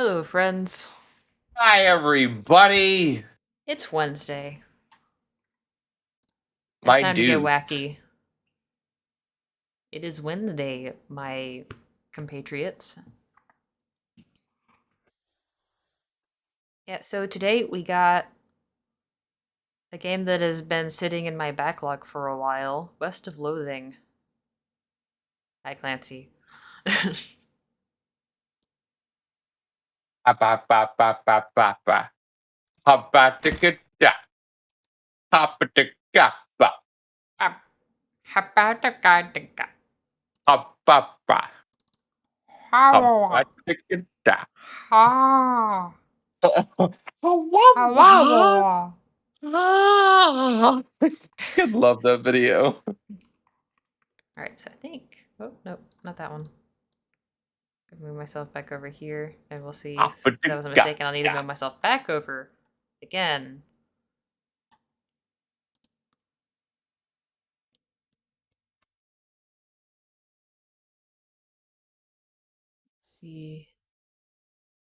Hello, friends. Hi, everybody. It's Wednesday. It's My time to get dudes. wacky. It is Wednesday, my compatriots. Yeah, so today we got a game that has been sitting in my backlog for a while, West of Loathing. Hi, Clancy. Ba-ba-ba-ba-ba-ba-ba. Habba-ticka-da. Habba-ticka-ba. Habba-ticka-ticka. Habba-ba. Habba-ticka-da. Ha. Hawa-wa. Ah. I love that video. Alright, so I think... Oh, nope, not that one. Gonna move myself back over here, and we'll see if that was a mistake, and I'll need to move myself back over again. See.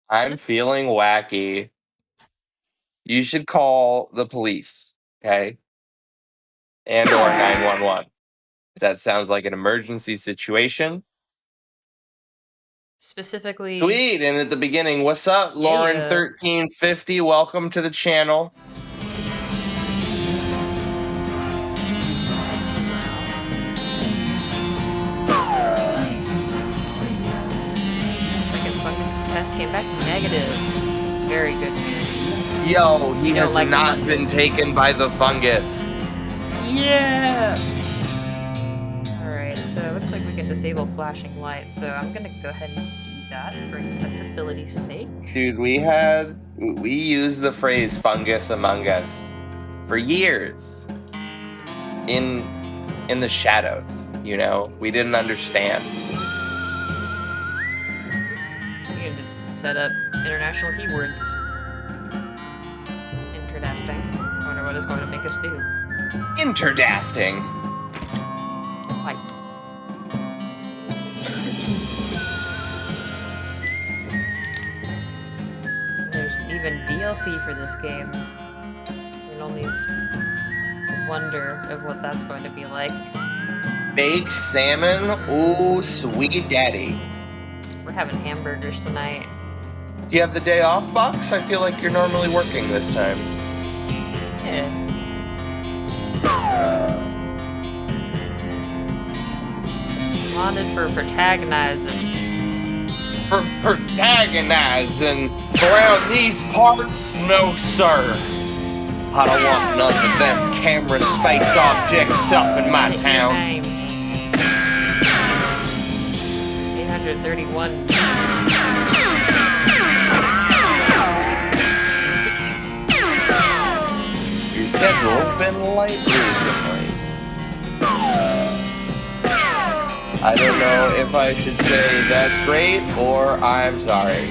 I'm feeling wacky. You should call the police, okay? And or 911. That sounds like an emergency situation. Specifically... Sweet, and at the beginning, what's up, Lauren1350? Welcome to the channel. test came back negative. Very good news. Yo, he has like not been taken by the fungus. Yeah! Alright, so it looks like we can disable flashing lights, so I'm gonna go ahead and do that for accessibility's sake. Dude, we used the phrase fungus among us for years. In the shadows, you know? We didn't understand. You need to set up international keywords. Interdasting. I wonder what it's going to make us do. Interdasting. Quite. There's even DLC for this game. You can only wonder of what that's going to be like. Baked salmon? Ooh, sweet daddy. We're having hamburgers tonight. Do you have the day off, Box? I feel like you're normally working this time. Yeah. Wanted for protagonizing. For protagonizing around these parts? No, sir. I don't want none of them camera space objects up in my town. 831. Your schedule's been light recently. I don't know if I should say that's great or I'm sorry.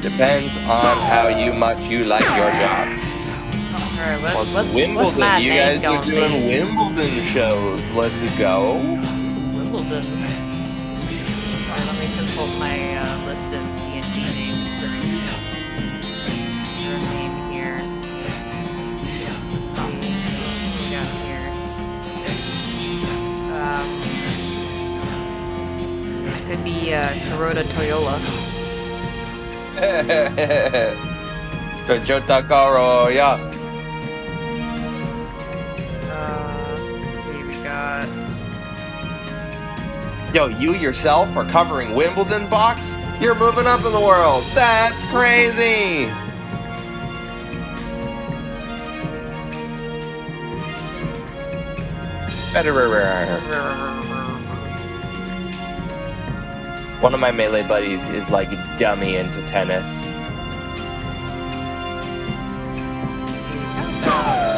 Depends on how much you like your job. Alright, what's Wimbledon? my You name guys are gonna doing be? Wimbledon shows. Let's go. Wimbledon. Alright, let me consult my list of D&D names for your name here. Let's see what we got here. It could be Kuroda Toyola. Toyota Karo, yeah. Let's see, we got... Yo, you yourself are covering Wimbledon, Box? You're moving up in the world. That's crazy. One of my melee buddies is like dummy into tennis. Let's see, how about...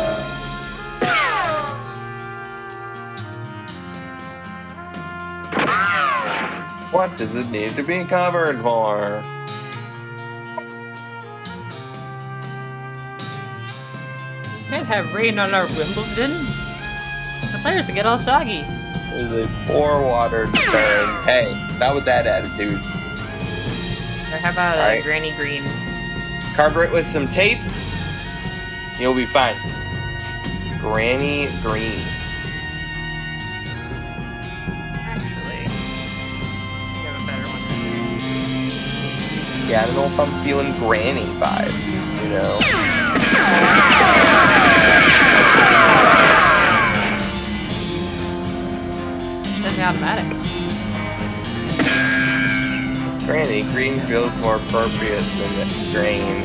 What does it need to be covered for? Can't have rain on our Wimbledon. The players get all soggy. There's a pour water turn. Hey, not with that attitude. Or how about Alright. Granny Green? Cover it with some tape. You'll be fine. Granny Green. Actually, I have a better one. Yeah, I don't know if I'm feeling granny vibes, you know? Semi-automatic. Granny Green feels more appropriate than the grain.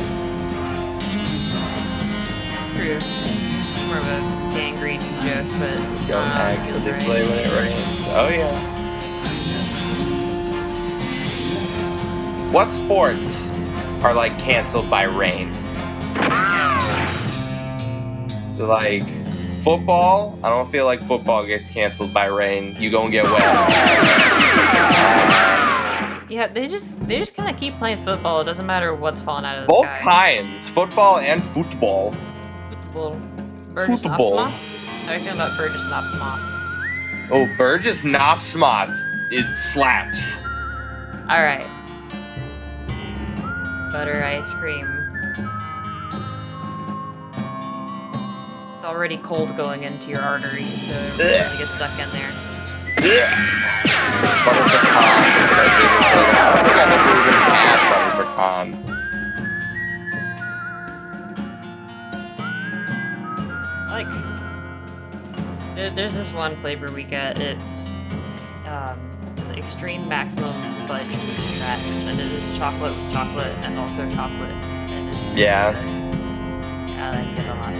True. It's more of a gangrene joke, but Don't actually feels play right. when it rains. Oh yeah. What sports are like canceled by rain? So like football, I don't feel like football gets canceled by rain. You gonna get wet. Yeah, they just kind of keep playing football. It doesn't matter what's falling out of the Both sky. kinds, football and football. Football. Burgess Football. Knopsmoth? How do you feel about Burgess Knopsmoth? Oh, Burgess Knopsmoth. It slaps. Alright. Butter ice cream. It's already cold going into your arteries, so it really gets stuck in there. Butter pecan. I never even had butter pecan. Like, there's this one flavor we get. It's like extreme maximum fudge tracks, and it is chocolate with chocolate and also chocolate. And it's really good. I like it a lot.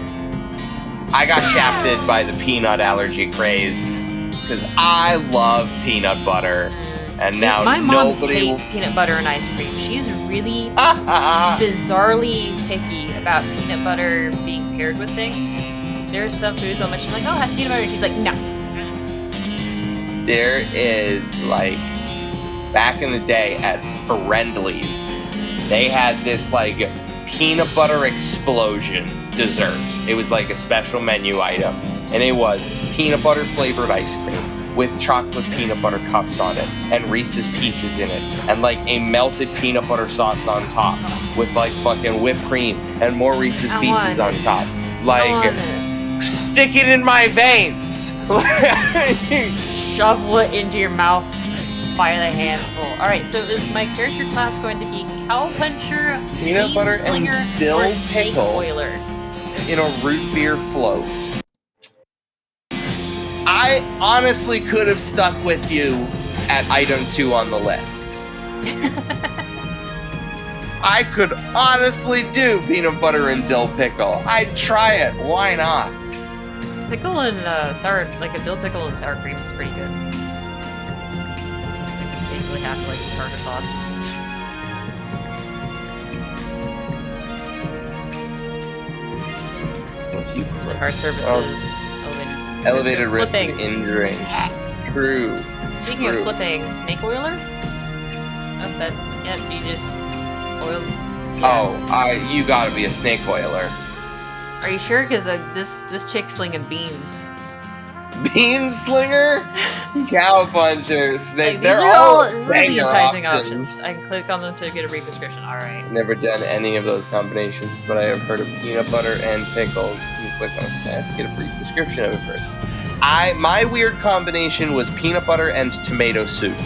I got shafted by the peanut allergy craze because I love peanut butter, and now my mom nobody hates peanut butter and ice cream. She's really bizarrely picky about peanut butter being paired with things. There's some foods on which she's like, oh, it has peanut butter, and she's like, no. There is, like, back in the day at Friendly's, they had this, like, peanut butter explosion dessert. It was like a special menu item, and it was peanut butter flavored ice cream with chocolate peanut butter cups on it and Reese's Pieces in it and like a melted peanut butter sauce on top with like fucking whipped cream and more Reese's Pieces on top. Like, stick it in my veins. Shovel it into your mouth by the handful. Alright, so is my character class going to be cowpuncher, peanut butter slinger, and dill or snake pickle oiler? In a root beer float. I honestly could have stuck with you at item 2 on the list. I could honestly do peanut butter and dill pickle. I'd try it. Why not? Pickle and sour, like a dill pickle and sour cream is pretty good. It's like basically half like tartar sauce. Card services. Elevated risk of injuring. True. Speaking of slipping, snake oiler? Oh, that, yep, you just oil. Yeah. Oh, you gotta be a snake oiler. Are you sure? Because this chick's slinging beans. Bean slinger? Cowpuncher, snake. Like, they're these are all really banger enticing options. I can click on them to get a brief description. Alright. Never done any of those combinations, but I have heard of peanut butter and pickles. You click on it fast, get a brief description of it first. My weird combination was peanut butter and tomato soup.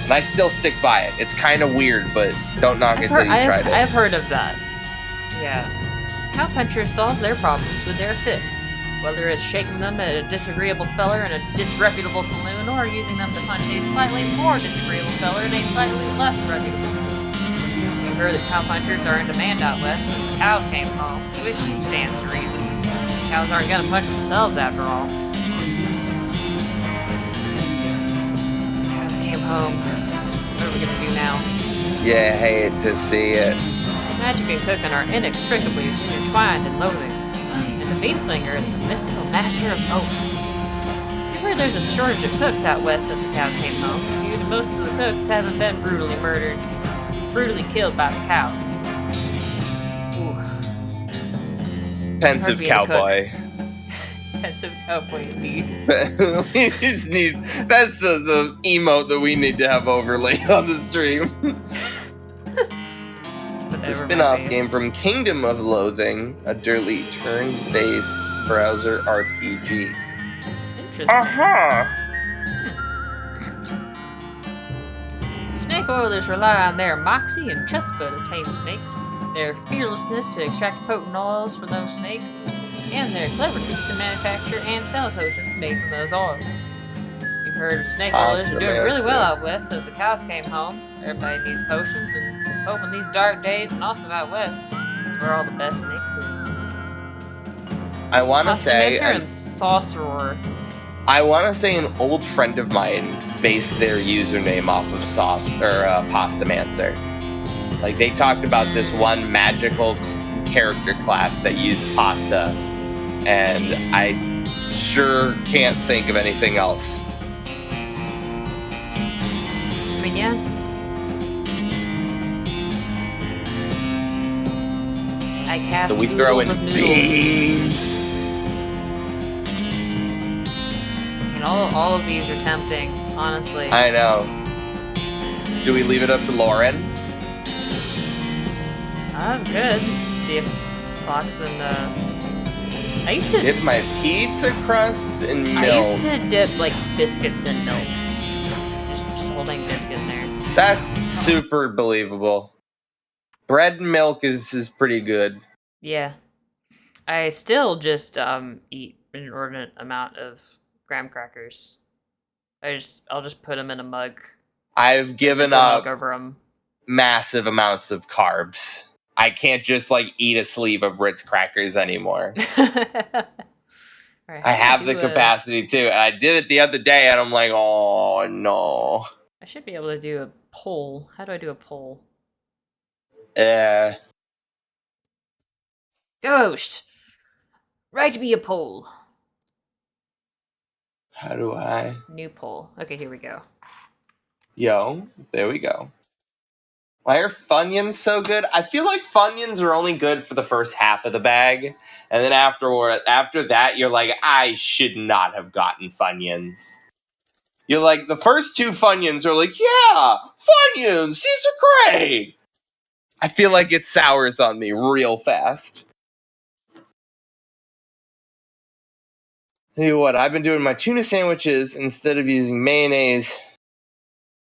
And I still stick by it. It's kind of weird, but don't knock it till you tried it. I've heard of that. Yeah. Cowpunchers solve their problems with their fists. Whether it's shaking them at a disagreeable feller in a disreputable saloon, or using them to punch a slightly more disagreeable feller in a slightly less reputable saloon. You've heard that cowpunchers are in demand out west since the cows came home, which stands to reason. Cows aren't gonna punch themselves after all. Cows came home. What are we gonna do now? Yeah, hate to see it. Magic and cooking are inextricably intertwined in Loathing. The Bean Slinger is the mystical master of both. You've heard there's a shortage of cooks out west since the cows came home, due to most of the cooks haven't been brutally killed by the cows. Ooh. Pensive cowboy. Pensive cowboy indeed. We just need, that's the emote that we need to have overlaid on the stream. The spin-off game from Kingdom of Loathing, a dirty turns-based browser RPG. Interesting. Snake oilers rely on their moxie and chutzpah to tame snakes, their fearlessness to extract potent oils from those snakes, and their cleverness to manufacture and sell potions made from those oils. You've heard of snake oilers are doing really well out west since the cows came home. Everybody needs potions, and hope in these dark days, and also out west, is where all the best snakes live. I want to say, and Sorcerer. I want to say an old friend of mine based their username off of Pastamancer. Like, they talked about this one magical character class that used pasta, and I sure can't think of anything else. I mean, yeah. I cast so we throw in of beans. And all of these are tempting, honestly. I know. Do we leave it up to Lauren? I'm good. See if Fox and I used to dip my pizza crusts in milk. I used to dip like biscuits in milk. Just holding biscuit in there. That's super believable. Bread and milk is pretty good. Yeah. I still just eat an inordinate amount of graham crackers. I'll just put them in a mug I've given Pour up milk over them. massive amounts of carbs. I can't just like eat a sleeve of Ritz crackers anymore. Right, I have the capacity to, and I did it the other day, and I'm like, oh no. I should be able to do a poll. How do I do a poll? Ghost! Write me a poll. How do I? New poll. Okay, here we go. Yo, there we go. Why are Funyuns so good? I feel like Funyuns are only good for the first half of the bag, and then after that, you're like, I should not have gotten Funyuns. You're like, the first two Funyuns are like, yeah, Funyuns, these are great. I feel like it sours on me real fast. Tell you what, I've been doing my tuna sandwiches instead of using mayonnaise.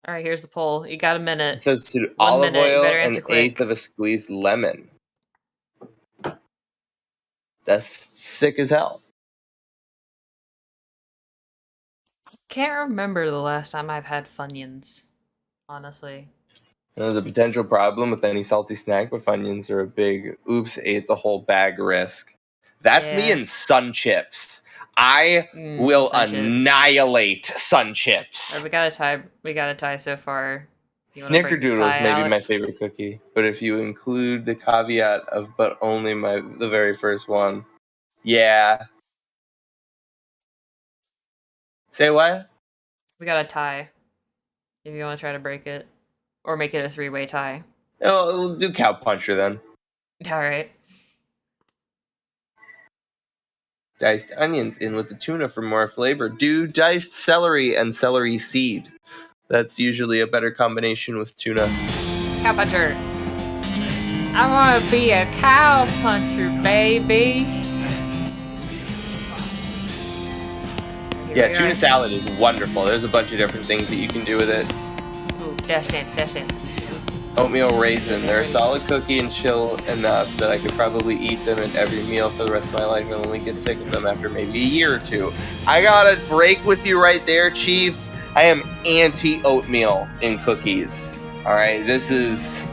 All right, here's the poll. You got a minute. Substitute 1 olive minute. You oil better and answer an quick. eighth of a squeezed lemon. That's sick as hell. Can't remember the last time I've had Funyuns, honestly. There's a potential problem with any salty snack, but Funyuns are a big oops, ate the whole bag risk. That's me and Sun Chips. I will annihilate Sun Chips. Right, we got a tie so far. Snickerdoodle is maybe my favorite cookie, but if you include the caveat of but only the very first one, yeah. Say what? We got a tie. If you want to try to break it, or make it a 3-way tie. Oh, we'll do Cow Puncher then. All right. Diced onions in with the tuna for more flavor. Do diced celery and celery seed. That's usually a better combination with tuna. Cow puncher. I want to be a cow puncher, baby. Yeah, tuna salad is wonderful. There's a bunch of different things that you can do with it. Ooh, dash dance, dash dance. Oatmeal raisin. They're a solid cookie and chill enough that I could probably eat them at every meal for the rest of my life and only get sick of them after maybe a year or two. I gotta break with you right there, Chief. I am anti-oatmeal in cookies. Alright, this is...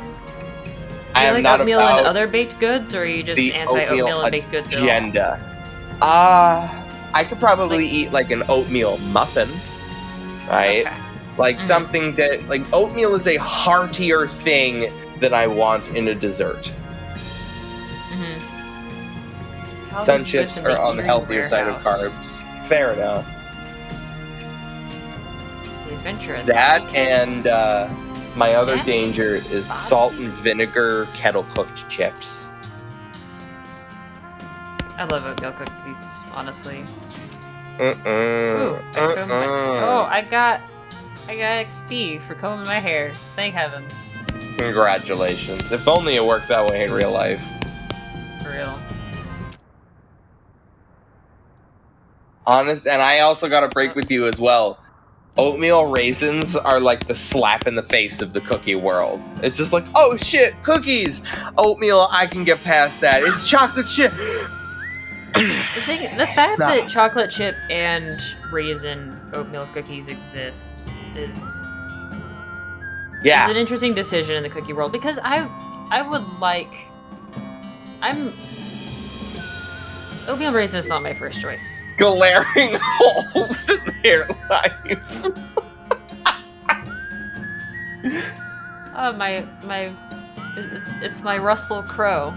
Do you like oatmeal and other baked goods, or are you just anti-oatmeal and baked goods agenda. I could probably eat like an oatmeal muffin, right? Okay. Like something that, like, oatmeal is a heartier thing than I want in a dessert. Sun chips are on the healthier side of carbs. Fair enough. The adventurous. That and my other danger is salt and vinegar kettle cooked chips. I love oatmeal cookies, honestly. Ooh, I got XP for combing my hair. Thank heavens. Congratulations. If only it worked that way in real life. For real. Honest, and I also got to break with you as well. Oatmeal raisins are like the slap in the face of the cookie world. It's just like, oh shit, cookies! Oatmeal, I can get past that. It's chocolate chip. The fact that chocolate chip and raisin oatmeal cookies exist is an interesting decision in the cookie world, because oatmeal raisin is not my first choice. Glaring holes in their life. It's my Russell Crowe.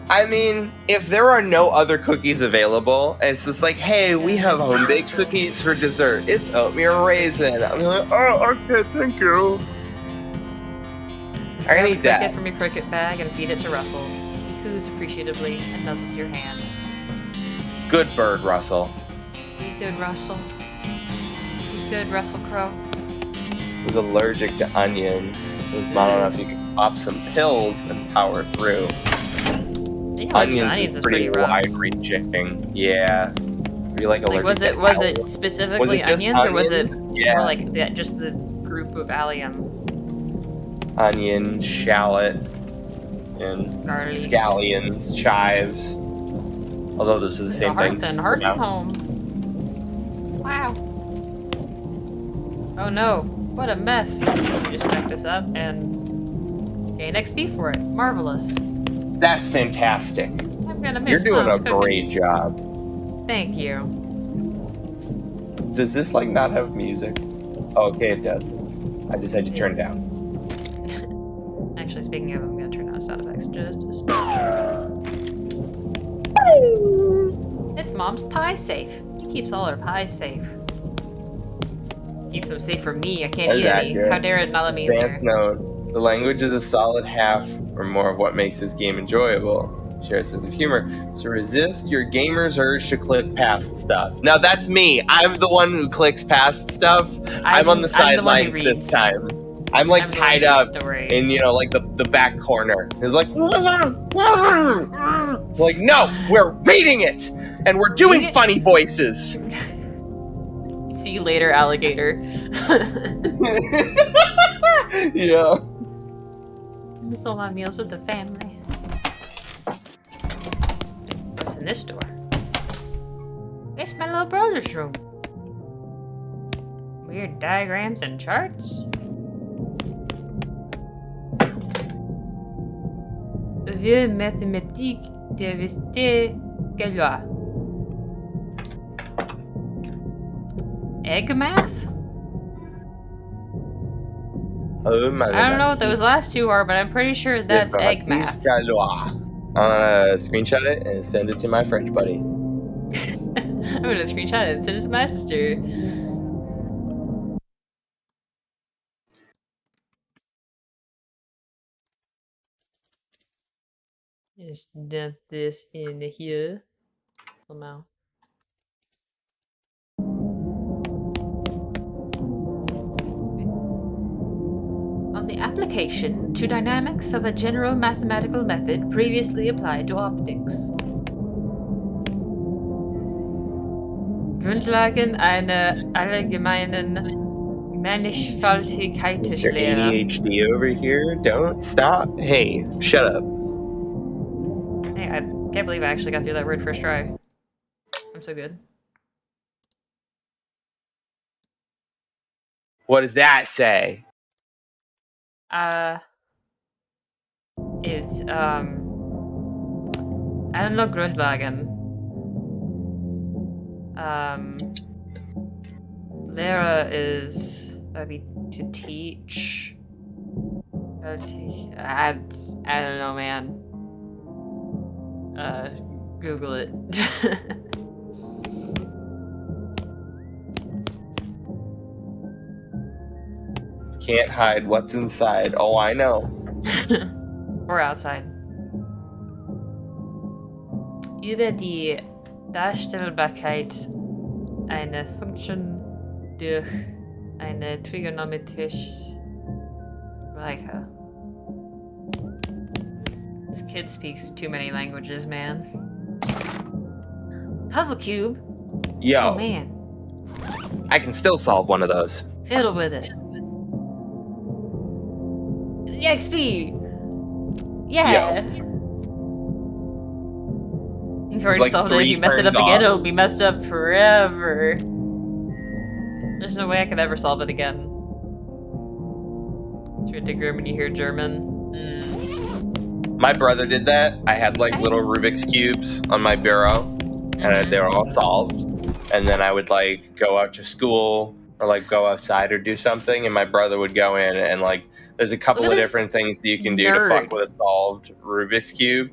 I mean, if there are no other cookies available, it's just like, hey, we have home-baked cookies for dessert. It's oatmeal raisin. I'm like, oh, okay, thank you. I need that. Take it from your cricket bag and feed it to Russell. He coos appreciatively and nuzzles your hand. Good bird, Russell. Be good, Russell. Be good, Russell Crowe. He's allergic to onions. I don't know if you can pop some pills and power through. Onions is pretty wide-reaching. Yeah. Are you like allergic was it specifically onions, or was it more like just the group of allium? Onion, shallot, and scallions, chives. Although those are the same things. Hearth and home. Wow. Oh no. What a mess. You just stack this up and gain XP for it. Marvelous. That's fantastic. I'm gonna You're miss doing Mom's a cooking. great job. Thank you. Does this, like, not have music? Oh, okay, it does. I just had to turn it down. Actually, speaking of, I'm gonna turn on sound effects just a smidge. It's Mom's pie safe. She keeps all her pies safe. Keeps them safe from me. I can't That is eat any. accurate. How dare it not let me in Advance there? note: the language is a solid half or more of what makes this game enjoyable. Share a sense of humor. So resist your gamer's urge to click past stuff. Now that's me. I'm the one who clicks past stuff. I'm on the I'm the one who sidelines this reads. time. I'm like I'm the one tied who up reads, don't worry. in, you know, like the back corner. It's like, like, no, we're reading it and we're doing Reading it? funny voices. See you later, alligator. Yeah. Miss all my meals with the family. What's in this door? It's my little brother's room. Weird diagrams and charts. Vieux mathématique de Veste Galois. Egg math? Oh my I don't know what those last two are, but I'm pretty sure that's egg math. I'm gonna screenshot it and send it to my French buddy. I'm gonna screenshot it and send it to my sister. Just dump this in here somehow. On the application to dynamics of a general mathematical method previously applied to optics. Grundlagen einer allgemeinen Mr. Mannigfaltigkeitslehre. ADHD over here, don't stop. Hey, shut up. Hey, I can't believe I actually got through that word first try. I'm so good. What does that say? It's, I don't know Grundlagen. Lehre is, that'd be to teach. I don't know, man. Google it. Can't hide what's inside. Oh, I know. Or outside. Über die Darstellbarkeit einer Funktion durch eine trigonometrische Gleichung. This kid speaks too many languages, man. Puzzle cube? Yo, Oh man. I can still solve one of those. Fiddle with it. XP! Yeah! You've already like solved it. If 3 you mess it up turns again, off. it'll be messed up forever. There's no way I could ever solve it again. It's ridiculous when you hear German. My brother did that. I had like little Rubik's cubes on my bureau, and they were all solved. And then I would like go out to school or like go outside or do something, and my brother would go in and like there's a couple of different things that you can do to fuck with a solved Rubik's cube.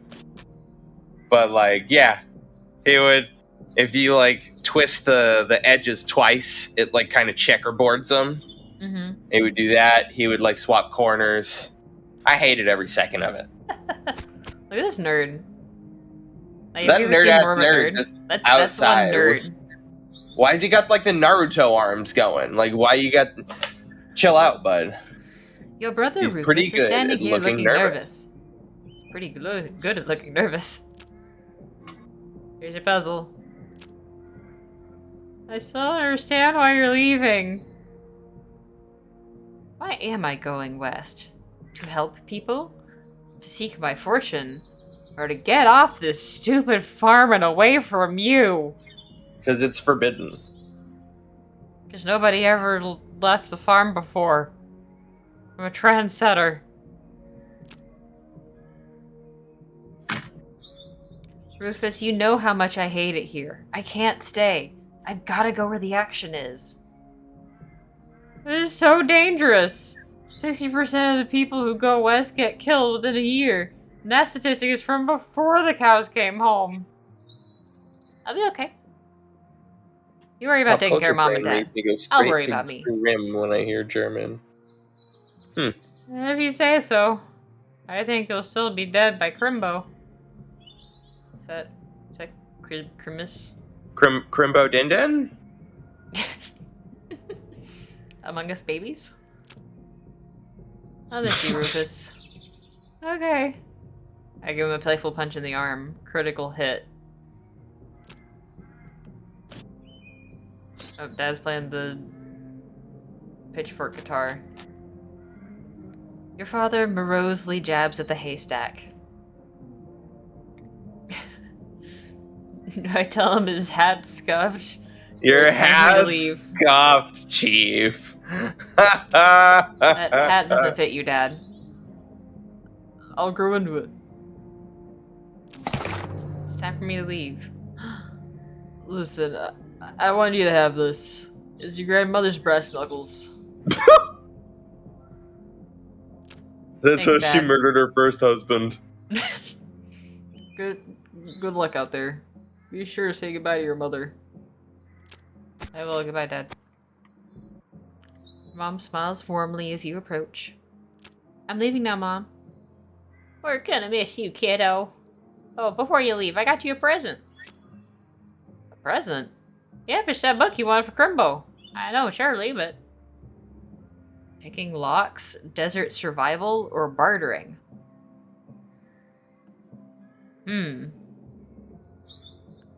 But like, yeah, he would, if you like twist the edges twice, it like kind of checkerboards them. He would do that. He would like swap corners. I hated every second of it. Look at this nerd. Like, That nerd-ass nerd just that's one outside. nerd. Why has he got like the Naruto arms going? Like, why you got... Chill out, bud. Your brother He's Rufus pretty is good standing at here looking looking nervous. He's pretty good at looking nervous. Here's your puzzle. I still don't understand why you're leaving. Why am I going west? To help people? To seek my fortune? Or to get off this stupid farm and away from you? Because it's forbidden. Because nobody ever left the farm before. I'm a trendsetter. Rufus, you know how much I hate it here. I can't stay. I've gotta go where the action is. It is so dangerous. 60% of the people who go west get killed within a year. And that statistic is from before the cows came home. I'll be okay. You worry about taking care of Mom and Dad. I'll worry about me. Rim when I hear German. If you say so. I think you'll still be dead by Crimbo. Is that Crimus? Crimbo Dinden? Among Us babies? I'll miss you, Rufus. Okay. I give him a playful punch in the arm. Critical hit. Oh, Dad's playing the pitchfork guitar. Your father morosely jabs at the haystack. Do I tell him his hat's scuffed? Your hat's scuffed, Chief. That hat doesn't fit you, Dad. I'll grow into it. It's time for me to leave. Listen, I want you to have this. It's your grandmother's brass knuckles. That's Thanks, how she Dad. murdered her first husband. Good luck out there. Be sure to say goodbye to your mother. I will. Goodbye, Dad. Mom smiles warmly as you approach. I'm leaving now, Mom. We're gonna miss you, kiddo. Oh, before you leave, I got you a present. A present? Yep, it's that book you wanted for Crimbo. I know, surely, but... Picking locks, desert survival, or bartering?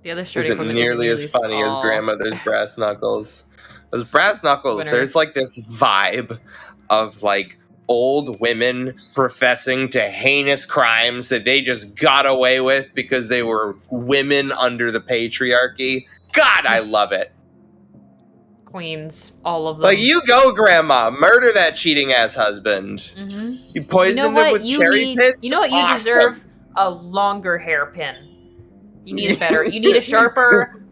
The other starting Isn't nearly as funny as grandmother's brass knuckles. Those brass knuckles, Winner. there's like this vibe of like old women professing to heinous crimes that they just got away with because they were women under the patriarchy. God, I love it. Queens, all of them. Like, you go, Grandma. Murder that cheating ass husband. Mm-hmm. You poisoned him with cherry pits? You know what? You Awesome. deserve a longer hairpin. You need a better. You need a sharper,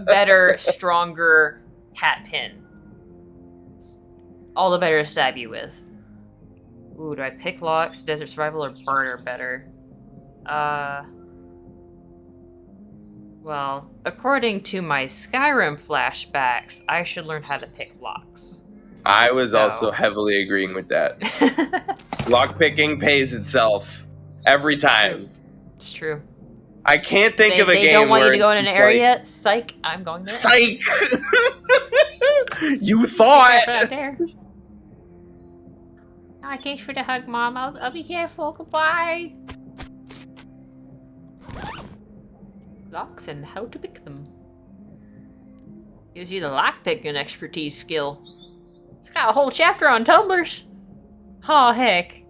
better, stronger hat pin. All the better to stab you with. Ooh, do I pick locks, desert survival, or barter better? Well, according to my Skyrim flashbacks, I should learn how to pick locks. I was also heavily agreeing with that. Lockpicking pays itself every time. It's true. I can't think of a game They don't want where you to go in it's an just area. Psych, I'm going there. Psych! You thought! Out there. Oh, thanks for the hug, Mom. I'll be careful. Goodbye. Locks and how to pick them. Gives you the lockpicking expertise skill. It's got a whole chapter on tumblers. Oh, heck.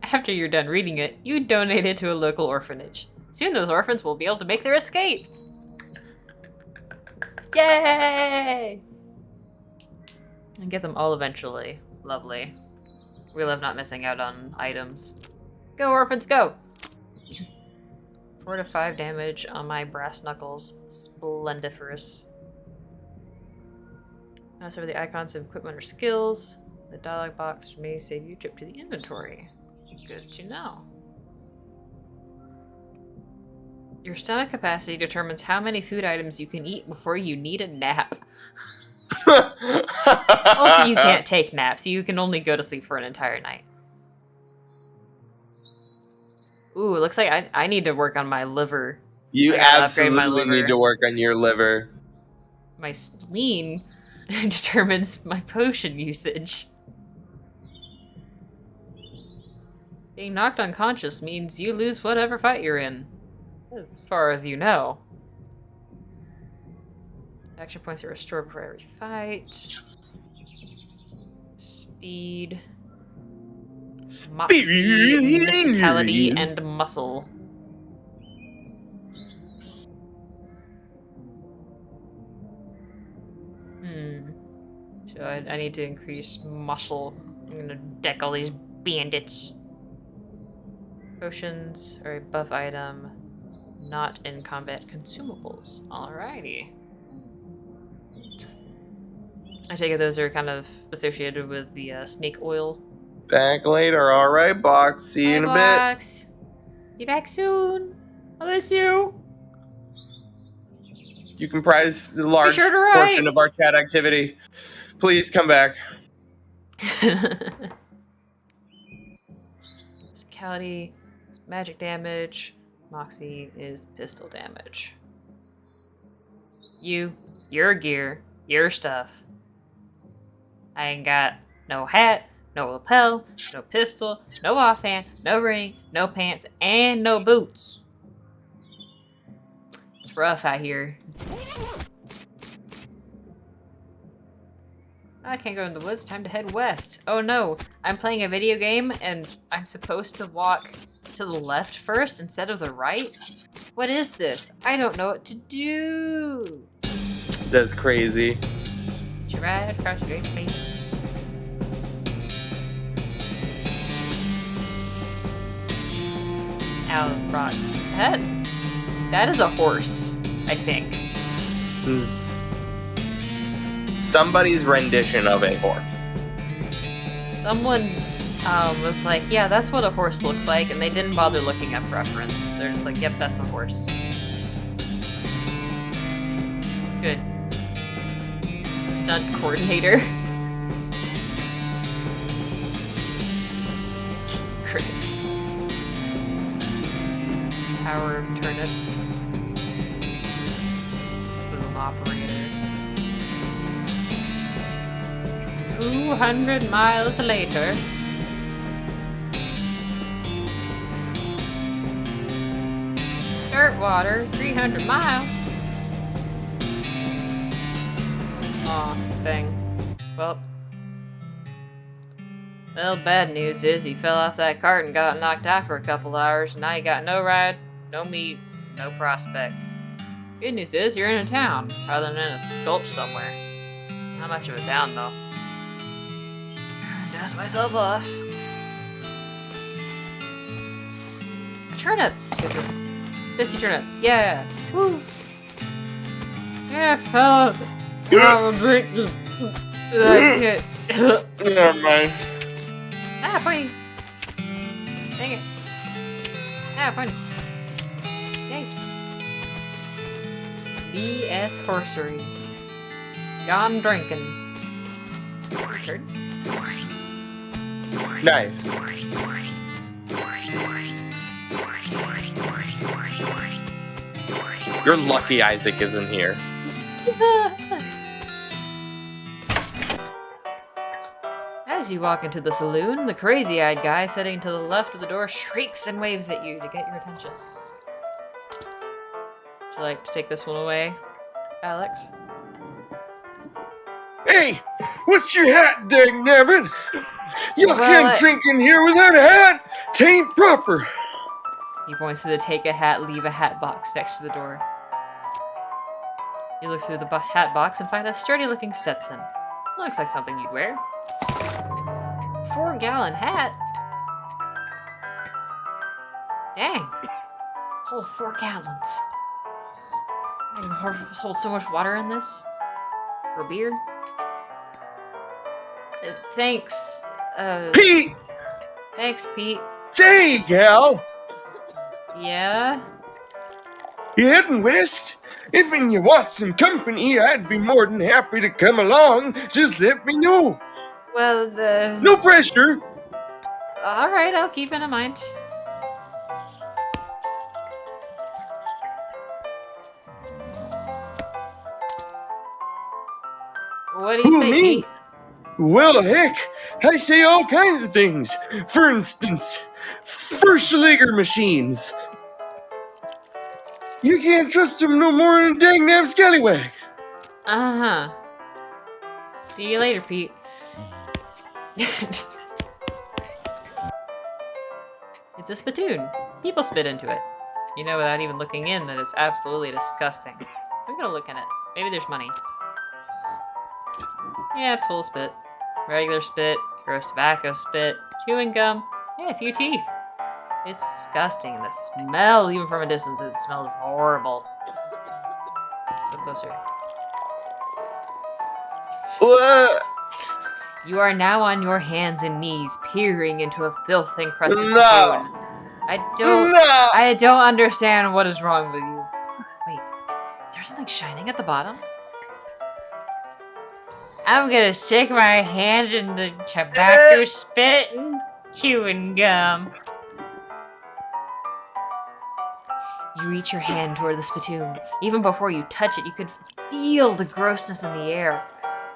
After you're done reading it, you donate it to a local orphanage. Soon those orphans will be able to make their escape. Yay! And get them all eventually. Lovely. We love not missing out on items. Go, orphans, go! 4 to 5 damage on my brass knuckles. Splendiferous. Mouse over the icons of equipment or skills. The dialog box may save you a trip to the inventory. Good to know. Your stomach capacity determines how many food items you can eat before you need a nap. Also, you can't take naps. You can only go to sleep for an entire night. Ooh, it looks like I need to work on my liver. You absolutely need to work on your liver. My spleen determines my potion usage. Being knocked unconscious means you lose whatever fight you're in. As far as you know. Action points are restored for every fight. Speed. Moxie, mysticality, and muscle. So I need to increase muscle. I'm gonna deck all these bandits. Potions are a buff item, not in combat consumables. Alrighty. I take it those are kind of associated with the snake oil. Back later, alright, Box. See you in a bit. Box. Be back soon. I miss you. You comprise the large sure to write. portion of our chat activity. Please come back. Physicality is magic damage. Moxie is pistol damage. Your gear, your stuff. I ain't got no hat, no lapel, no pistol, no offhand, no ring, no pants, and no boots. It's rough out here. I can't go in the woods. Time to head west. Oh no, I'm playing a video game and I'm supposed to walk to the left first instead of the right? What is this? I don't know what to do. That's crazy. Should ride across the great plains. Alrod. That is a horse, I think. This is somebody's rendition of a horse. Someone was like, yeah, that's what a horse looks like, and they didn't bother looking up reference. They're just like, yep, that's a horse. Good. Stunt coordinator. Critic. Power of turnips. Boom operator. 200 miles later. Dirt water, 300 miles. Aw, dang. Well, bad news is he fell off that cart and got knocked out for a couple hours, and now you got no ride, no meat, no prospects. Good news is you're in a town, rather than in a gulch somewhere. Not much of a town, though. Dust myself off. A turnip! Fisty turnip, yeah! Woo! Yeah, fella! I'll drink this. Never mind. Ah, funny. Dang it. Ah, funny. Yipes. BS Horsery. Gone drinking. Turd. Nice. You're lucky Isaac isn't here. As you walk into the saloon, the crazy-eyed guy sitting to the left of the door shrieks and waves at you to get your attention. Would you like to take this one away, Alex? Hey, what's your hat, dagnabbit? You Well, can't drink in here without a hat. Tain't proper. He points to the take a hat, leave a hat box next to the door. You look through the hat box and find a sturdy-looking Stetson. Looks like something you'd wear. 4-gallon hat? Dang. Hold 4 gallons. I can hold so much water in this. For beer. Thanks, Pete! Thanks, Pete. Say, gal, Yeah? you heading west? If you want some company, I'd be more than happy to come along. Just let me know. Well, No pressure. Alright, I'll keep it in mind. What do you Who, say, me? Pete? Well, heck, I say all kinds of things. For instance, Verschliger machines. You can't trust them no more than a dang scallywag. Uh-huh. See you later, Pete. It's a spittoon. People spit into it. You know without even looking in that it's absolutely disgusting. I'm gonna look in it. Maybe there's money. Yeah, it's full of spit. Regular spit, gross tobacco spit, chewing gum, yeah, a few teeth. It's disgusting. The smell, even from a distance, it smells horrible. Look closer. What? You are now on your hands and knees, peering into a filth-encrusted No. spoon. I No. don't understand what is wrong with you. Wait, is there something shining at the bottom? I'm gonna stick my hand in the tobacco spit and chewing gum. You reach your hand toward the spittoon. Even before you touch it, you could feel the grossness in the air,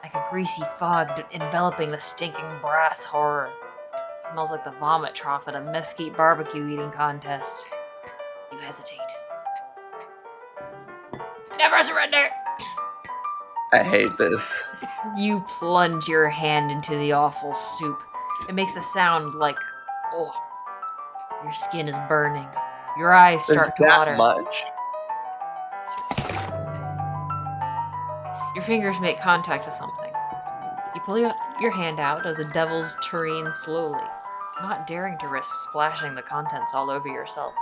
like a greasy fog enveloping the stinking brass horror. It smells like the vomit trough at a mesquite barbecue eating contest. You hesitate. Never surrender! I hate this. You plunge your hand into the awful soup. It makes a sound like, oh, your skin is burning. Your eyes There's start to that water. much? Your fingers make contact with something. You pull your hand out of the devil's tureen slowly, not daring to risk splashing the contents all over yourself.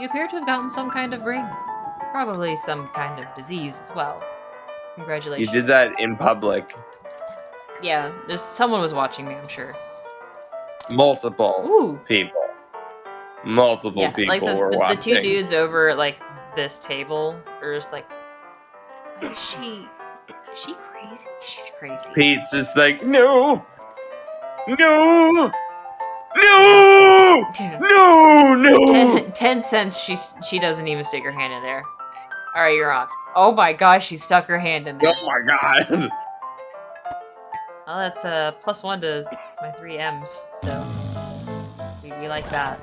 You appear to have gotten some kind of ring. Probably some kind of disease as well. You Congratulations. did that in public. Yeah, someone was watching me, I'm sure. Multiple Ooh. people. Multiple Yeah, people like were the watching. two dudes over like this table are just like, is she crazy? She's crazy. Pete's just like, no, no, no, no, no. 10 cents. She doesn't even stick her hand in there. All right, you're on. Oh my gosh, she stuck her hand in there. Oh my god. Well, that's +1 to my 3 M's, so we like that.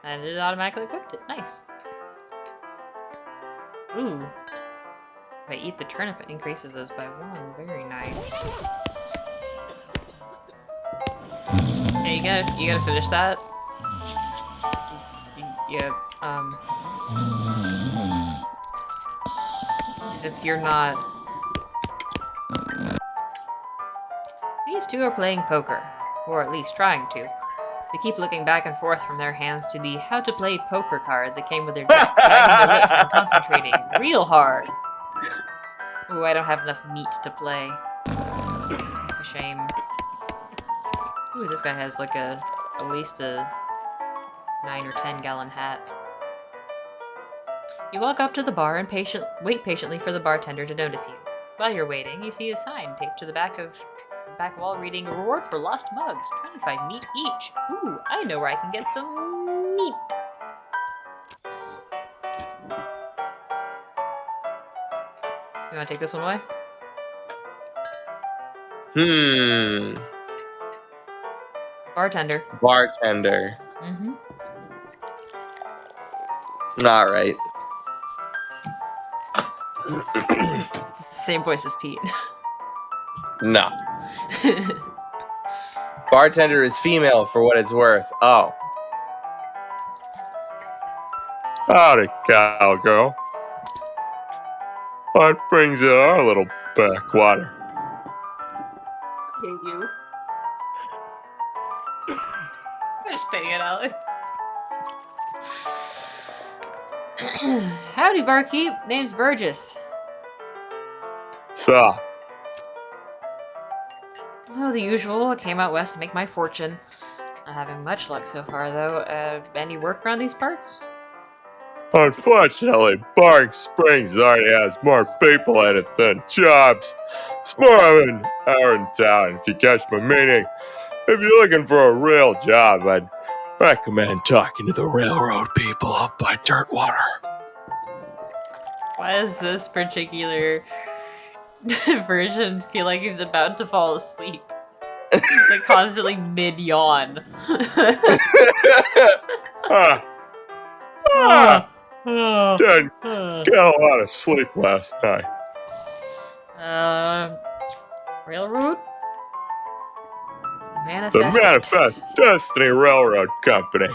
And it automatically equipped it. Nice. Ooh. If I eat the turnip, it increases those by 1. Very nice. Hey, you gotta finish that. Yeah. As if you're not. These two are playing poker, or at least trying to. They keep looking back and forth from their hands to the how to play poker card that came with their decks, biting their lips and concentrating real hard. Ooh, I don't have enough meat to play. It's a shame. Ooh, this guy has like at least a 9 or 10 gallon hat. You walk up to the bar and wait patiently for the bartender to notice you. While you're waiting, you see a sign taped to the back wall reading, "Reward for lost mugs, 25 meat each." Ooh, I know where I can get some meat. You wanna take this one away? Bartender. Bartender. Mm-hmm. All right. Same voice as Pete. No. Bartender is female for what it's worth. Oh. Howdy, cowgirl. What brings you to our little backwater? I hate you. Gosh dang it, Alex. Howdy, barkeep. Name's Burgess. So, Oh, the usual. I came out west to make my fortune. Not having much luck so far, though. Any work around these parts? unfortunately, Bark Springs already has more people in it than jobs. It's more of an iron town, if you catch my meaning. If you're looking for a real job, I'd recommend talking to the railroad people up by Dirtwater. Why does this particular version feel like he's about to fall asleep? He's like constantly mid-yawn. Didn't get a lot of sleep last night. Railroad? The Manifest Destiny Railroad Company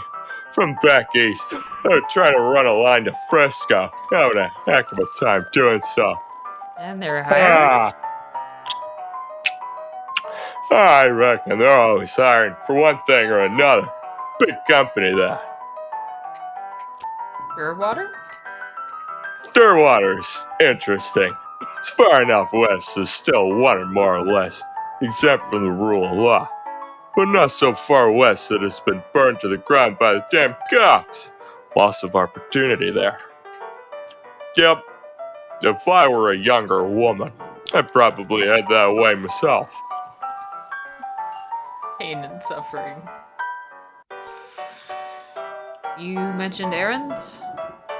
from back east. They're trying to run a line to Frisco. Having a heck of a time doing so. And they're hiring. I reckon they're always hiring for one thing or another. Big company, that. Water? Stirwater's interesting. It's far enough west to still water more or less, exempt from the rule of law. But not so far west that it's been burned to the ground by the damn cops. Loss of opportunity there. Yep, if I were a younger woman, I'd probably head that way myself. Pain and suffering. You mentioned errands?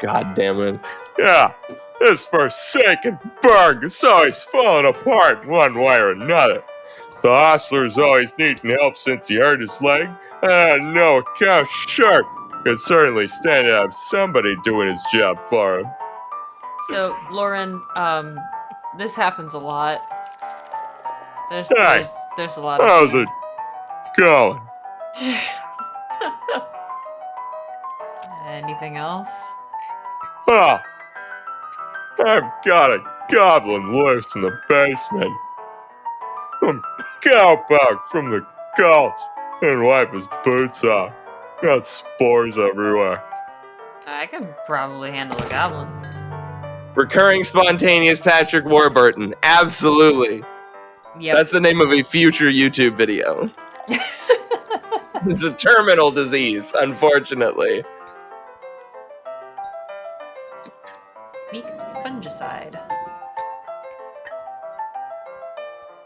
God damn it. Yeah, this forsaken burg is always falling apart one way or another. The hostler's always needing help since he hurt his leg, and I know a cow shark could certainly stand to have somebody doing his job for him. So, Lauren, this happens a lot. There's a lot of How's it going? Anything else? Ah, I've got a goblin loose in the basement. Cowpox from the cult and wipe his boots off. Got spores everywhere. I can probably handle a goblin. Recurring spontaneous Patrick Warburton. Absolutely. Yep. That's the name of a future YouTube video. It's a terminal disease, unfortunately. Weak fungicide.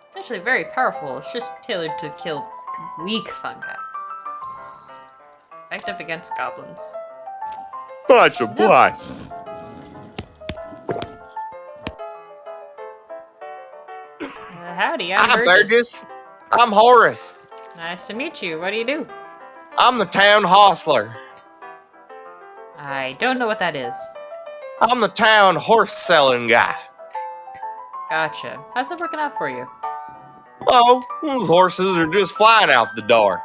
It's actually very powerful. It's just tailored to kill weak fungi. Effective against goblins. Much obliged. Howdy, I'm Hi, Burgess. Burgess. I'm Horace. Nice to meet you. What do you do? I'm the town hostler. I don't know what that is. I'm the town horse selling guy. Gotcha. How's that working out for you? Oh, those horses are just flying out the door.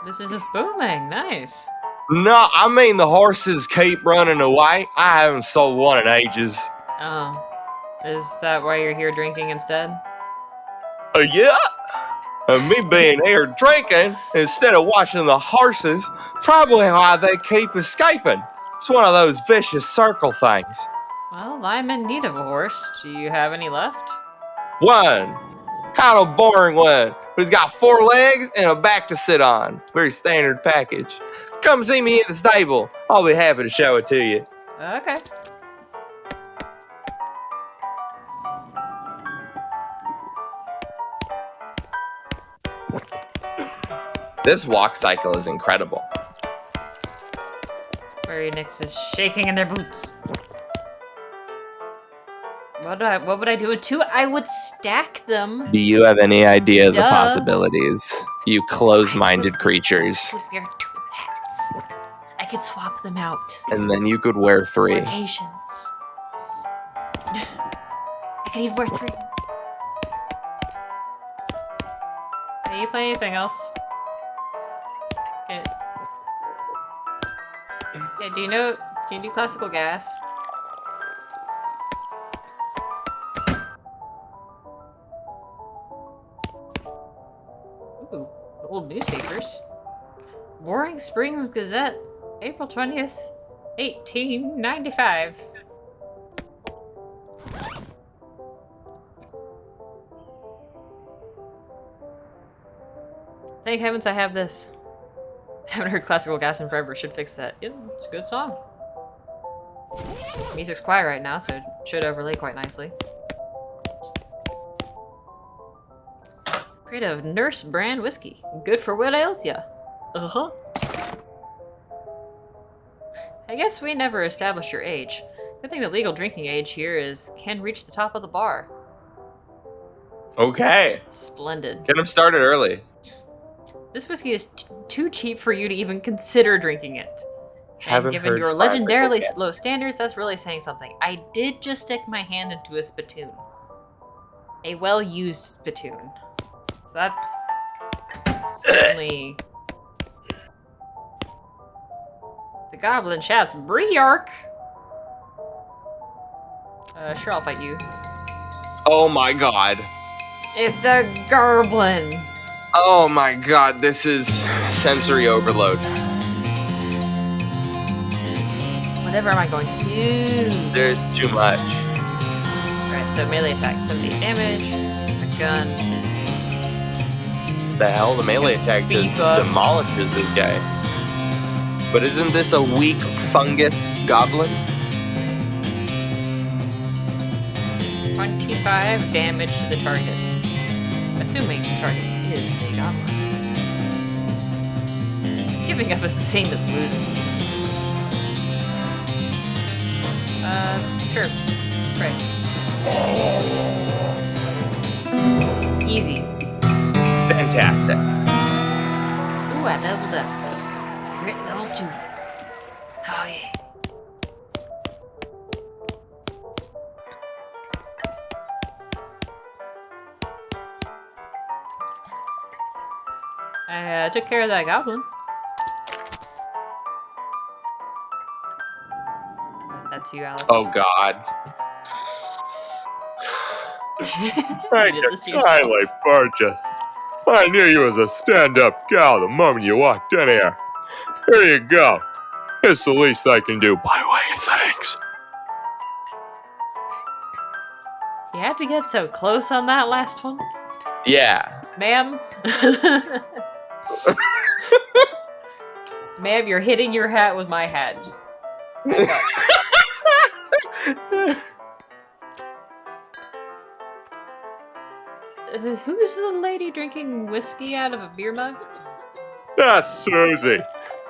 This is just booming. Nice. No, I mean the horses keep running away. I haven't sold one in ages. Oh. Is that why you're here drinking instead? Yeah. And me being here drinking instead of watching the horses, probably why they keep escaping. It's one of those vicious circle things. Well, I'm in need of a horse. Do you have any left? One. Kind of boring one, but he's got 4 legs and a back to sit on. Very standard package. Come see me at the stable. I'll be happy to show it to you. Okay. This walk cycle is incredible. Square Enix is shaking in their boots. What would I do with 2? I would stack them. Do you have any idea of the Duh. possibilities? You close-minded creatures. I could wear 2 hats. I could swap them out. And then you could wear 3. For occasions. I could even wear 3. Hey, you play anything else? Okay. Yeah, do you do classical gas? Ooh, old newspapers. Boring Springs Gazette, April 20th, 1895. Thank heavens I have this. Haven't heard classical gas in forever. Should fix that. Yeah, it's a good song. Music's quiet right now, so it should overlay quite nicely. Create a Nurse brand whiskey. Good for what ails ya. Uh-huh. I guess we never established your age. Good thing the legal drinking age here can reach the top of the bar. Okay. Splendid. Get them started early. This whiskey is too cheap for you to even consider drinking it. Haven't And given heard your classical legendarily gas. low standards, that's really saying something. I did just stick my hand into a spittoon. A well-used spittoon. So that's certainly... The goblin shouts, Briark! Sure, I'll fight you. Oh my god. It's a goblin! Oh my god, this is sensory overload. Whatever am I going to do? There's too much. Alright, so melee attack, 78 damage. A gun. The hell, the melee attack just Beef up. demolishes this guy. But isn't this a weak fungus goblin? 25 damage to the target. Assuming the target is a goblin. Giving up is the same as losing. Sure. Spray. Easy. Fantastic. Ooh, I leveled up. Grit level 2. Oh yeah. I took care of that goblin. That's you, Alex. Oh god. You Thank did you this to yourself. kindly, Burgess. I knew you was a stand-up gal the moment you walked in here. Here you go. It's the least I can do by way of thanks. You had to get so close on that last one? Yeah. Ma'am? Ma'am, you're hitting your hat with my hat. Just back up. Who's the lady drinking whiskey out of a beer mug? That's Susie.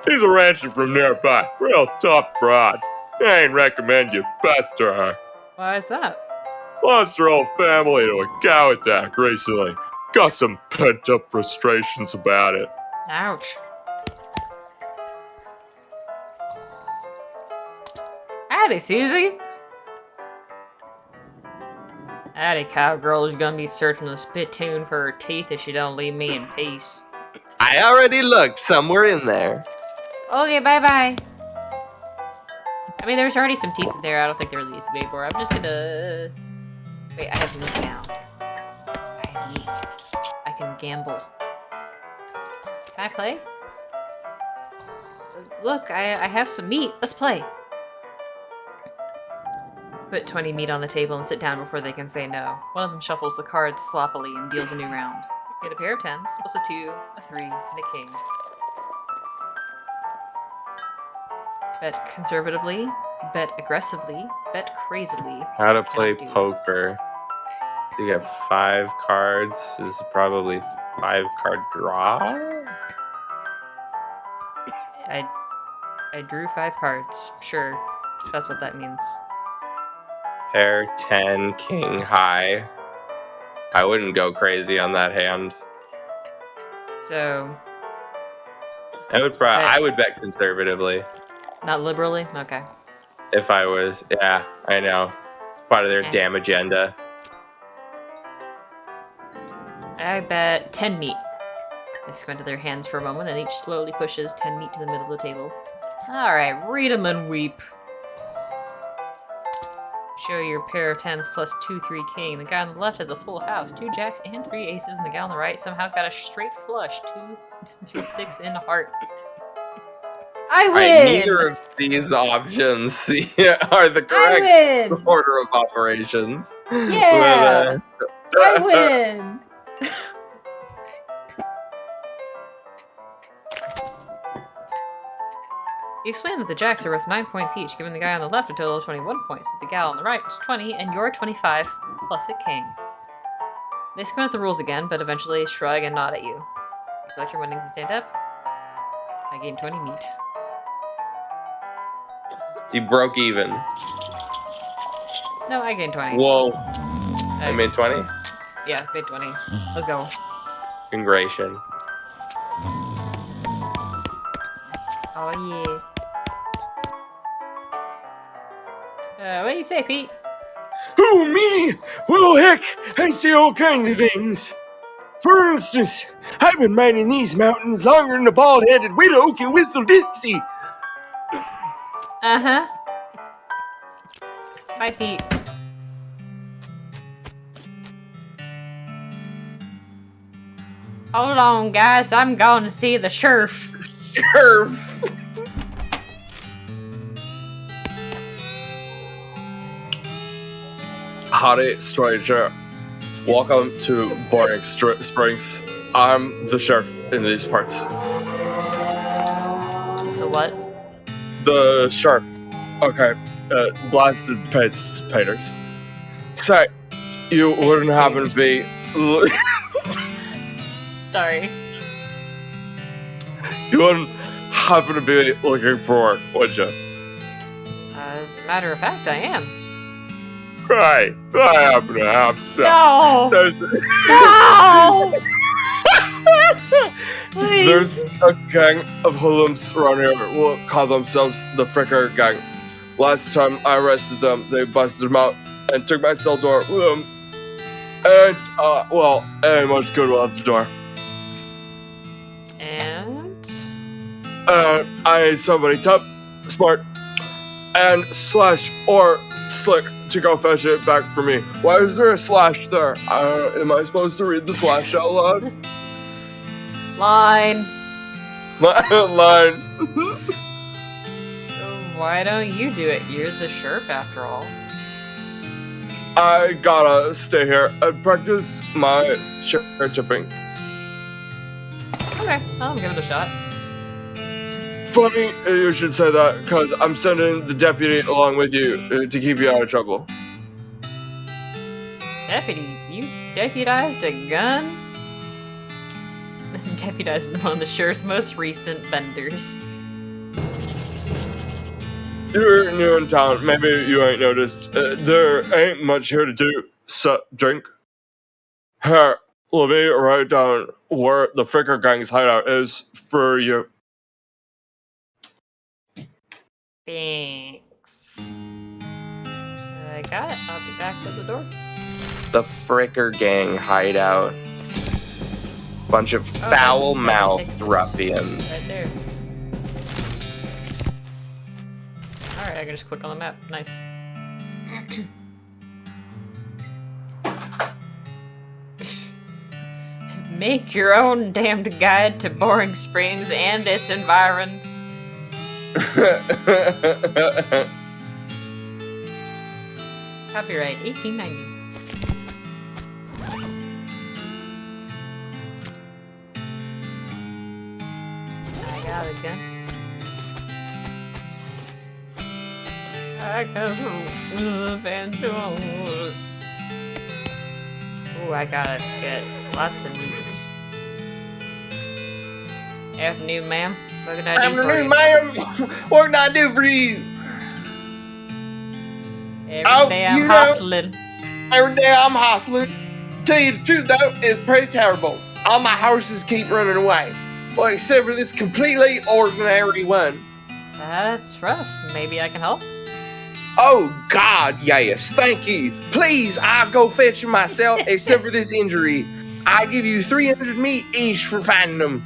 She's a rancher from nearby. Real tough broad. I ain't recommend you pester her. Why is that? Lost her whole family to a cow attack recently. Got some pent-up frustrations about it. Ouch. Howdy, Susie. Howdy, cowgirl is gonna be searching the spittoon for her teeth if she don't leave me in peace. I already looked somewhere in there. Okay, bye-bye. I mean, there's already some teeth in there. I don't think there really needs to be more. I'm just gonna... Wait, I have meat now. I have meat. I can gamble. Can I play? Look, I have some meat. Let's play. Put 20 meat on the table and sit down before they can say no. One of them shuffles the cards sloppily and deals a new round. Get a pair of 10s, plus a 2, a 3, and a king. Bet conservatively, bet aggressively, bet crazily. How to play Cannot do. poker. So you get 5 cards. This is probably 5 card draw. I drew 5 cards. Sure, if that's what that means. Pair 10, king high. I wouldn't go crazy on that hand. So, I would bet conservatively not liberally? Okay. if I was. Yeah, I know. It's part of their Yeah. damn agenda. I bet 10 meat. They squint at their hands for a moment and each slowly pushes 10 meat to the middle of the table. Alright, read 'em and weep. Show your pair of 10s plus 2, 3 king. The guy on the left has a full house, 2 jacks and 3 aces, and the guy on the right somehow got a straight flush, 2 through 6 in hearts. I win! Alright, neither of these options are the I correct win! order of operations. Yeah! I win! You explain that the jacks are worth 9 points each, giving the guy on the left a total of 21 points, so the gal on the right was 20, and you're 25, plus a king. They squint at the rules again, but eventually shrug and nod at you. You collect your winnings and stand up. I gain 20 meat. You broke even. No, I gained 20. Whoa. I made 20? Yeah, made 20. Let's go. Congratulations. Oh yeah. What do you say, Pete? Who, me? Well, heck, I say all kinds of things. For instance, I've been mining these mountains longer than the bald-headed widow can whistle Dixie. Uh-huh. Bye, Pete. Hold on, guys. I'm going to see the sheriff. Sheriff! Howdy, stranger. Welcome to Boring Springs. I'm the sheriff in these parts. The what? The sheriff. Okay. Blasted paters. Say, you wouldn't happen to be. Sorry. You wouldn't happen to be looking for work, would you? As a matter of fact, I am. Right. I happen to have some. No! There's, No! Please. there's a gang of hoodlums around here who call themselves the Fricker Gang. Last time I arrested them, they busted them out and took my cell door with them. And, ain't much good without the door. And? I need somebody tough, smart, and slash or slick to go fetch it back for me. Why is there a slash there? Am I supposed to read the slash out loud? Line. Line. Why don't you do it? You're the sheriff after all. I gotta stay here and practice my share chipping. Okay, I'll give it a shot. Funny you should say that, because I'm sending the deputy along with you to keep you out of trouble. Deputy? You deputized a gun? This deputized one of the sheriff's most recent benders. You're new in town, maybe you ain't noticed. There ain't much here to do, so drink. Here, let me write down where the Fricker Gang's hideout is for you. Thanks. I got it. I'll be back at the door. The Fricker Gang hideout. Bunch of foul-mouthed ruffians. Right there. Alright, I can just click on the map. Nice. Make your own damned guide to Boring Springs and its environs. Copyright 1890. I got it again. I come from the Banjo. Ooh, I gotta get lots of meats. Afternoon, ma'am. What can I do for Afternoon, you? ma'am. What can I do for you? Every day I'm hustling. Every day I'm hustling. Tell you the truth, though, it's pretty terrible. All my horses keep running away. Well, except for this completely ordinary one. That's rough. Maybe I can help? Oh, God, yes. Thank you. Please, I'll go fetch them myself, except for this injury. I give you 300 meat each for finding them.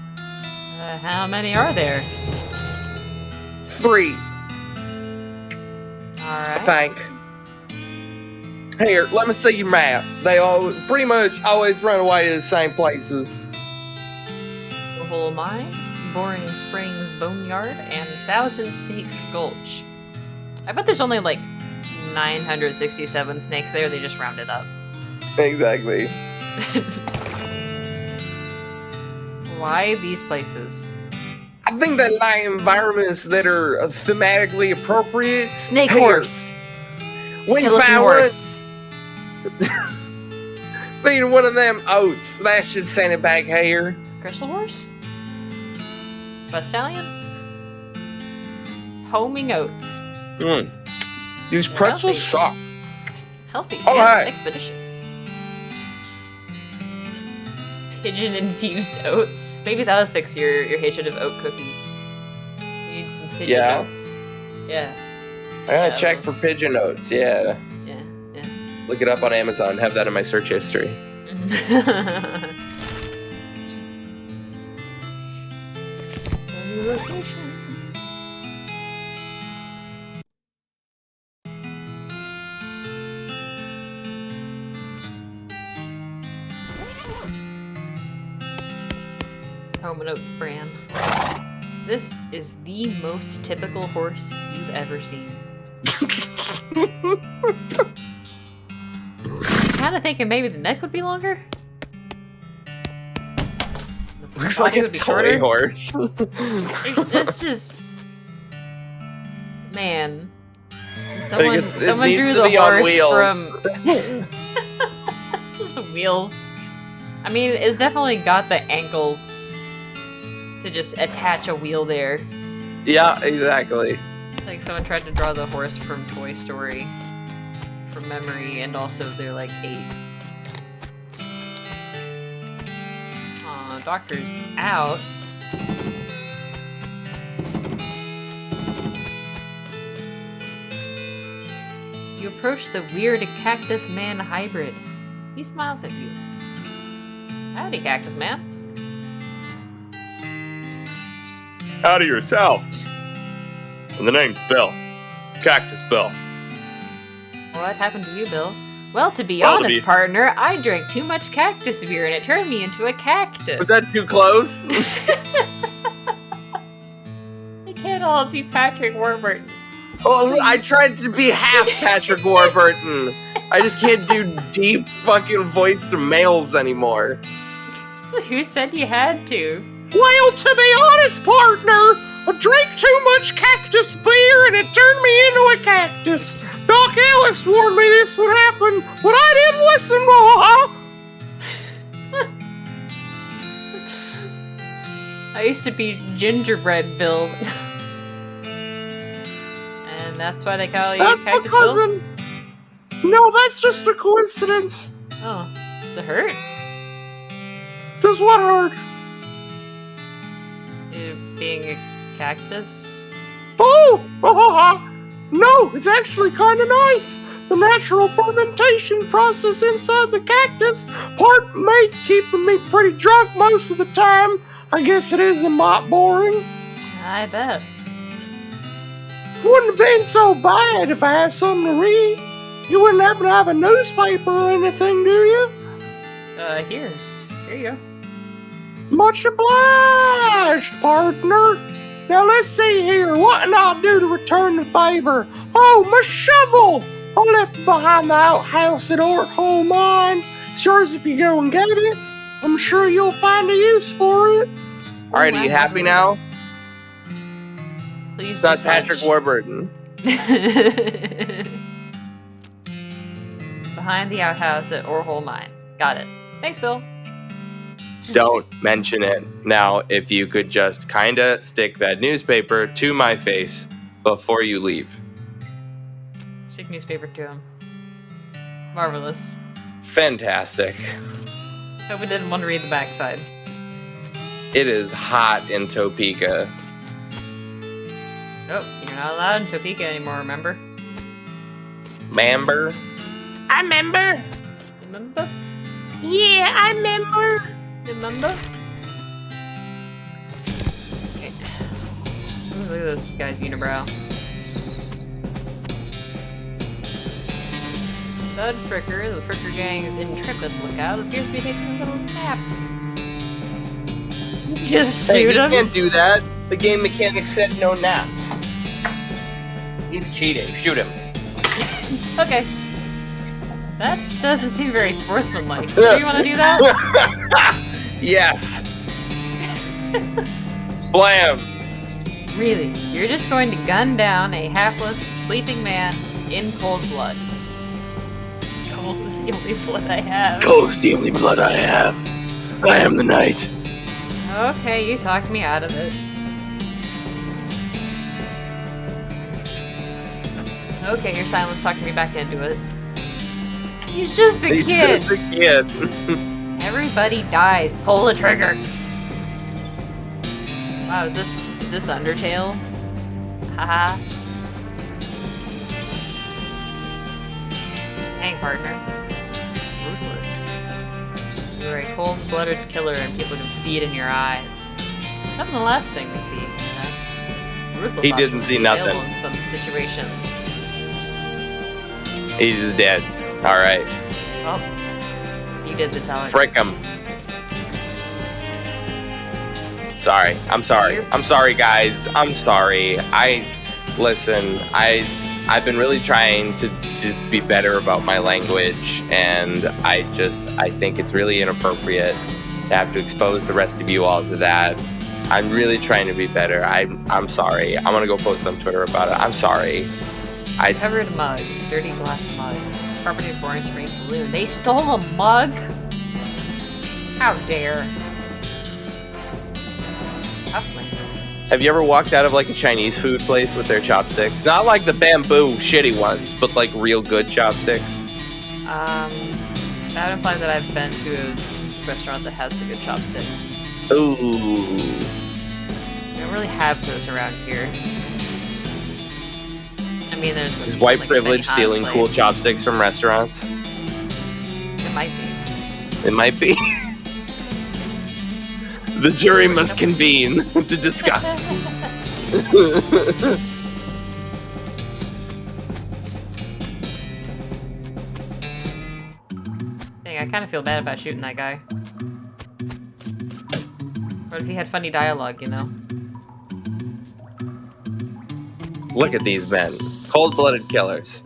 How many are there? 3, Alright. I think. Here, let me see your map. They all pretty much always run away to the same places. Coal Mine, Boring Springs Boneyard, and Thousand Snakes Gulch. I bet there's only like 967 snakes there, they just rounded up. Exactly. Why these places? I think they like environments that are thematically appropriate. Snake Here, horse! when you Skeleton find horse! feed one of them oats. That should send it back here. Crystal horse? Bustallion? Homing oats. These Yeah, pretzels suck. Healthy All and right. expeditious. Pigeon-infused oats. Maybe that'll fix your hatred of oat cookies. You need some pigeon Yeah. oats. Yeah. I gotta Yeah, check for oats. pigeon oats. Yeah. Yeah. Yeah. Look it up on Amazon. Have that in my search history. Send you locations. Home and Oak brand. This is the most typical horse you've ever seen. Kind of thinking maybe the neck would be longer. Looks Body like a would be toy shorter. horse. It's just, man. Someone it drew needs to the be on horse wheels. from just the wheels. I mean, it's definitely got the ankles to just attach a wheel there. Yeah, exactly. It's like someone tried to draw the horse from Toy Story from memory, and also they're like 8. Aw, doctor's out. You approach the weird cactus man hybrid. He smiles at you. Howdy, cactus man. Howdy yourself. And the name's Bill. Cactus Bill. What happened to you, Bill? Well, to be Well, to honest, be- partner, I drank too much cactus beer and it turned me into a cactus. Was that too close? It can't all be Patrick Warburton. Oh, I tried to be half Patrick Warburton. I just can't do deep fucking voiced males anymore. Who said you had to? Well, to be honest, partner, I drank too much cactus beer and it turned me into a cactus. Doc Ellis warned me this would happen, but I didn't listen, I used to be Gingerbread Bill. And that's why they call you That's my Cactus Bill? cousin. No, that's just a coincidence. Oh, does it hurt? Does what hurt? You being a cactus? Oh, no, it's actually kind of nice. The natural fermentation process inside the cactus part may keeping me pretty drunk most of the time. I guess it is a lot boring. I bet. Wouldn't have been so bad if I had something to read. You wouldn't happen to have a newspaper or anything, do you? Here you go. Much obliged, partner. Now let's see here. What can I do to return the favor? Oh, my shovel! I left it behind the outhouse at Ort Hole Mine. Sure as if you go and get it, I'm sure you'll find a use for it. All right, are you happy now? Please. It's not Patrick Warburton. Behind the outhouse at Orhole Mine. Got it. Thanks, Bill. Don't mention it. Now, if you could just kinda stick that newspaper to my face before you leave. Stick newspaper to him. Marvelous. Fantastic. Hope we didn't want to read the backside. It is hot in Topeka. Oh, you're not allowed in Topeka anymore, remember? Mamber? I remember. Remember? Yeah, I remember. Remember? Okay. Ooh, look at this guy's unibrow. Thud Fricker, the Fricker Gang's intrepid lookout, appears to be taking a little nap. Just Hey, shoot you him. can't do that. The game mechanic said no naps. He's cheating. Shoot him. Okay. That doesn't seem very sportsmanlike. Do you want to do that? Yes. Blam. Really? You're just going to gun down a hapless, sleeping man in cold blood? Cold is the only blood I have. Cold's the only blood I have. I am the knight. Okay, you talked me out of it. Okay, your silence talked me back into it. He's just a He's kid. just a kid. Everybody dies. Pull the trigger. Wow, is this Undertale? Haha. Hang, partner. Ruthless. You're a cold-blooded killer, and people can see it in your eyes. Not the last thing we see. In fact. Ruthless He didn't options see are available nothing. in some situations. He's just dead. All right. Well, you did this, Alex. Frick him. Sorry. I'm sorry, guys. I'm sorry. Listen, I've been really trying to be better about my language, and I think it's really inappropriate to have to expose the rest of you all to that. I'm really trying to be better. I'm sorry. I'm gonna go post on Twitter about it. I'm sorry. Covered mug, dirty glass mug, property of Boring Spring Saloon. They stole a mug? How dare? Cufflinks. Have you ever walked out of like a Chinese food place with their chopsticks? Not like the bamboo shitty ones, but like real good chopsticks. That would imply that I've been to a restaurant that has the good chopsticks. Ooh. We don't really have those around here. I mean, there's Is white like, privilege stealing place. cool chopsticks from restaurants? It might be. It might be. The jury must convene to discuss. Dang, I kind of feel bad about shooting that guy. What if he had funny dialogue, you know? Look at these men. Cold-blooded killers.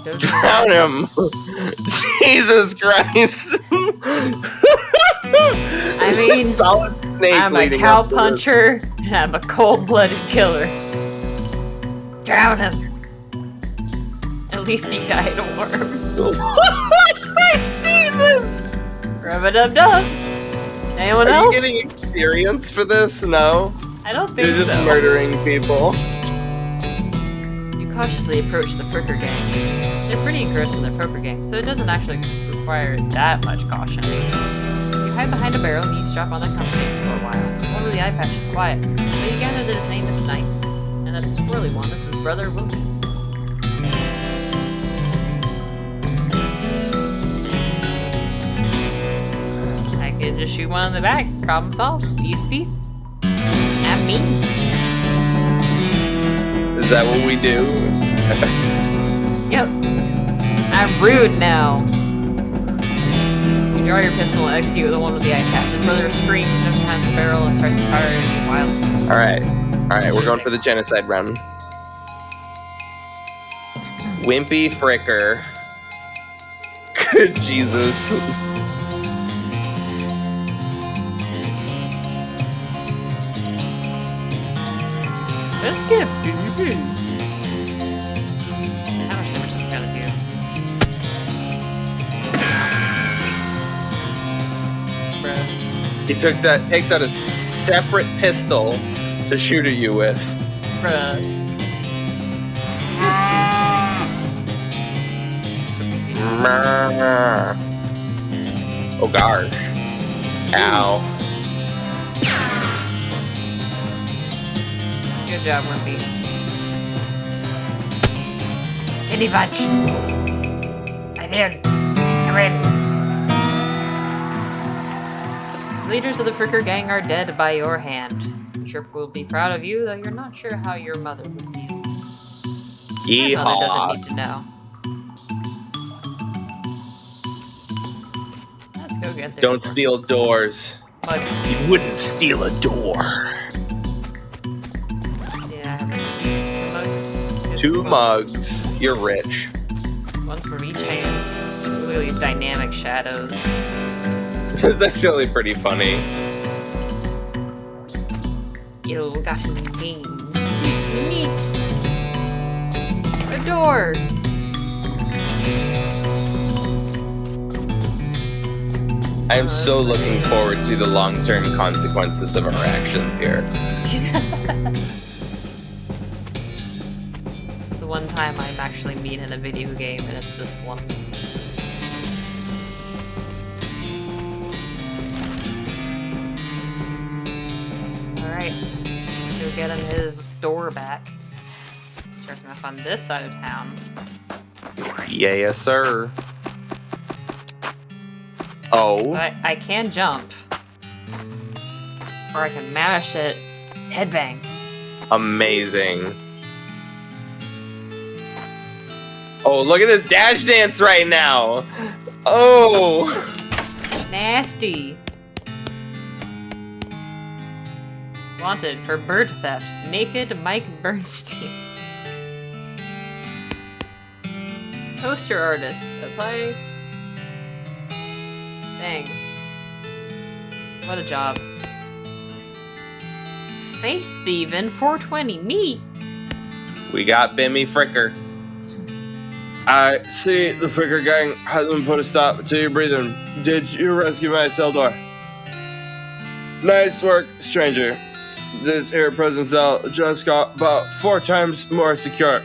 Those Drown him! Jesus Christ! I mean, solid snake. I'm a leading cow up to puncher, and I'm a cold-blooded killer. Drown him. At least he died a worm. Jesus! Rub-a-dub-dub. Anyone Are else? you getting experience for this? No. I don't think You're just so. murdering people. You cautiously approach the Fricker gang. They're pretty engrossed in their poker game, so it doesn't actually require that much caution. You hide behind a barrel and eavesdrop on their conversation for a while. One of the eye patch is quiet, but you gather that his name is Snipe, and that the squirrely one is his brother Wilkie. I could just shoot one in the back. Problem solved. Peace. Not me. Is that what we do? Yep. I'm rude now. You draw your pistol and execute the one with the eye patch. His brother screams, jumps behind the barrel, and starts to fire at you wildly. Alright, we're going for the genocide run. Wimpy Fricker. Good Jesus. Let's get baby. How much damage is this gonna do? Bruh. He takes out a separate pistol to shoot at you with. Bruh. Oh gosh. Ow. Good job, Wimpy. Kitty Bunch. I'm in. I'm in. Leaders of the Fricker gang are dead by your hand. Sheriff will be proud of you, though you're not sure how your mother would feel. Your mother doesn't need to know. Let's go get there. Don't steal doors. But, You wouldn't steal a door. yeah, mugs. Two mugs. You're rich. One from each hand. Look at these dynamic shadows. It's actually pretty funny. You got him beans. Neat. A door. I am so looking forward to the long-term consequences of our actions here. The one time I'm actually mean in a video game, and it's this one. Alright, let's go get him his door back. Start him off on this side of town. Yeah, yes, sir. Oh. But I can jump. Or I can mash it. Headbang. Amazing. Oh, look at this dash dance right now. Oh. Nasty. Wanted for bird theft. Naked Mike Bernstein. Poster artist. Apply. Dang. What a job. Face thieving 420 meat. We got Bimmy Fricker. I see the Fricker gang hasn't put a stop to your breathing. Did you rescue my cell door? Nice work, stranger. This here prison cell just got about 4 times more secure.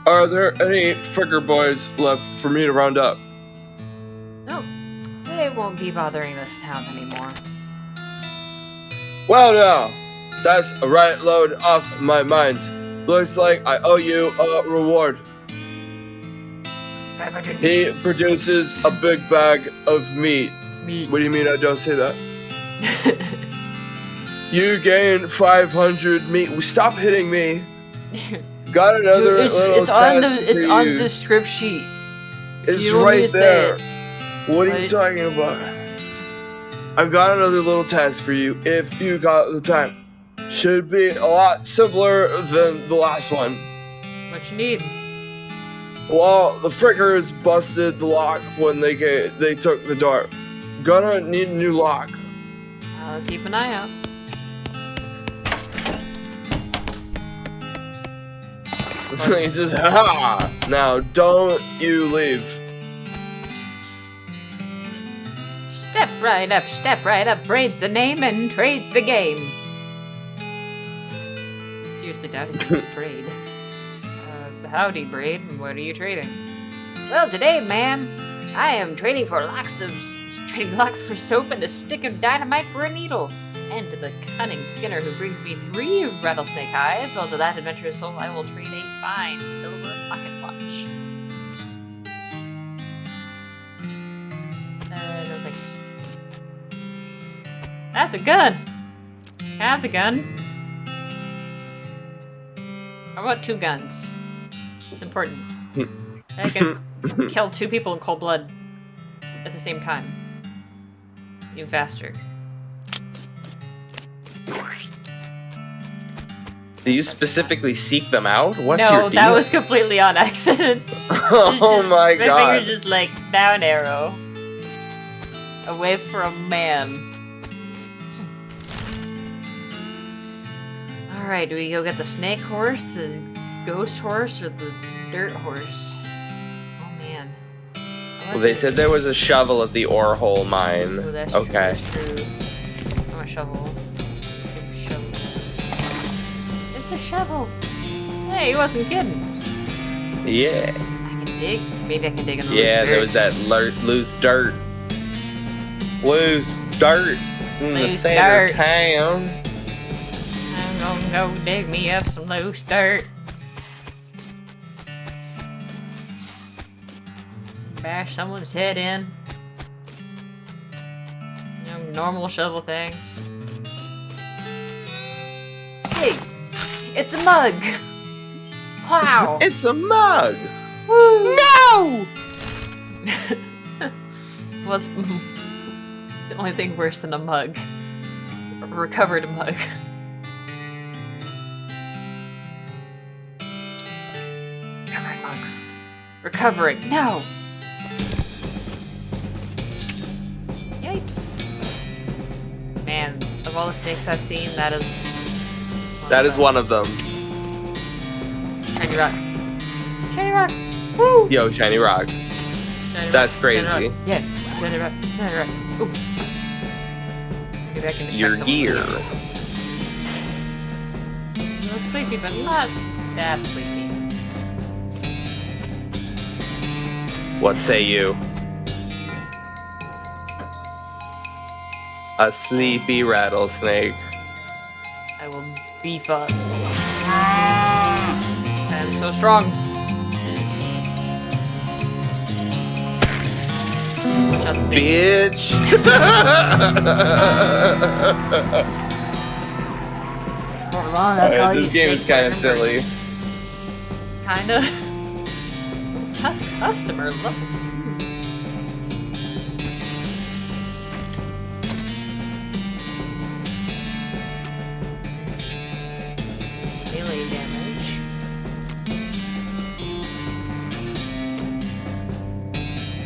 Are there any Fricker boys left for me to round up? No, they won't be bothering this town anymore. Well now, that's a right load off my mind. Looks like I owe you a reward. 500 He produces a big bag of meat. meat. What do you mean I don't say that? You gain 500 meat. Stop hitting me. Got another Dude, little it's on task the for on you. the script sheet. It's You don't need right to say there. it. What are you Right. talking about? I've got another little task for you if you got the time. Should be a lot simpler than the last one. What you need? Well, the Frickers busted the lock when they took the door. Gonna need a new lock. I'll keep an eye out. He just, ha! Now, don't you leave. Step right up, Braid's the name and trade's the game. Seriously doubt his name is Braid. Howdy, Braid. What are you trading? Well, today, ma'am, I am trading locks for soap and a stick of dynamite for a needle. And to the cunning Skinner who brings me 3 rattlesnake hides, well, to that adventurous soul I will trade a fine silver pocket watch. No thanks. That's a gun! Have the gun. I want 2 guns. It's important. I can kill 2 people in cold blood at the same time. Even faster. Do you specifically seek them out? What's No, your deal? that was completely on accident. Oh my My god. finger's just like down arrow. Away from man. Alright, do we go get the snake horse, the ghost horse, or the dirt horse? Oh man. Well, they said there was a shovel at the ore hole mine. Oh, that's Okay. True, that's true. Oh, a shovel. It's a shovel. Hey, he wasn't kidding. Yeah. I can dig. Maybe I can dig in the Yeah, loose there dirt. was that loose dirt. Loose dirt in the Loose center dirt. of town. I'm gonna go dig me up some loose dirt. Bash someone's head in. You know, normal shovel things. Hey! It's a mug! Wow! It's a mug. Woo! No! What's it's the only thing worse than a mug? A recovered mug. Recovered mugs. Recovering. No! Yipes. Man, of all the snakes I've seen, that is... That is one of them. Shiny rock. Shiny rock! Woo! Yo, shiny rock. Shiny That's rock. crazy. Shiny rock. Yeah, shiny rock. Shiny rock. Ooh. Maybe I can distract Your someone. gear. You look sleepy, but not that sleepy. What say you? A sleepy rattlesnake. I will beef up. I'm so strong. Watch out the snake. Bitch! Hold on, I'll call This you game is snake kinda silly. members. Kinda. Tough customer, level 2.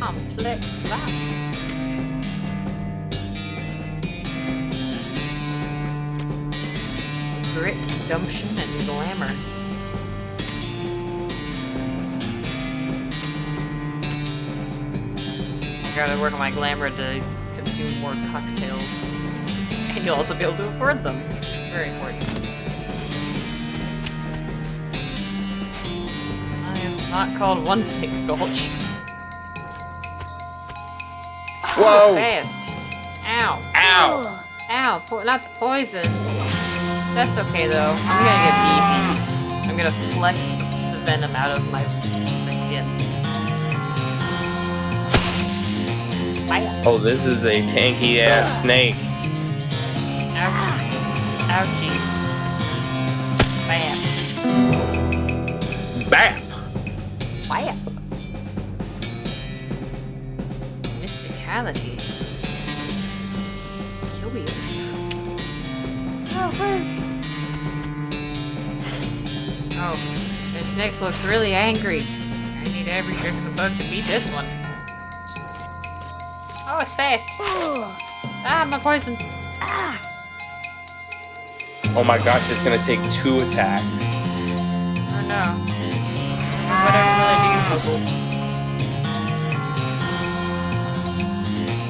complex plots. Grit, gumption, and glamour. I gotta work on my glamour to consume more cocktails. And you'll also be able to afford them. Very important. It's not called One Snake Gulch. Whoa! Fast. Ow. Ow! Ow, not the poison. That's okay though. I'm gonna get beefy. I'm gonna flex the venom out of my skin. Bye. Oh, this is a tanky ass snake. Ouchies. Ouchies. Bam. Bap! Bam. Mysticality. Curious. Oh, oh, the snakes look really angry. I need every trick in the book to beat this one. Oh, it's fast. Ah, my poison. Ah. Oh my gosh, it's gonna take 2 attacks. Oh no. Whatever will I do, puzzle?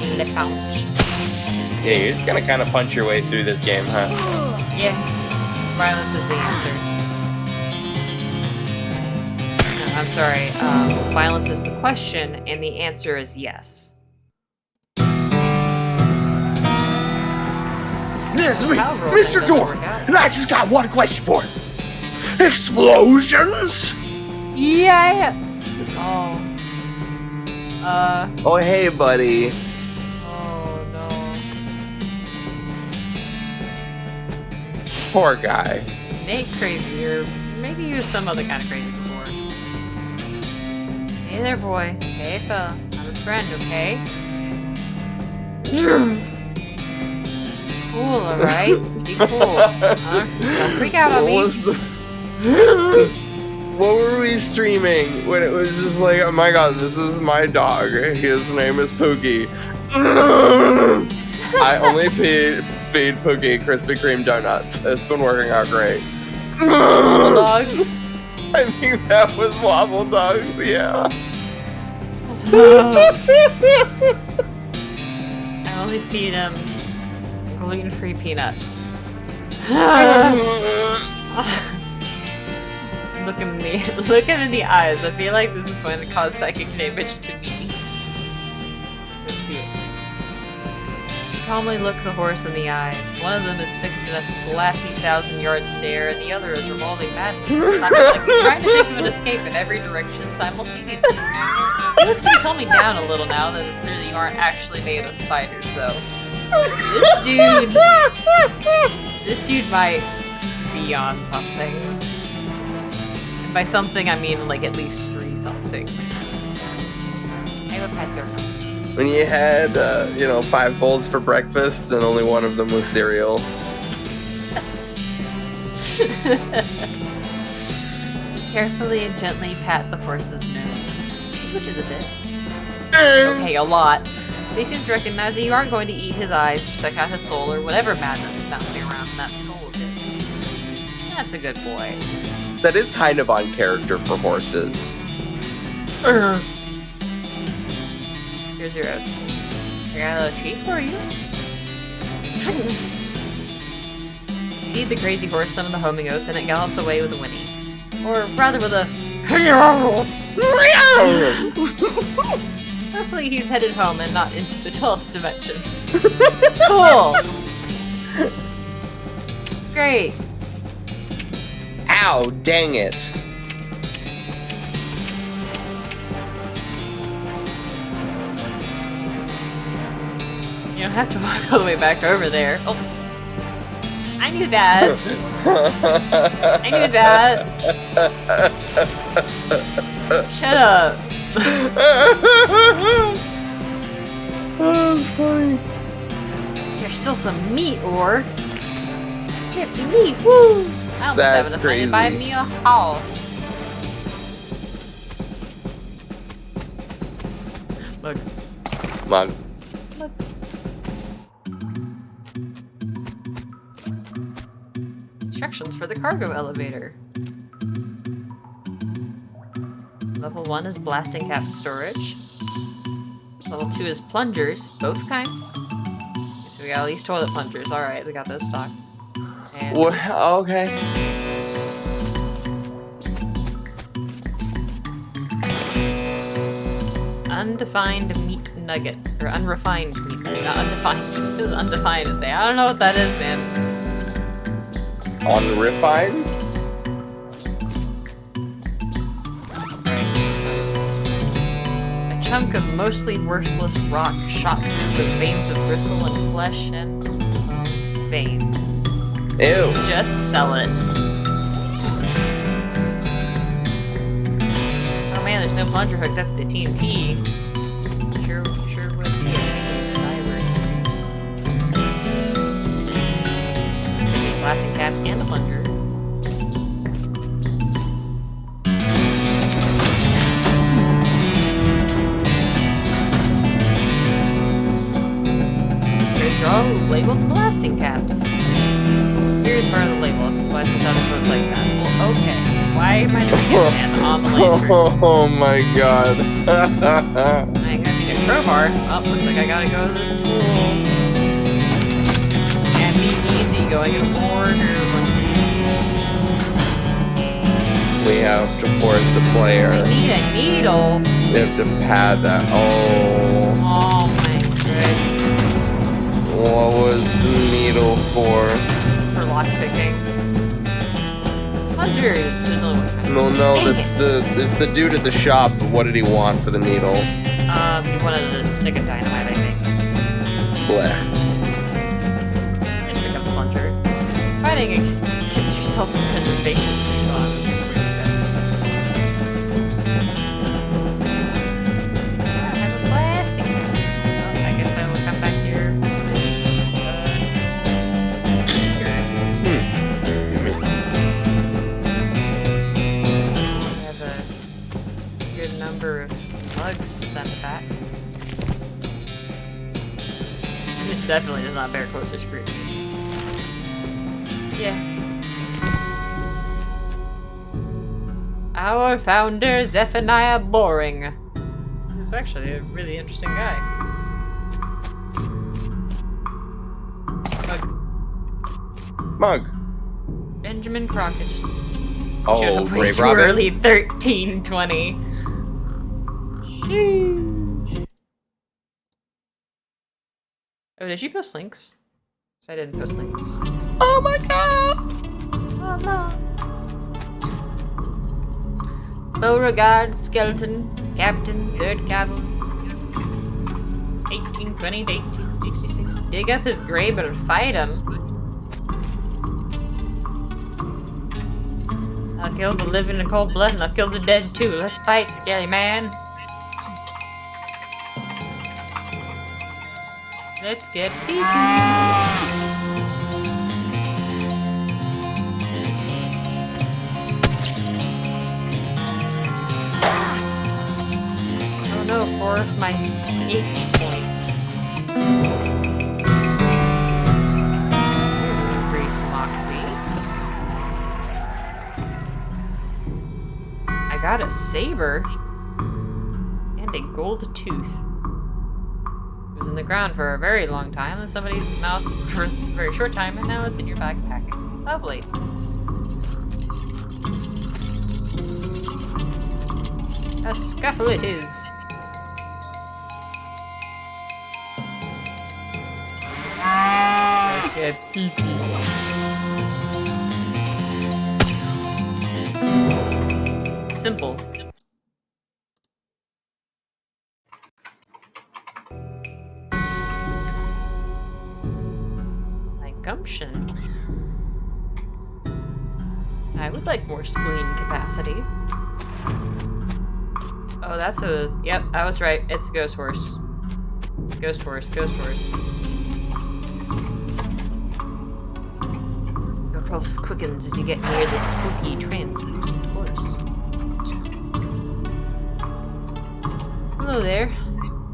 In the pouch. Yeah, you're just gonna kind of punch your way through this game, huh? Yeah. Violence is the answer. No, I'm sorry. Violence is the question, and the answer is yes. There's me, Power roll Mr. thing Dorn, doesn't work out. and I just got one question for him. Explosions? Yeah. Oh. Oh, hey, buddy. Oh no. Poor guy. Snake crazy, or maybe he was some other kind of crazy before. Hey there, boy. Hey, fella. I'm a friend, okay? Cool, alright? Be cool. Don't freak out on What me. was the... What were we streaming when it was just like, oh my god, this is my dog. His name is Pookie. I only feed Pookie Krispy Kreme donuts. It's been working out great. Little dogs. I think that was Wobble Dogs, yeah. I only feed him gluten-free peanuts. Look him in the eyes. I feel like this is going to cause psychic damage to me. Calmly look the horse in the eyes. One of them is fixed in a glassy 1,000-yard stare, and the other is revolving madly. It's not like he's trying to think of an escape in every direction simultaneously. He looks to be calming down a little now that it's clear that you aren't actually made of spiders, though. This dude might be on something. And by something, I mean like at least 3 somethings. I will pet their house. When you had, 5 bowls for breakfast and only one of them was cereal. Carefully and gently pat the horse's nose, which is a bit. Okay, a lot. They seem to recognize that you aren't going to eat his eyes or suck out his soul or whatever madness is bouncing around in that skull of his. That's a good boy. That is kind of on character for horses. Here's your oats. I got a little treat for you. Feed the crazy horse some of the homing oats and it gallops away with a whinny. Or rather with a Hopefully he's headed home and not into the 12th dimension. Cool! Great. Ow, dang it. You don't have to walk all the way back over there. Oh. I knew that. I knew that. Shut up. Oh, that's funny. There's still some meat, or chippy meat. Woo! I almost That's have enough money to buy crazy. me a house. Look. Mug. Instructions for the cargo elevator. Level 1 is blasting cap storage. Level 2 is plungers, both kinds. So we got at least toilet plungers. Alright, we got those stocked. And What? Okay. undefined meat nugget. Or unrefined meat nugget. Not undefined. It was undefined to say. I don't know what that is, man. Unrefined? A chunk of mostly worthless rock shot through with veins of bristle and flesh and veins. Ew. Just sell it. Oh man, there's no plunger hooked up to the TNT. Sure would be if I were. Blasting cap and a plunger. They're all labeled blasting caps. Here's part of the label. That's why it's how the boat's like that. Well, okay. Why am I doing it on the lantern? Oh my god. I gotta need a crowbar. Oh, looks like I gotta go to the tools. Can't be easy going in order. We have to force the player. I need a needle. We have to pad that. Oh. Oh my goodness. What was the needle for? For lockpicking. Plungers. There's only one kind. No, Dang this it's the dude at the shop. What did he want for the needle? He wanted the stick of dynamite, I think. Blech. Just pick up the plunger. Fighting against your self-preservation. I have a plastic. Well, I guess I will come back here. I have a good number of mugs to send back. This definitely does not bear closer scrutiny. Yeah. Our founder, Zephaniah Boring. Who's actually a really interesting guy. Mug. Benjamin Crockett. Showed Oh, up way Grave too Robin. early, 1320. Sheesh. Oh, did you post links? 'Cause I didn't post links. Oh my god. Oh no. Beauregard Skeleton, Captain, 3rd Cavalry. 1820 to 1866. Dig up his grave and fight him. I'll kill the living in cold blood and I'll kill the dead too. Let's fight, scary man. Let's get beaten. Oh no, 4 of my H points. Increased moxie. I got a saber and a gold tooth. It was in the ground for a very long time in somebody's mouth for a very short time, and now it's in your backpack. Lovely. A scuffle it is. Get pee-pee. Simple. My gumption. I would like more spleen capacity. Oh, that's a... Yep, I was right. It's a ghost horse. Ghost horse, ghost horse. Your pulse quickens as you get near the spooky, translucent horse. Hello there.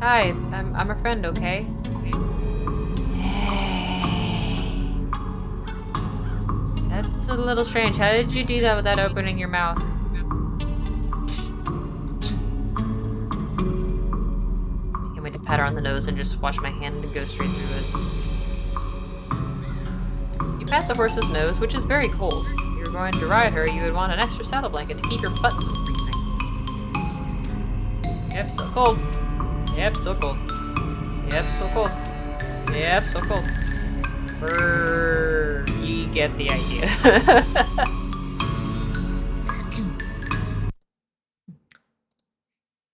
Hi, I'm a friend, okay? That's a little strange. How did you do that without opening your mouth? I can't wait to pat her on the nose and just watch my hand go straight through it. You pat the horse's nose, which is very cold. If you were going to ride her, you would want an extra saddle blanket to keep your butt from freezing. Yep, still cold. Yep, still cold. Yep, still cold. Yep, still cold. Brrr, you get the idea.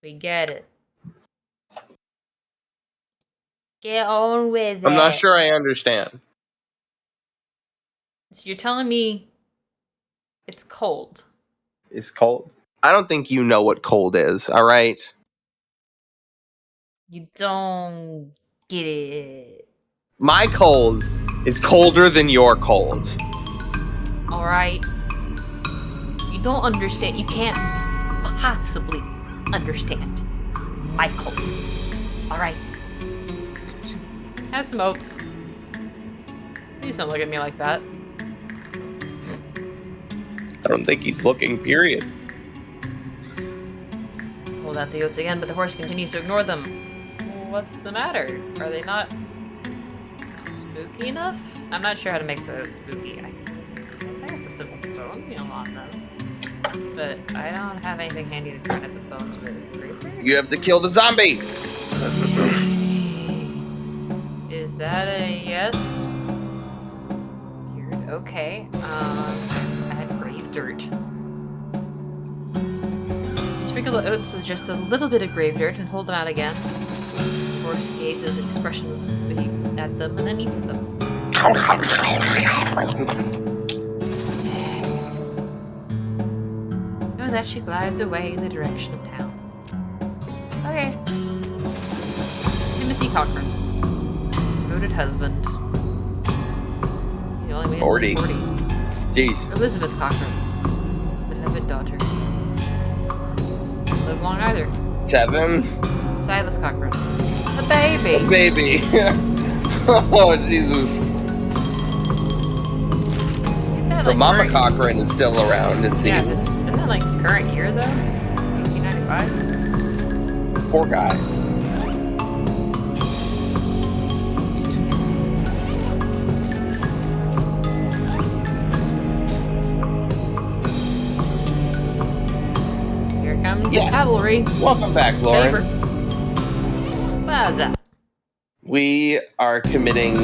We get it. Get on with it. I'm not sure I understand. So you're telling me it's cold. It's cold. I don't think you know what cold is, all right? You don't get it. My cold is colder than your cold. Alright? You don't understand. You can't possibly understand my cold. Alright? Have some oats. Please don't look at me like that. I don't think he's looking, period. Hold out the oats again, but the horse continues to ignore them. What's the matter? Are they not spooky enough? I'm not sure how to make the oats spooky. I guess I could put some bone meal on them. But I don't have anything handy to grind up the bones with. You have to kill the zombie! Is that a yes? Weird. Okay. Add grave dirt. You sprinkle the oats with just a little bit of grave dirt and hold them out again. The horse gazes expressionlessly at them and then eats them. With that, she glides away in the direction of town. Okay. Timothy Cochran. Devoted husband. He only made 40. 40. Jeez. Elizabeth Cochran. Beloved daughter. Live long either. 7. Silas Cochran. The baby. Baby. Oh, Jesus. That, So like, Mama current- Cochran is still around, it Yeah, seems. isn't that like current year though? 1895? Poor guy. Here comes Yes. the cavalry. Welcome back, Lauren. Saber. What's that? We are committing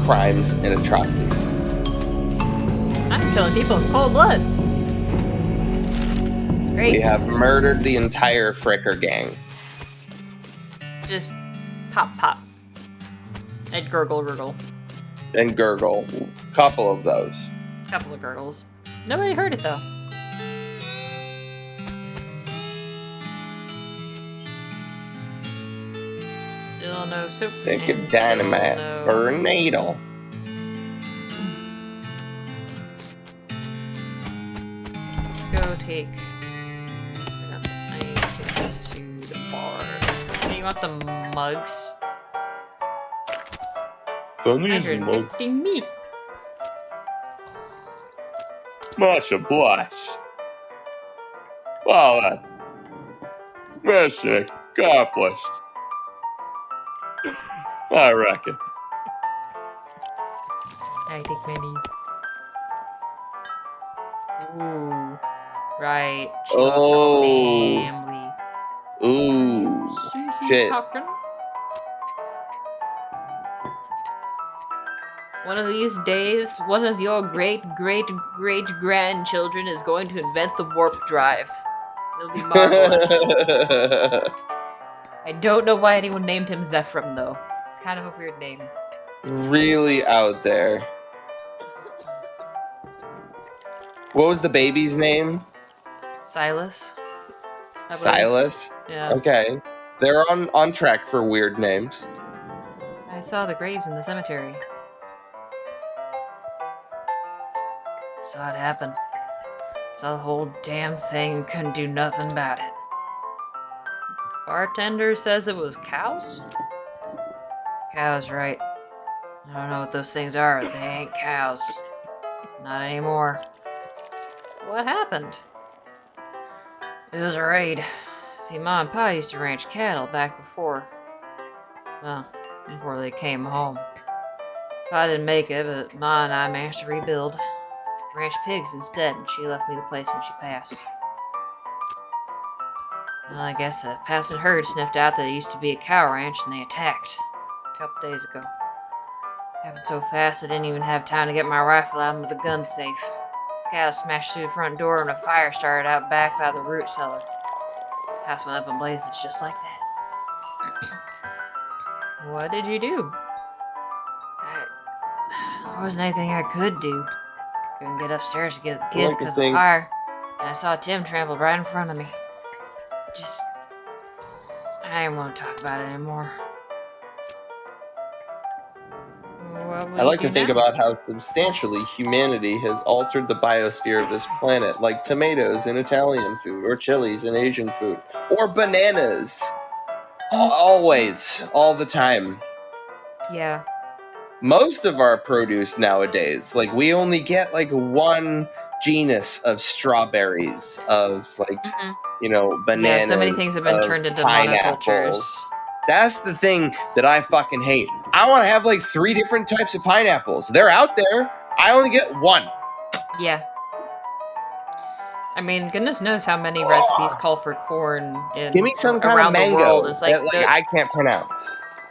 crimes and atrocities. I'm killing people in cold blood. It's great. We have murdered the entire Fricker gang. Just pop pop. And gurgle gurgle. And Gurgle. Couple of those. Couple of gurgles. Nobody heard it though. Still no soup. Take a and still dynamite no- for a needle. Let's go take. I need to take this to the bar. Hey, you want some mugs? Don't use mugs. 150 meat. Much obliged. Well then. Mission accomplished. I reckon. I take many. Ooh. Right. She lost her whole Oh. family. Ooh. Susie Shit. Cochran. One of these days, one of your great grandchildren is going to invent the warp drive. It'll be marvelous. I don't know why anyone named him Zephram, though. It's kind of a weird name. Really out there. What was the baby's name? Silas? I believe. Silas? Yeah. Okay. They're on track for weird names. I saw the graves in the cemetery. Saw it happen. Saw the whole damn thing and couldn't do nothing about it. Bartender says it was cows? Cows, right. I don't know what those things are. They ain't cows. Not anymore. What happened? It was a raid. See, Ma and Pa used to ranch cattle back before they came home. Pa didn't make it, but Ma and I managed to rebuild. Ranch pigs instead, and she left me the place when she passed. Well, I guess a passing herd sniffed out that it used to be a cow ranch, and they attacked. A couple days ago. Happened so fast I didn't even have time to get my rifle out of the gun safe. Cows smashed through the front door and a fire started out back by the root cellar. House went up in blazes just like that. What did you do? There wasn't anything I could do. Couldn't get upstairs to get the kids because of the fire. And I saw Tim trampled right in front of me. I didn't want to talk about it anymore. I like to think about how substantially humanity has altered the biosphere of this planet, like tomatoes in Italian food, or chilies in Asian food, or bananas. Always, all the time. Yeah. Most of our produce nowadays, like, we only get like one genus of strawberries, of like, bananas. Yeah, so many things have been turned into monocultures. That's the thing that I fucking hate. I want to have like 3 different types of pineapples. They're out there. I only get one. Yeah. I mean, goodness knows how many recipes call for corn in Give me some kind around of mango the world. It's like, that I can't pronounce.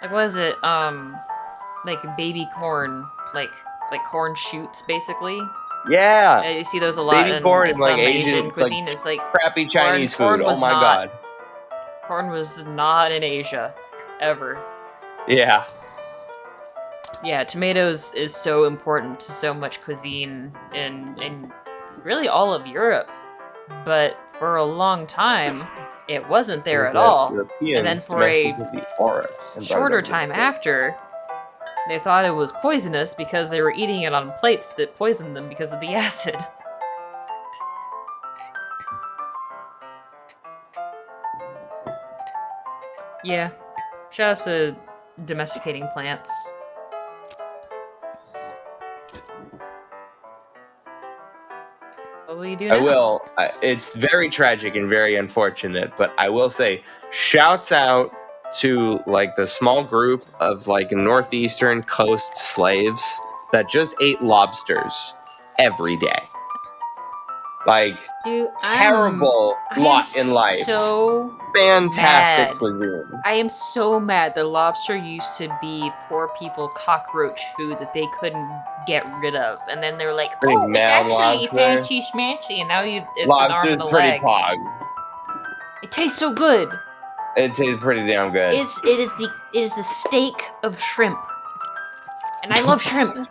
Like, what is it? Like baby corn, like corn shoots, basically. Yeah. You see those a lot baby in, corn in like some Asian cuisine. Like it's like crappy Chinese corn food. Oh my god. Corn was not in Asia, ever. Yeah. Yeah, tomatoes is so important to so much cuisine in really all of Europe. But for a long time, it wasn't there at all. And then for a shorter time after, they thought it was poisonous because they were eating it on plates that poisoned them because of the acid. Yeah. Shout out to domesticating plants. What will you do now? I will. It's very tragic and very unfortunate, but I will say, shouts out to like the small group of like northeastern coast slaves that just ate lobsters every day. Like, dude, terrible lot in life. So fantastic mad. cuisine. I am so mad that lobster used to be poor people cockroach food that they couldn't get rid of, and then they're like, "Oh, it's actually fancy schmancy," and now it's lobster's an arm and a pretty leg. pog. It tastes so good. It tastes pretty damn good. It is the steak of shrimp, and I love shrimp.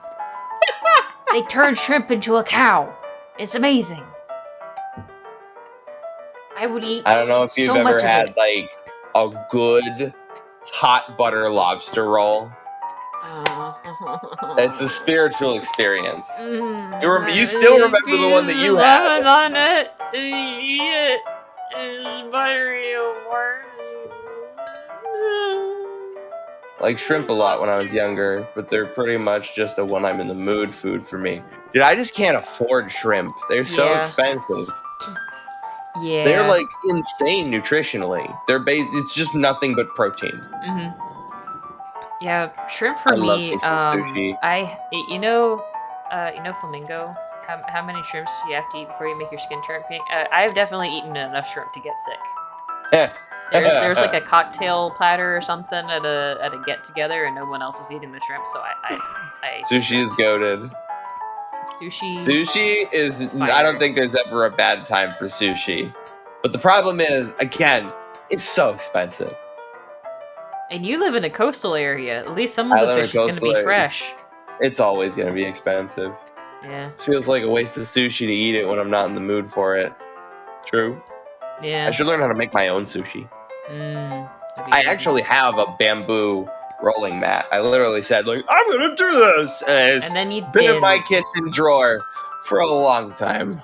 They turned shrimp into a cow. It's amazing. I would eat. I don't know if you've so ever much had of it. like a good hot butter lobster roll. It's a spiritual experience. You still remember the one that you had. On it. It's buttery over. Like shrimp a lot when I was younger, but they're pretty much just a when I'm in the mood food for me. Dude, I just can't afford shrimp. They're so expensive. Yeah. They're like insane nutritionally. It's just nothing but protein. Yeah, shrimp for me. Sushi. You know flamingo. How many shrimps do you have to eat before you make your skin turn pink? I've definitely eaten enough shrimp to get sick. There's like a cocktail platter or something at a get together, and no one else was eating the shrimp, so I Sushi is goated. Sushi is fire. I don't think there's ever a bad time for sushi. But the problem is, again, it's so expensive. And you live in a coastal area. At least some of the fish is going to be fresh. It's always going to be expensive. Yeah. It feels like a waste of sushi to eat it when I'm not in the mood for it. True. Yeah. I should learn how to make my own sushi. I actually have a bamboo rolling mat. I literally said, like, I'm gonna do this, and then you been in my kitchen drawer for a long time.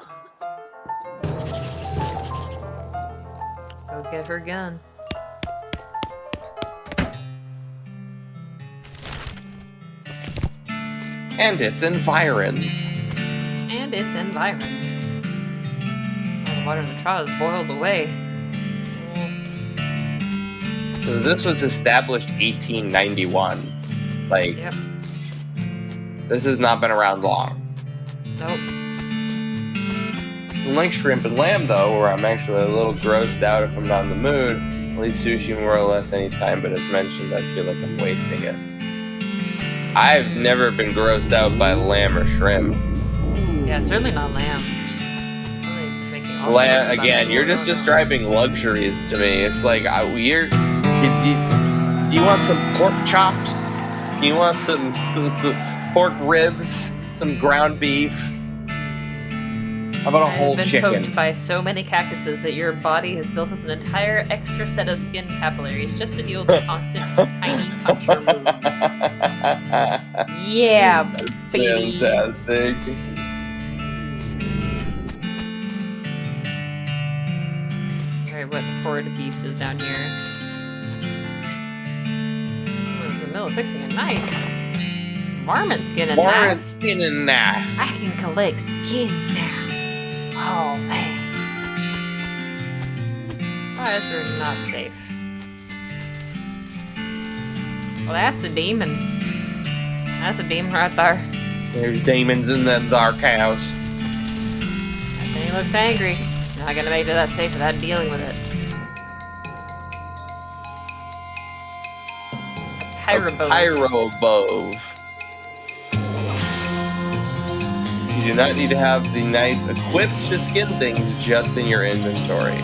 Go get her gun. and its environs. And its environs. All the water in the trough is boiled away. So this was established 1891. Like, Yep. this has not been around long. Nope. Unlike shrimp and lamb, though, where I'm actually a little grossed out if I'm not in the mood, I'll eat sushi more or less anytime, but as mentioned, I feel like I'm wasting it. I've never been grossed out by lamb or shrimp. Yeah, certainly not lamb. Really, it's making all Lamb, sorts of again, bad you're just things. describing luxuries to me. It's like, do you want some pork chops? Do you want some pork ribs? Some ground beef? How about a whole I've been chicken? poked by so many cactuses that your body has built up an entire extra set of skin capillaries just to deal with the constant tiny puncture wounds. Yeah, baby. Fantastic. Alright, what horrid beast is down here? Someone's in the middle of fixing a knife. Varmint skin and Warren knife. skin and knife. I can collect skins now. Oh man. Spies are not safe. Well, that's a demon. That's a demon right there. There's demons in the dark house. That thing looks angry. Not gonna make it that safe without dealing with it. Pyrobove. Pyrobove. You do not need to have the knife equipped to skin things just in your inventory.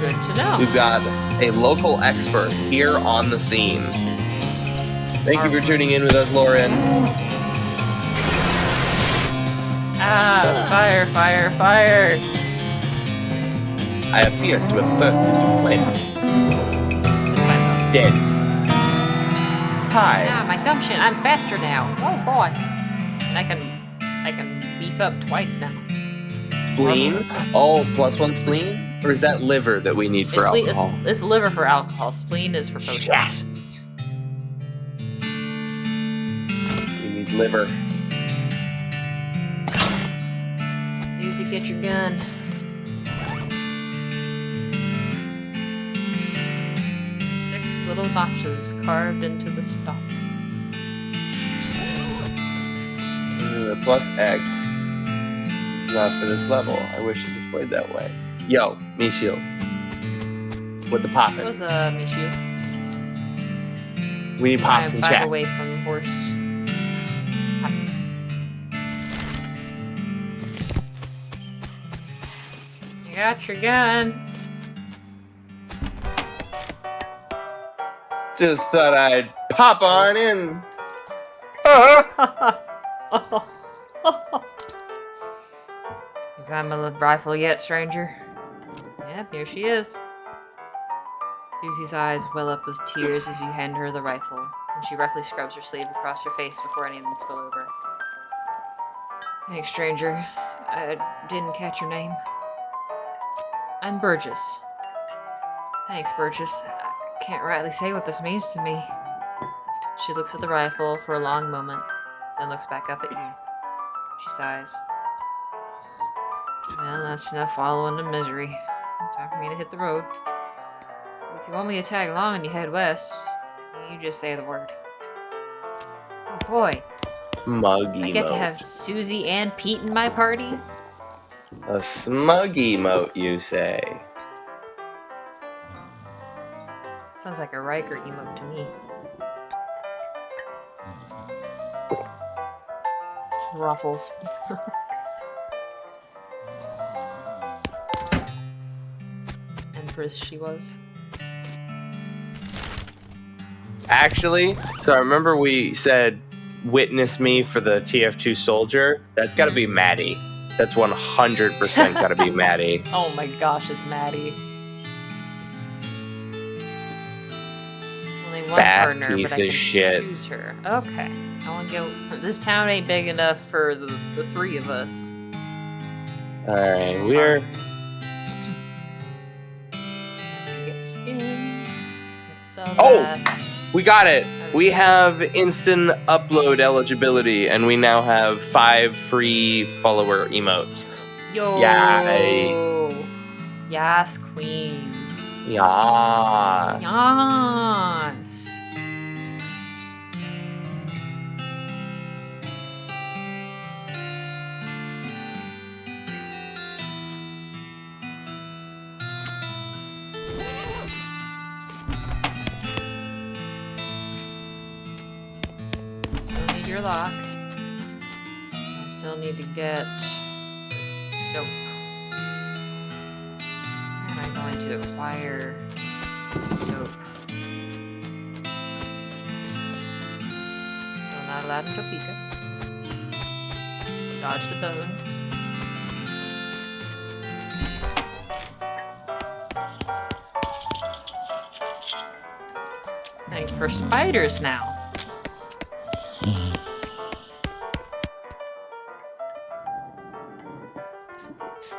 Good to know. We've got a local expert here on the scene. Thank you for tuning in with us, Lauren. Ah, fire, fire, fire. I appear to have bursted into flames. It's fine though. Dead. Hi. Ah, my gumption. I'm faster now. Oh boy. And I can beef up twice now. Spleens? Oh, +1 spleen? Or is that liver that we need for alcohol? It's liver for alcohol. Spleen is for potions. Yes. We need liver. Susie, get your gun. Six little notches carved into the stock. The plus X is not for this level. I wish it displayed that way. Yo, me shield. With the It poppin'. was Michiu. We need pops I'm in 5 chat. away from horse. You got your gun. Just thought I'd pop on in. You got my rifle yet, stranger? Yep, here she is. Susie's eyes well up with tears as you hand her the rifle, and she roughly scrubs her sleeve across her face before any of them spill over. Thanks, stranger. I didn't catch your name. I'm Burgess. Thanks, Burgess. I can't rightly say what this means to me. She looks at the rifle for a long moment, then looks back up at you. She sighs. Well, that's enough following the misery. Time for me to hit the road. If you want me to tag along and you head west, you just say the word. Oh boy, Smug I get to emote. have Susie and Pete in my party? A smug emote, you say? Sounds like a Riker emote to me. Ruffles. Empress she was. Actually, so I remember we said, witness me for the TF2 soldier. That's gotta be Maddie. That's 100% gotta be Maddie. Oh my gosh, it's Maddie. Only one Fat partner, piece but I of can shit. choose her. Okay. I want to go. This town ain't big enough for the three of us. Alright, we're... Get skin. Sell Oh! that. We got it! Alright. We have instant upload eligibility, and we now have 5 free follower emotes. Yo. Yay. Yes, queen. Yas. Yes. Still need your lock. I still need to get soap. And I'm going to acquire some soap. Still not allowed in Topeka. Dodge the bone. Thanks for spiders now.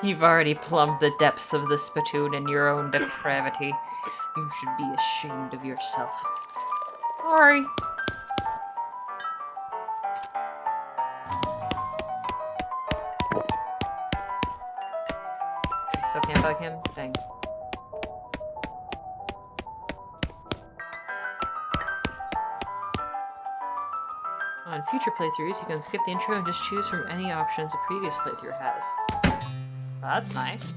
You've already plumbed the depths of the spittoon in your own depravity. You should be ashamed of yourself. Sorry. Still can't bug him? Dang. On future playthroughs, you can skip the intro and just choose from any options a previous playthrough has. Well, that's nice.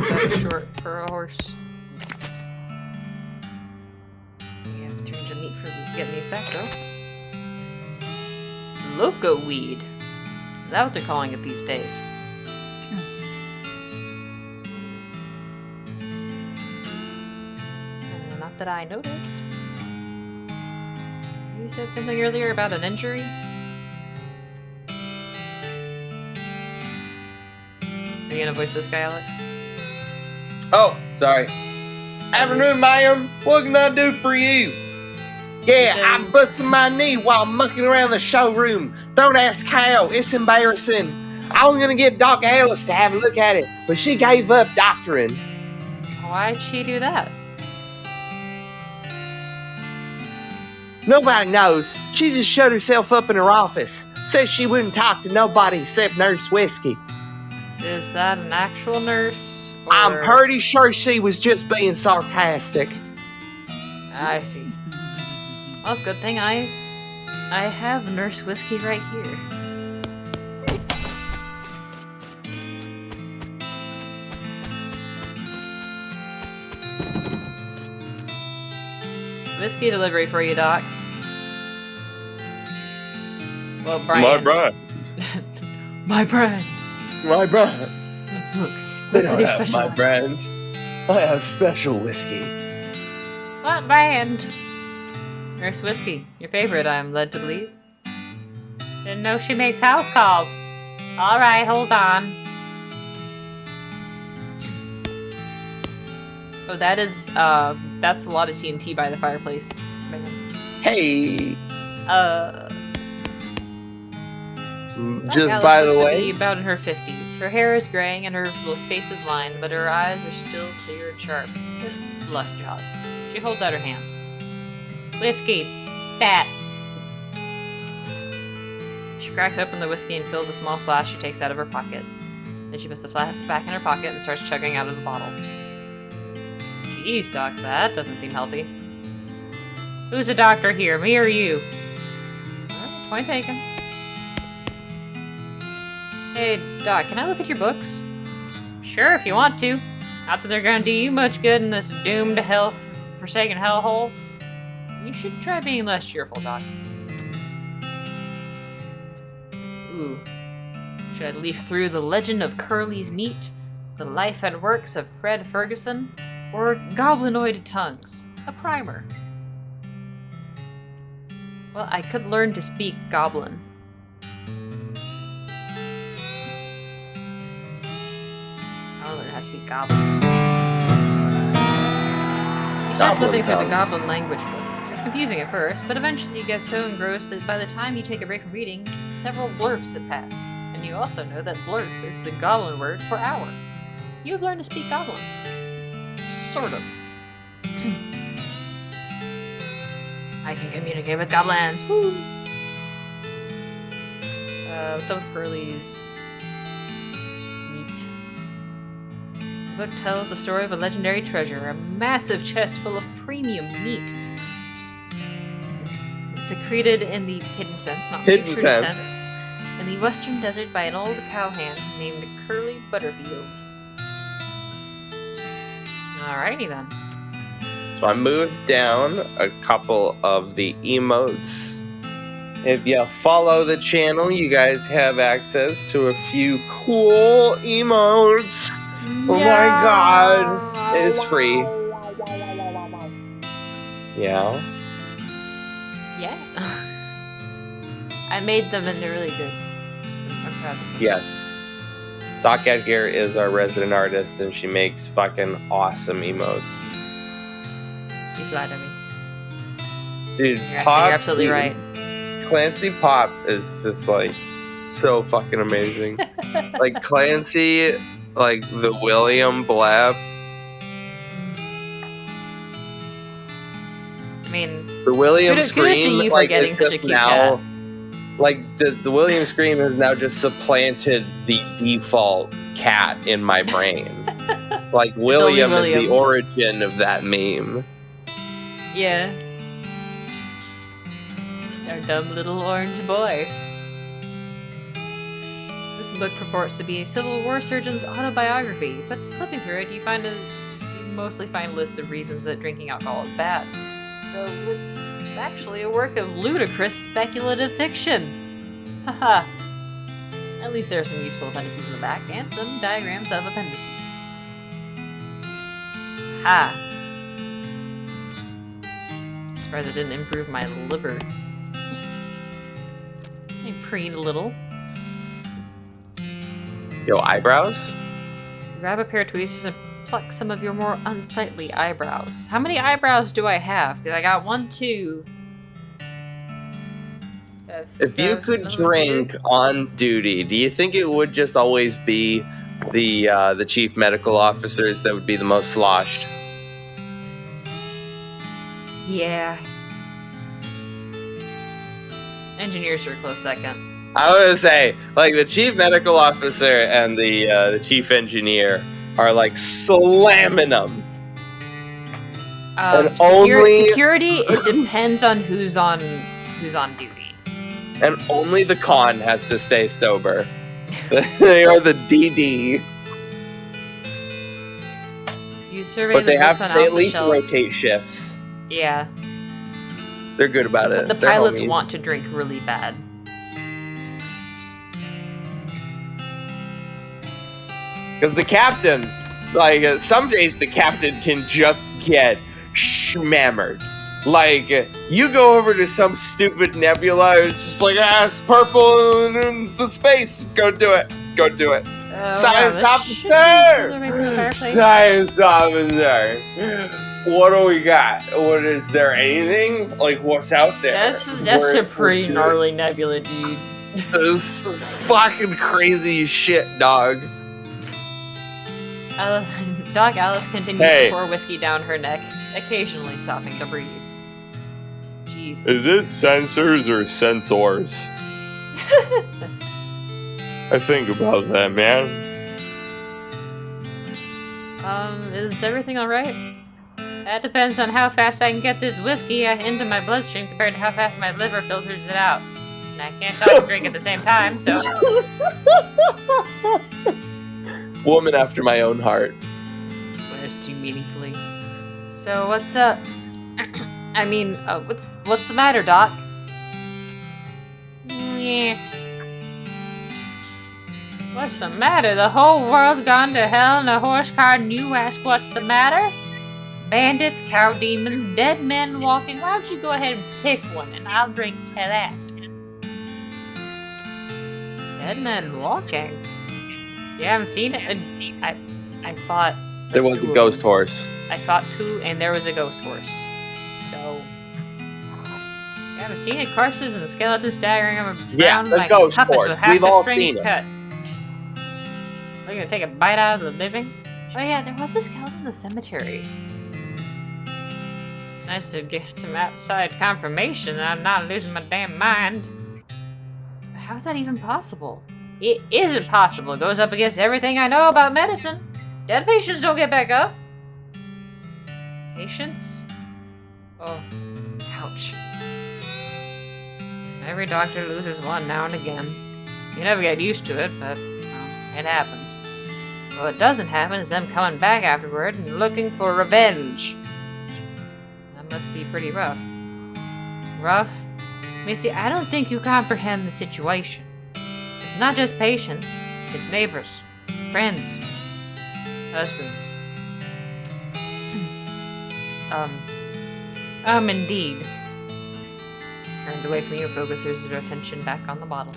That's short for a horse. Yeah, 300 meat for getting these back, though. Loco weed. Is that what they're calling it these days? Not that I noticed. You said something earlier about an injury? Are you gonna voice this guy, Alex? Oh, sorry. Afternoon, ma'am. What can I do for you? Yeah, I busted my knee while mucking around the showroom. Don't ask how. It's embarrassing. I was gonna get Dr. Ellis to have a look at it, but she gave up doctoring. Why'd she do that? Nobody knows. She just shut herself up in her office. Says she wouldn't talk to nobody except Nurse Whiskey. Is that an actual nurse? Or... I'm pretty sure she was just being sarcastic. I see. Well, good thing I have Nurse Whiskey right here. Whiskey delivery for you, Doc. Well, Brian. My brand. My brand. My brand. Look, They look don't at have these my special brand. I have special whiskey. ones. What brand? Nurse Whiskey, your favorite, I'm led to believe. Didn't know she makes house calls. All right, hold on. Oh, that's a lot of TNT by the fireplace. Man. Hey. Just Alice by looks the to way, be about in her 50s. Her hair is graying and her face is lined, but her eyes are still clear and sharp, with bloodshot. She holds out her hand. Whiskey, stat. She cracks open the whiskey and fills a small flask she takes out of her pocket. Then she puts the flask back in her pocket and starts chugging out of the bottle. Jeez, Doc, that doesn't seem healthy. Who's a doctor here, me or you? Alright, point taken. Hey, Doc, can I look at your books? Sure, if you want to. Not that they're gonna do you much good in this doomed hell, forsaken hellhole. You should try being less cheerful, Doc. Ooh. Should I leaf through The Legend of Curly's Meat, The Life and Works of Fred Ferguson, or Goblinoid Tongues, a primer? Well, I could learn to speak Goblin. I'll learn how to speak Goblin. You start flipping through the Goblin language book. It's confusing at first, but eventually you get so engrossed that by the time you take a break from reading, several blurfs have passed. And you also know that blurf is the Goblin word for hour. You have learned to speak Goblin. Sort of. I can communicate with goblins. Woo! What's up with Curly's? Neat. The book tells the story of a legendary treasure, a massive chest full of premium meat. Secreted in the hidden sense, not Hidden extruded sense. in the western desert by an old cowhand named Curly Butterfield. Alrighty then. So I moved down a couple of the emotes. If you follow the channel, you guys have access to a few cool emotes. Oh my god, it's free. Yeah. Yeah. I made them and they're really good. I'm proud of them. Yes. Socket here is our resident artist, and she makes fucking awesome emotes. You flatter me. Dude, You're Pop, absolutely right. Clancy Pop is just like so fucking amazing. Like Clancy, like the William Blab. I mean, The William kudos to Scream, you for like, getting is such a just cute now, cat. like the William Scream has now just supplanted the default cat in my brain. Like William is the William. origin of that meme. Yeah. It's our dumb little orange boy. This book purports to be a Civil War surgeon's autobiography, but flipping through it, you mostly find lists of reasons that drinking alcohol is bad. So it's actually a work of ludicrous speculative fiction. Haha. At least there are some useful appendices in the back, and some diagrams of appendices. Ha! Surprised it didn't improve my liver. I preened a little. Yo, eyebrows? Grab a pair of tweezers and pluck some of your more unsightly eyebrows. How many eyebrows do I have? Because I got 1, 2. If you could drink on duty, do you think it would just always be the chief medical officers that would be the most sloshed? Yeah. Engineers are a close second. I was gonna say, like, the chief medical officer and the chief engineer are like slamming them. And only- Security, it depends on who's on duty. And only the con has to stay sober. They are the DD. You survey But the they books have on they at Alice's least shelf. rotate shifts. Yeah. They're good about it. The They're pilots homies. want to drink really bad. Because the captain, like, some days the captain can just get schmammered. Like, you go over to some stupid nebula, it's just like, it's purple in the space. Go do it. Go do it. Science officer! Science officer! What do we got? What is there anything? Like, what's out there? That's We're- a pretty we're- gnarly nebula, dude. This fucking crazy shit, dog. Dog Alice continues Hey. to pour whiskey down her neck, occasionally stopping to breathe. Jeez. Is this sensors or sensors? I think about that, man. Is everything alright? That depends on how fast I can get this whiskey into my bloodstream compared to how fast my liver filters it out. And I can't talk and drink at the same time, so... Woman after my own heart. Where's too meaningfully? So what's up? I mean, what's the matter, Doc? Yeah. What's the matter? The whole world's gone to hell in a horse car and you ask what's the matter? Bandits, cow demons, dead men walking. Why don't you go ahead and pick one and I'll drink to that. Dead men walking? You haven't seen it? I fought... There was a ghost horse. I fought 2 and there was a ghost horse. So... You haven't seen it? Corpses and skeletons staggering around the like ghost puppets horse. with half We've the all strings seen it. cut. Are you gonna take a bite out of the living? Oh yeah, there was a skeleton in the cemetery. It's nice to get some outside confirmation that I'm not losing my damn mind. How is that even possible? It isn't possible. It goes up against everything I know about medicine. Dead patients don't get back up. Patients? Oh, ouch. Every doctor loses one now and again. You never get used to it, but well, it happens. What doesn't happen is them coming back afterward and looking for revenge. That must be pretty rough. Rough? Missy, I don't think you comprehend the situation. It's not just patients, it's neighbors, friends, husbands. Indeed. Turns away from you, focuses her attention back on the bottle.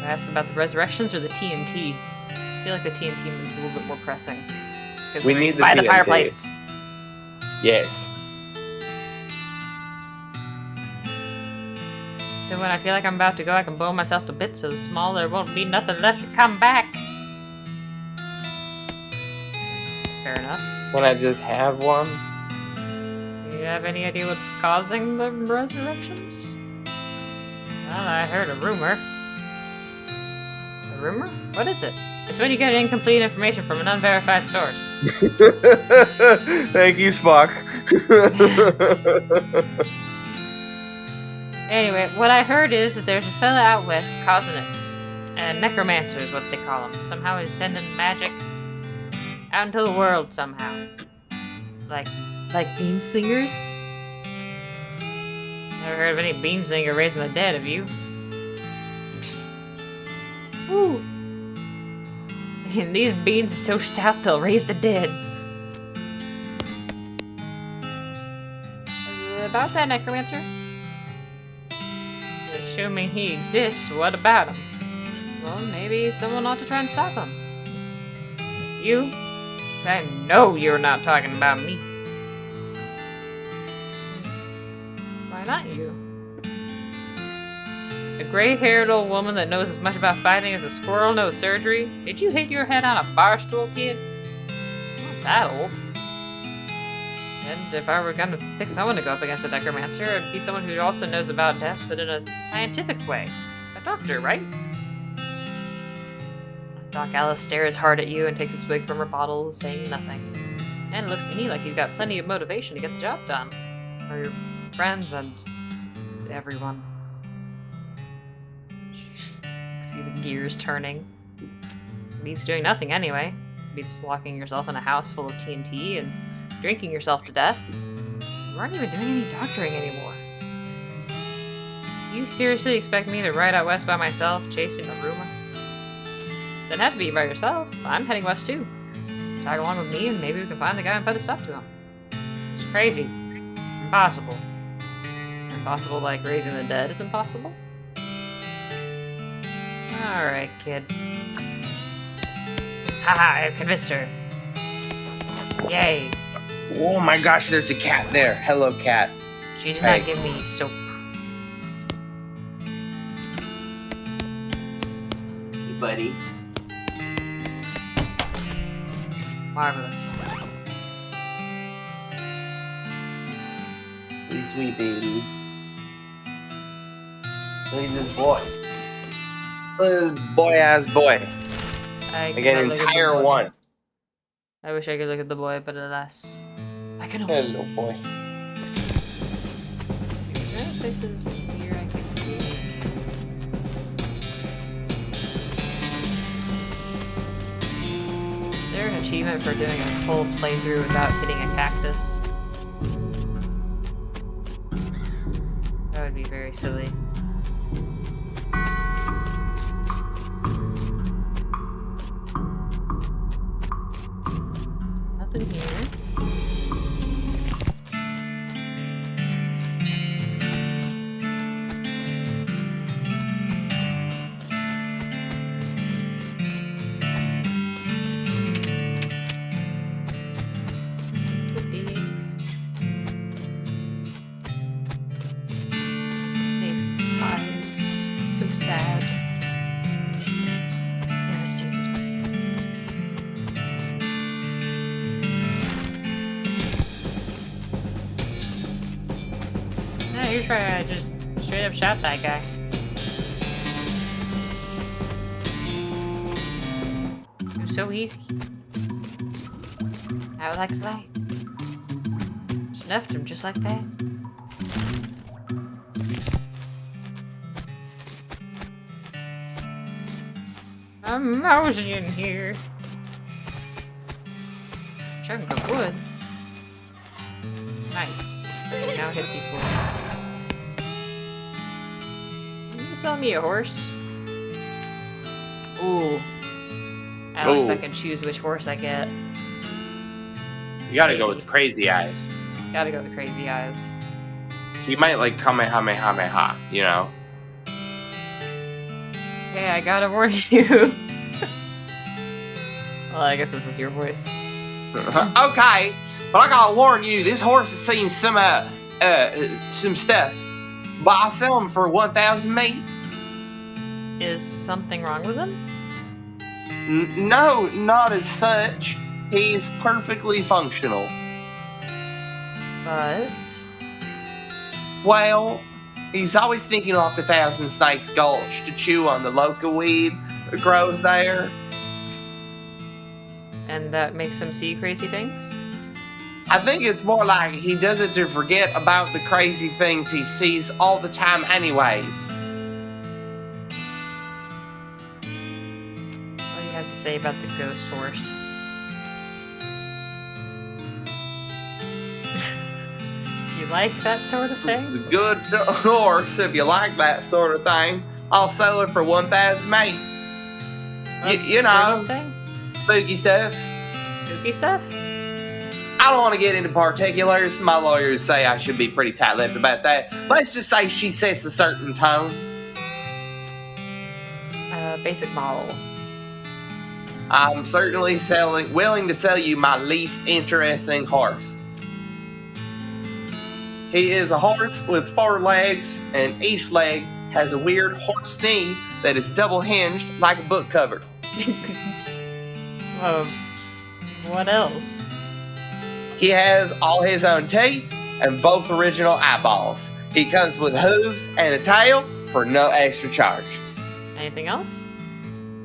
I ask about the resurrections or the TNT. I feel like the TNT is a little bit more pressing. We need the by the TNT. fireplace. Yes. So when I feel like I'm about to go, I can blow myself to bits so small there won't be nothing left to come back. Fair enough. Can I just have one? Do you have any idea what's causing the resurrections? Well, I heard a rumor. A rumor? What is it? It's when you get incomplete information from an unverified source. Thank you, Spock. Anyway, what I heard is that there's a fella out west causing it. A necromancer is what they call him. Somehow he's sending magic out into the world somehow. Like bean slingers? Never heard of any bean slinger raising the dead, have you? Woo! And these beans are so stout they'll raise the dead. About that necromancer? Assuming he exists, what about him? Well, maybe someone ought to try and stop him. You? I know you're not talking about me. Why not you? A gray-haired old woman that knows as much about fighting as a squirrel knows surgery? Did you hit your head on a bar stool, kid? Not that old. And if I were gonna pick someone to go up against a necromancer, it'd be someone who also knows about death, but in a scientific way. A doctor, right? Doc Alice stares hard at you and takes a swig from her bottle, saying nothing. And it looks to me like you've got plenty of motivation to get the job done. For your friends and everyone. See the gears turning. Beats doing nothing anyway. Beats locking yourself in a house full of TNT and drinking yourself to death. You aren't even doing any doctoring anymore. You seriously expect me to ride out west by myself, chasing a rumor? Doesn't have to be by yourself. I'm heading west too. Tag along with me and maybe we can find the guy and put a stop to him. It's crazy. Impossible. Impossible like raising the dead is impossible? Alright, kid. Haha, I've convinced her. Yay. Oh my gosh, there's a cat there. Hello, cat. She did Hey. not give me soap. Hey, buddy. Marvelous. Hey, sweet baby. Look at this boy. Look at this boy-ass boy. I I get cannot an look at the entire boy. one. I wish I could look at the boy, but alas. I can only. Hello, boy. See, is there any places here I can do? Is there an achievement for doing a full playthrough without hitting a cactus? That would be very silly. Nothing here. Safe. sad. Devastated. No, you're trying to just straight up shot that guy. It was so easy. I would like that. Snuffed him just like that. I'm mousy in here. Chunk of wood. Nice. Now hit people. Can you sell me a horse? Ooh. Alex, I Ooh. can choose which horse I get. You gotta go with Crazy Eyes. Gotta go with Crazy Eyes. He might like Kamehameha, you know? Hey, I gotta warn you. Well, I guess this is your voice. Okay, but I gotta warn you, this horse has seen some stuff. But I'll sell him for 1,000 meat. Is something wrong with him? No, not as such. He's perfectly functional. But... Well, he's always sneaking off the Thousand Snakes Gulch to chew on the local weed that grows there. And that makes him see crazy things? I think it's more like he does it to forget about the crazy things he sees all the time anyways. What do you have to say about the ghost horse? If you like that sort of The thing? good horse, if you like that sort of thing, I'll sell it for 1,000 mate. What you sort of know, thing? spooky stuff. Spooky stuff? I don't want to get into particulars. My lawyers say I should be pretty tight-lipped about that. Let's just say she sets a certain tone. Basic model. I'm certainly willing to sell you my least interesting horse. He is a horse with 4 legs, and each leg has a weird horse knee that is double hinged like a book cover. What else? He has all his own teeth and both original eyeballs. He comes with hooves and a tail for no extra charge. Anything else?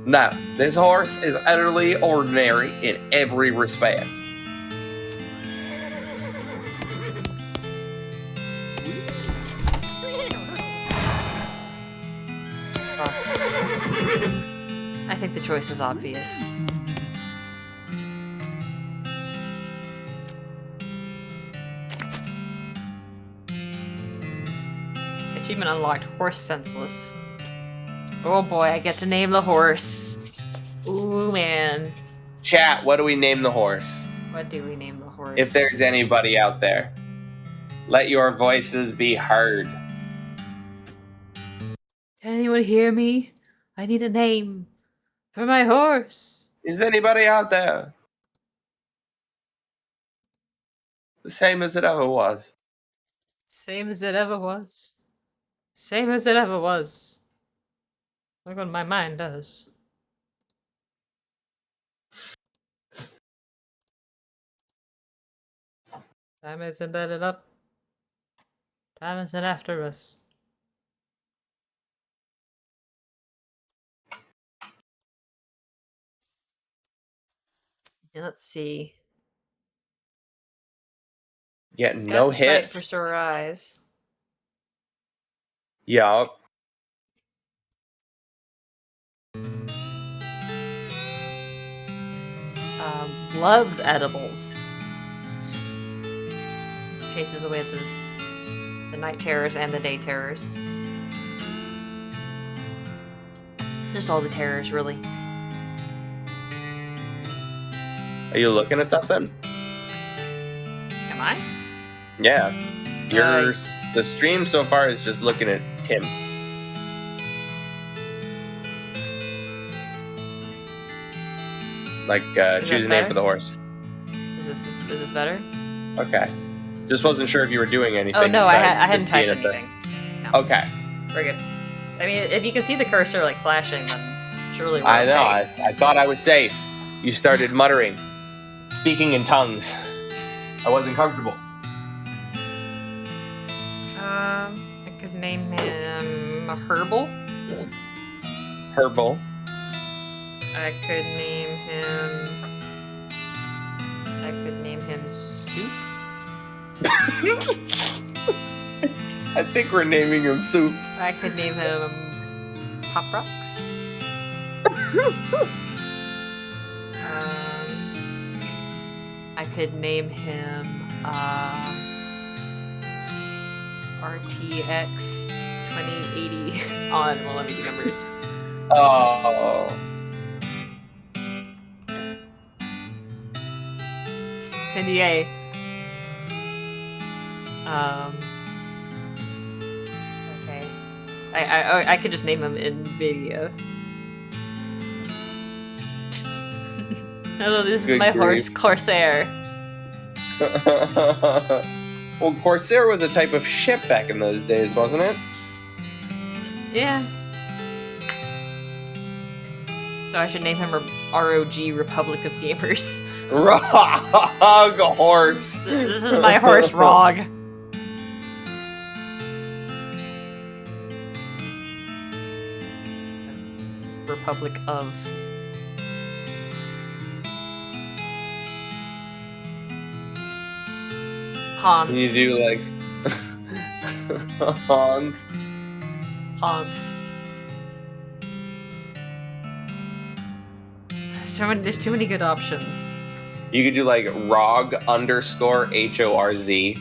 No, this horse is utterly ordinary in every respect. I think the choice is obvious. Achievement unlocked, horse senseless. Oh boy, I get to name the horse. Ooh man. Chat, what do we name the horse? What do we name the horse? If there's anybody out there, let your voices be heard. Can anyone hear me? I need a name for my horse. Is anybody out there? The same as it ever was. Same as it ever was. Same as it ever was. Look what my mind does. Time isn't let it up. Time isn't after us. Yeah, let's see. Getting It's got no the sight hits. for sore eyes. Yup. Loves edibles. Chases away the night terrors and the day terrors. Just all the terrors, really. Are you looking at something? Am I? Yeah. The stream so far is just looking at Tim. Like, choose a name better? for the horse. Is this better? Okay. Just wasn't sure if you were doing anything. Oh no, I besides hadn't just typed being at the- anything. No. Okay. We're good. I mean, if you can see the cursor like flashing, then surely we're I know. okay. I thought I was safe. You started muttering, speaking in tongues. I wasn't comfortable. I could name him Herbal. Herbal. I could name him Soup. I think we're naming him Soup. I could name him Pop Rocks. I could name him RTX 2080 on. Well, let me do numbers. Oh. NDA. Okay. I could just name him NVIDIA. Hello, this is Good my grief. horse, Corsair. Well, Corsair was a type of ship back in those days, wasn't it? Yeah. So I should name him ROG, Republic of Gamers. Rog horse. This is my horse, Rog. Republic of. Hans. You do like Hans. Hans. There's too many good options. You could do like Rog underscore HORZ.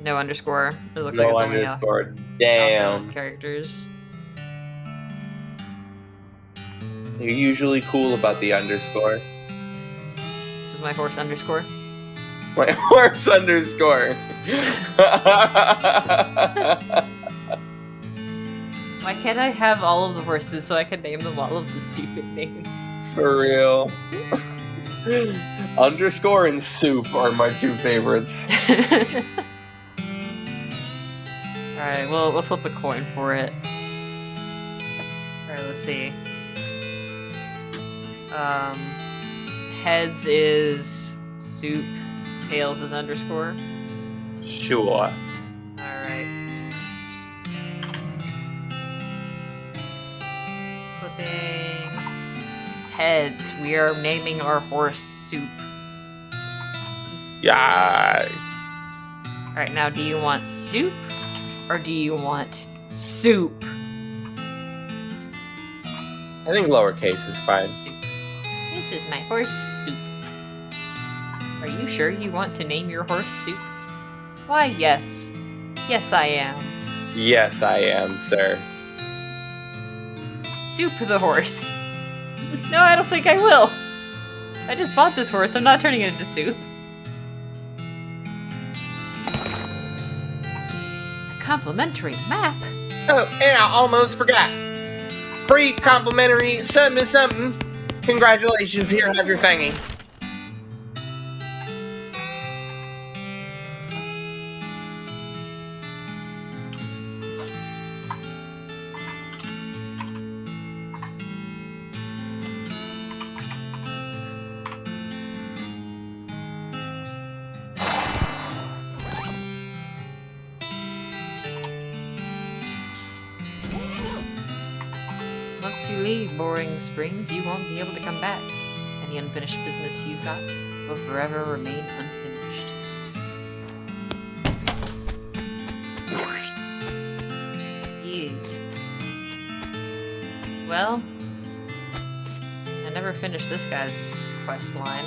No underscore. It looks No like it's only underscore. Damn. characters. You're usually cool about the underscore. This is my horse underscore. My horse underscore. Why can't I have all of the horses so I can name them all of the stupid names? For real. Underscore and Soup are my two favorites. Alright, we'll flip a coin for it. Alright, let's see. Heads is Soup, tails is underscore. Sure. Alright. Flipping heads. We are naming our horse Soup. Yeah. Alright, now do you want soup or do you want soup? I think lowercase is fine. Soup. This is my horse, Soup. Are you sure you want to name your horse Soup? Why, yes. Yes, I am. Yes, I am, sir. Soup the horse. No, I don't think I will. I just bought this horse. I'm not turning it into soup. A complimentary map? Oh, and I almost forgot. Free complimentary something something. Congratulations, here, have your thingy. Once you leave Boring Springs, you won't be able to come back. Any unfinished business you've got will forever remain unfinished. Dude. Well, I never finished this guy's quest line.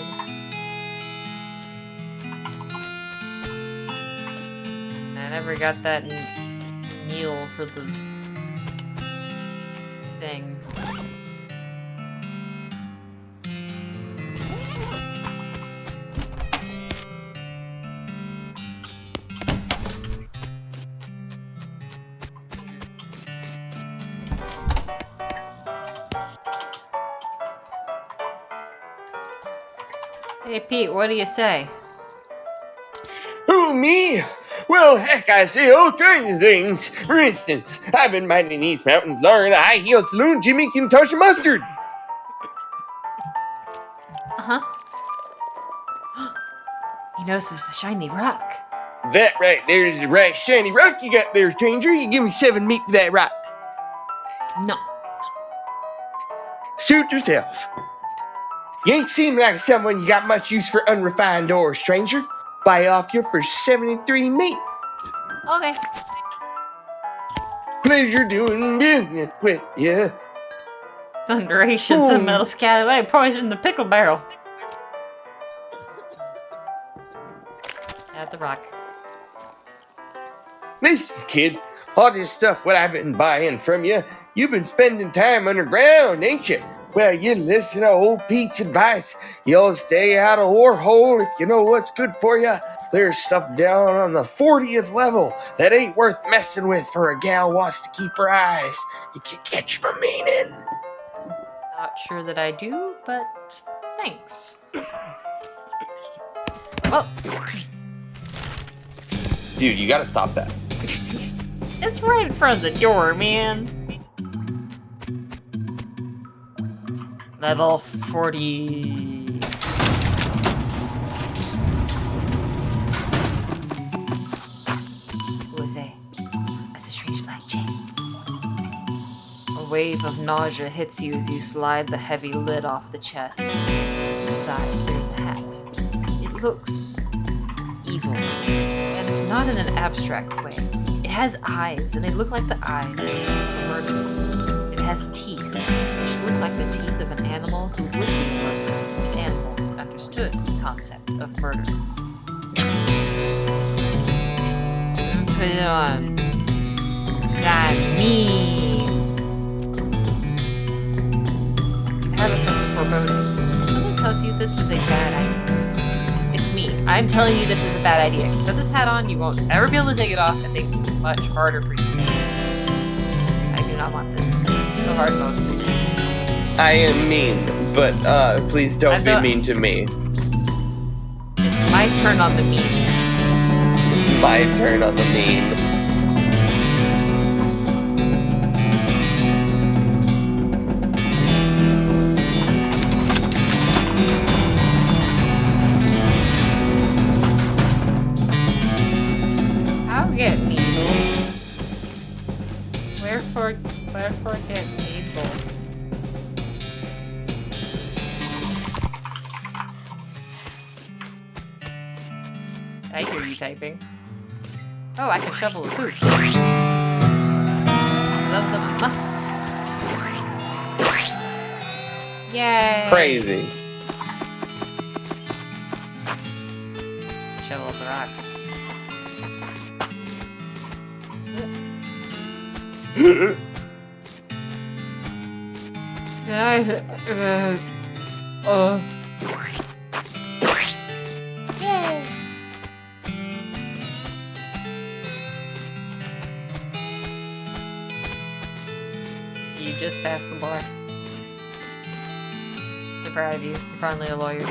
I never got that meal for the thing. Hey Pete, what do you say? Who, me? Well, heck, I see all kinds of things. For instance, I've been mining these mountains learning a high-heel saloon Jimmy can touch mustard. Uh-huh. He notices the shiny rock. That right there is the right shiny rock you got there, stranger. You give me 7 meat for that rock. No. Suit yourself. You ain't seem like someone you got much use for unrefined ore, stranger. Buy off you for 73 meat. Okay. Pleasure doing business with you. Thunderation, some metal scattered away, poison the pickle barrel. At the rock. Listen, kid, all this stuff what I've been buying from you, you've been spending time underground, ain't you? Well, you listen to old Pete's advice. You'll stay out of ore hole if you know what's good for you. There's stuff down on the 40th level that ain't worth messing with for a gal wants to keep her eyes. You can catch my meaning. Not sure that I do, but thanks. Well, Dude, you gotta stop that. it's right in front of the door, man. Level 40. Who is that? That's a strange black chest. A wave of nausea hits you as you slide the heavy lid off the chest. Inside, there's a hat. It looks evil, and not in an abstract way. It has eyes, and they look like the eyes of a murderer. It has teeth, which look like the teeth of an animal who would be a murderer if animals understood the concept of murder. Put it on. I'm mean. I have a sense of foreboding. Something tells you this is a bad idea. It's me. I'm telling you this is a bad idea. Put this hat on, you won't ever be able to take it off, and things will be much harder for you. I do not want this. No hard mode, please. I am mean, but please don't be mean to me. It's my turn on the mean. It's my turn on the mean. I'll get needle. Wherefore get needle? I hear you typing. Oh, I can shovel the poop. Loves of muscle. Yay! Crazy. Shovel up the rocks. Yay! You just passed the bar. So proud of you. You're finally a lawyer.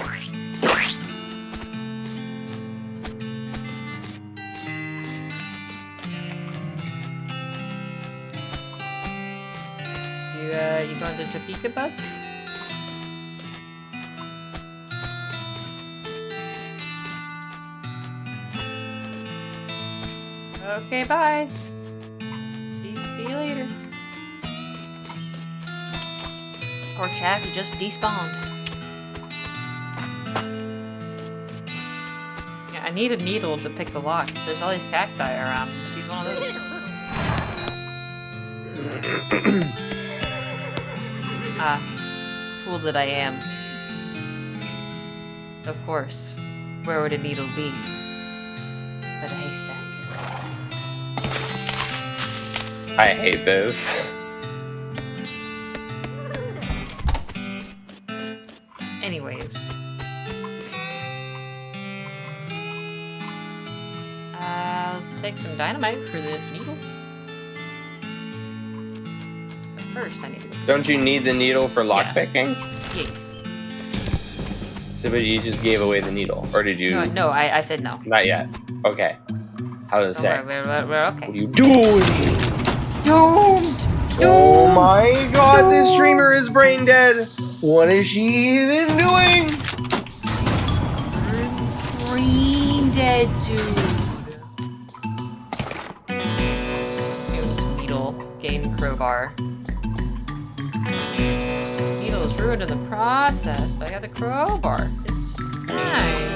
You going to Topeka, bud? Okay, bye. See you later. Poor chap, he just despawned. Yeah, I need a needle to pick the locks. There's all these cacti around. Just use one of those. Fool that I am. Of course, where would a needle be but a haystack? I hate this. Anyways. I'll take some dynamite for this needle. But first, I need to go. Don't you need the needle for lockpicking? Yes. So, but you just gave away the needle, or did you? No, I said no. Not yet. Okay. How does it say? We're okay. What are you doing? Don't! Oh my god, this streamer is brain dead. What is she even doing? Brain dead, dude. Consumed needle, gain crowbar. Needle is ruined in the process, but I got the crowbar. It's fine.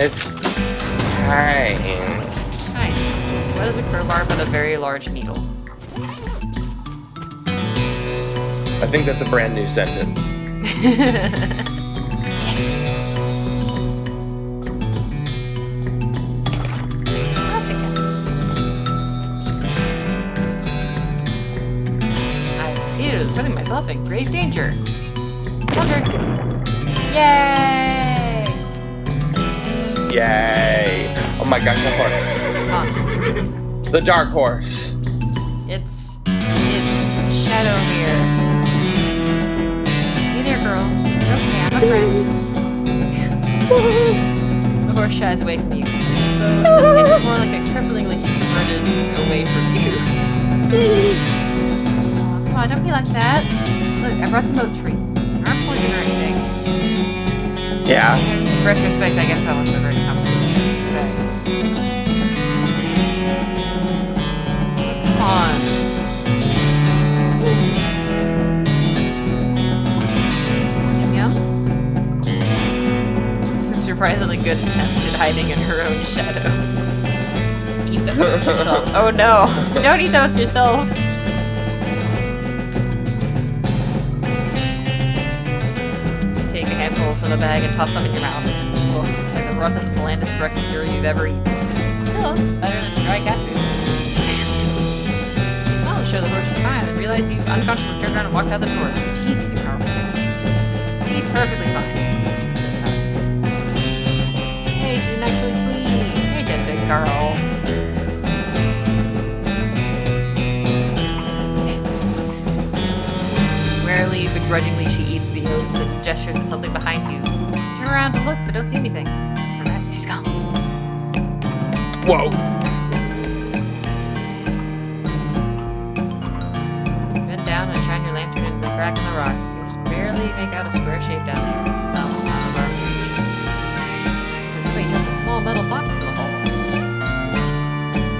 It's fine. Fine. What is a crowbar but a very large needle? I think that's a brand new sentence. I succeeded in putting myself in grave danger. Soldier! Yay! Yay! Oh my gosh, the horse. It's on. The dark horse. It's Shadowmere. Hey there, girl. It's okay, I'm a friend. The horse shies away from you. Though this case is more like a cripplingly introverted away from you. Come on, don't be like that. Look, I brought some oats for you. They aren't poison or anything. Yeah. In retrospect, I guess that wasn't a very comfortable thing to say. Come on. Yum yum. Surprisingly good attempt at hiding in her own shadow. Eat the oats yourself. Oh no! Don't eat the oats yourself! Take a handful from the bag and toss some in your mouth. Ugh, it's like the roughest, blandest breakfast cereal you've ever eaten. Still, it's better than dry cat food. You smile to show the horse is fine and realize you've unconsciously turned around and walked out the door. Jesus, you're powerful. See, perfectly fine. Hey, you didn't actually flee. Hey, just big girl. Rarely, begrudgingly, she eats the oats and gestures at something behind you. Turn around to look, but don't see anything. Alright, she's gone. Whoa. Bend down and shine your lantern into the crack in the rock. You just barely make out a square shape down there. Oh, out of arm's reach. So somebody dropped a small metal box in the hole.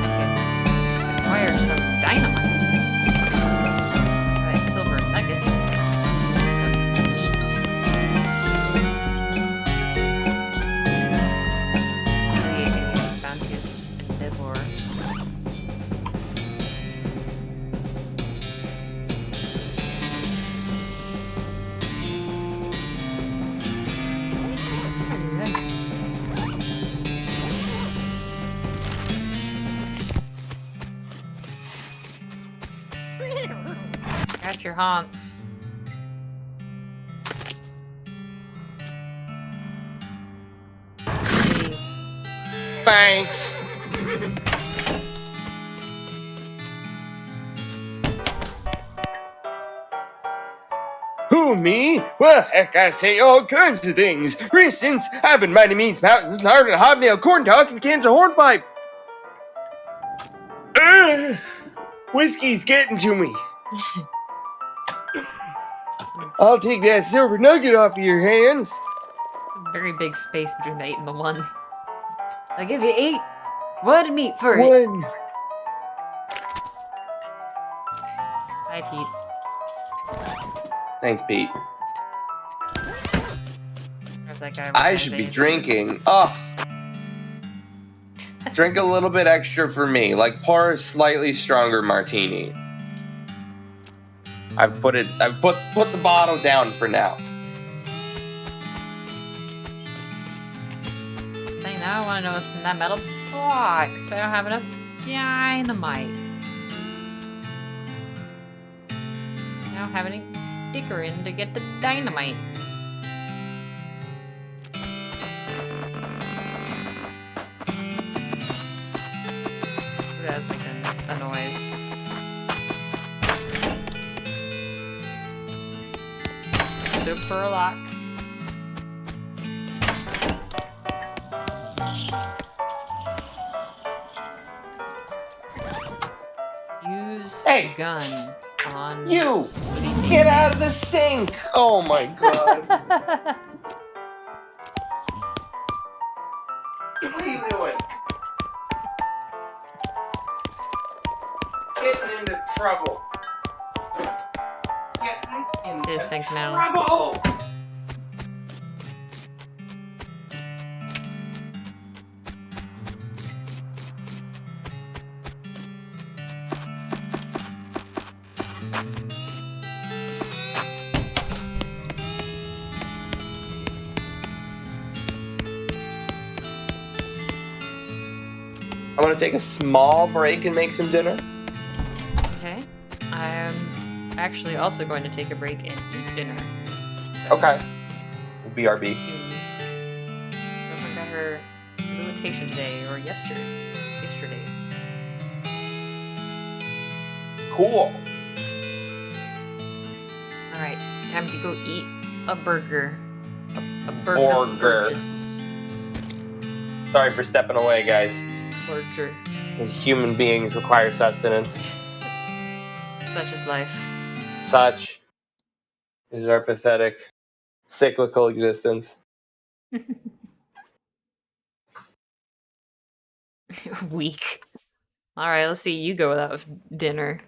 I could acquire some dynamite. Try a silver nugget. And some meat. Create a bounteous endeavor. Scratch your haunts. Thanks. Who, me? Well, heck, I say all kinds of things. For instance, I've been mighty means mountains, learning hobnail corn talk and cans of hornpipe. Whiskey's getting to me. I'll take that silver nugget off of your hands. Very big space between the 8 and the 1. I'll give you 8. One meat for it. One. Hi, Pete. Thanks, Pete. There's that guy I should be drinking. Oh. Drink a little bit extra for me. Like, pour a slightly stronger martini. I've put the bottle down for now. Dang, now I want to know what's in that metal box, but I don't have enough dynamite. I don't have any dickering to get the dynamite. That's making a noise. Super lock. Use Hey, gun on you! sleeping. Get out of the sink! Oh my god. What are you doing? Getting into trouble. Getting It's into his sink now. trouble. I'm gonna take a small break and make some dinner. Okay. I'm actually also going to take a break and eat dinner. So Okay. BRB. Soon. Girlfriend got her rehabilitation today or yesterday. Cool. All right, time to go eat a burger. A burger. Burger. Burgess. Sorry for stepping away, guys. Burger. Human beings require sustenance. Such is life. Such is our pathetic, cyclical existence. Weak. All right, let's see you go without dinner.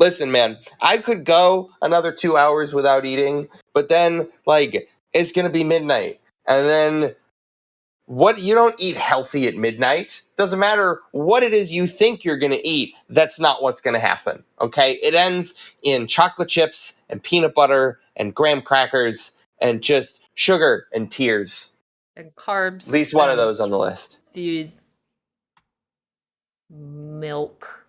Listen, man, I could go another 2 hours without eating, but then, like, it's gonna be midnight. And then, what? You don't eat healthy at midnight. Doesn't matter what it is you think you're gonna eat, that's not what's gonna happen, okay? It ends in chocolate chips and peanut butter and graham crackers and just sugar and tears. And carbs. At least one of and those on the list. Food. Milk.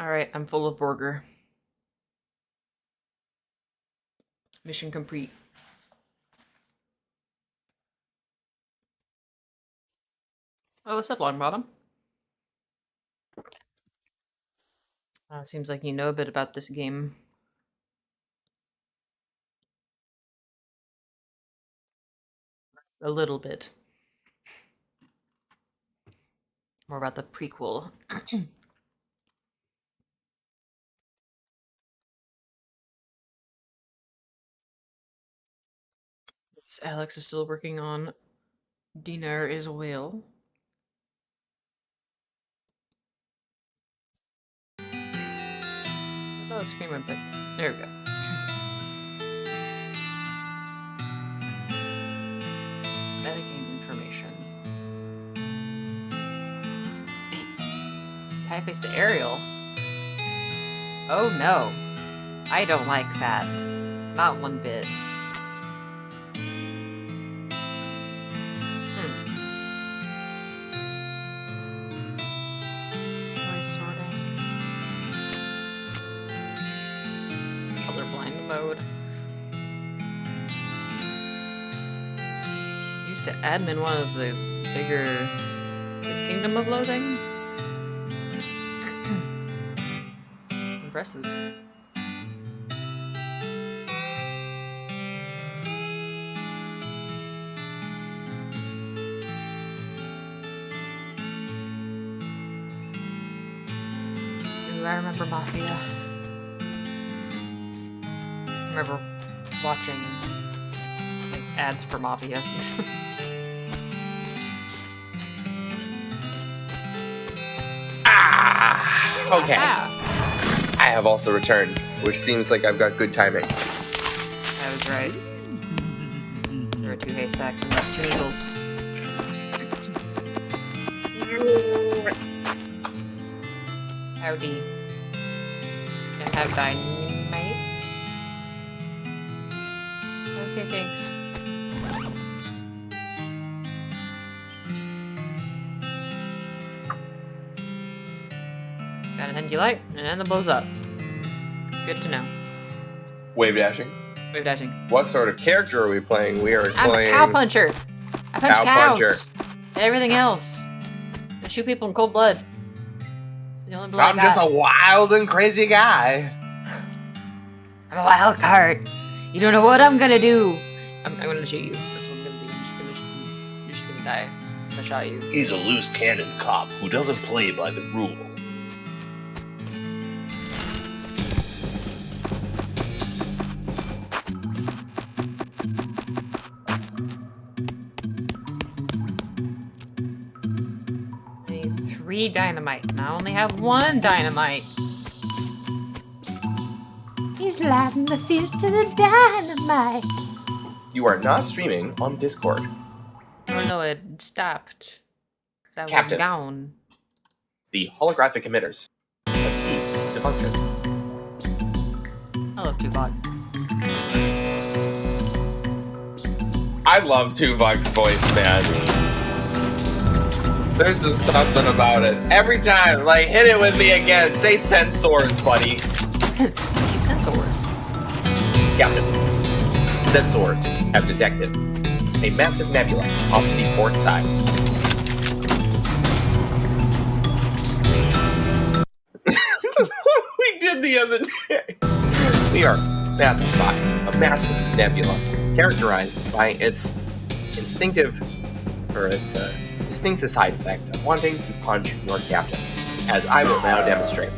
Alright, I'm full of burger. Mission complete. Oh, what's up, Longbottom? Seems like you know a bit about this game. A little bit. More about the prequel. Yes, Alex is still working on Dinar is a Whale. Oh, screen went back. There we go. Metagame information. Typeface to Ariel. Oh no. I don't like that. Not one bit. Noise sorting. Colorblind mode. Used to admin one of the bigger Kingdom of Loathing. Impressive. Ooh, I remember Mafia. I remember watching like, ads for Mafia. Okay. Ah, I have also returned, which seems like I've got good timing. I was right. There are 2 haystacks and there's 2 needles. Howdy. And have dynamite. Okay, thanks. Got an end you light, and then the blows up. Good to know. Wave dashing. Wave dashing. What sort of character are we playing? We are I'm playing a cow puncher. I punch Cow cows. puncher. And everything else. I shoot people in cold blood. It's the only blood I'm I just got. a wild and crazy guy. I'm a wild card. You don't know what I'm gonna do. I'm gonna shoot you. That's what I'm gonna do. You're just gonna die. Because I shot you. He's a loose cannon cop who doesn't play by the rule. I need 3 dynamite, and I only have 1 dynamite. He's lighting the fuse to the dynamite. You are not streaming on Discord. Oh no, it stopped. Because I was Captain. gone. The holographic emitters have ceased to function. I love Tuvok. I love Tuvok's voice, man. There's just something about it. Every time, like, hit it with me again. Say sensors, buddy. Sensors. Captain, sensors have detected a massive nebula off the port side. What we did the other day. We are passing by a massive nebula characterized by its distinctive side effect of wanting to punch your captain, as I will now demonstrate.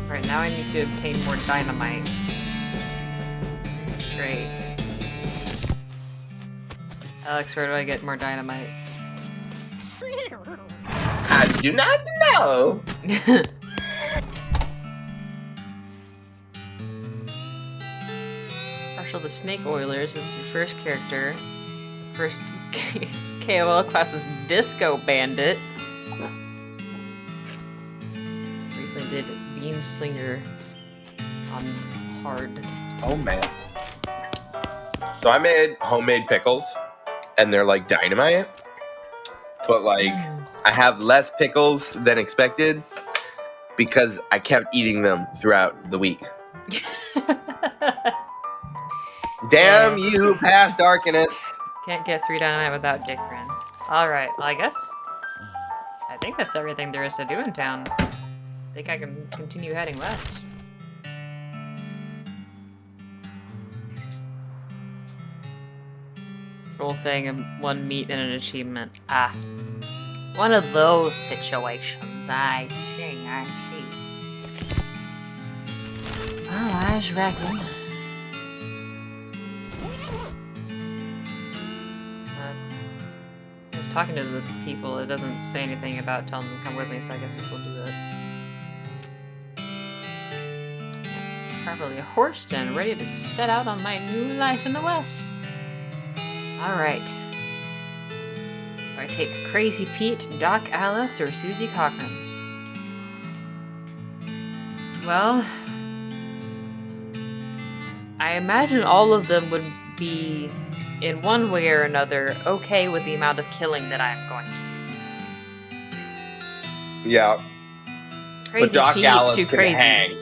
Alright, now I need to obtain more dynamite. Great. Alex, where do I get more dynamite? I do not know. Marshall the Snake Oilers is your first character. First KOL class is Disco Bandit. Recently did Bean Slinger on hard. Oh man. So I made homemade pickles, and they're like dynamite. But like, I have less pickles than expected because I kept eating them throughout the week. Damn you, past Arcanus. Can't get 3 dynamite without Dickren. Alright, well, I think that's everything there is to do in town. I think I can continue heading west. Troll thing and 1 meat and an achievement. Ah. One of those situations. I see. Oh, I was reckon. I was talking to the people. It doesn't say anything about telling them to come with me, so I guess this will do it. Properly horsed and ready to set out on my new life in the West. Alright. Do I take Crazy Pete, Doc Alice, or Susie Cochran? Well, I imagine all of them would be, in one way or another, okay with the amount of killing that I'm going to do. Yeah. Crazy but Doc Pete's Alice too can crazy. hang.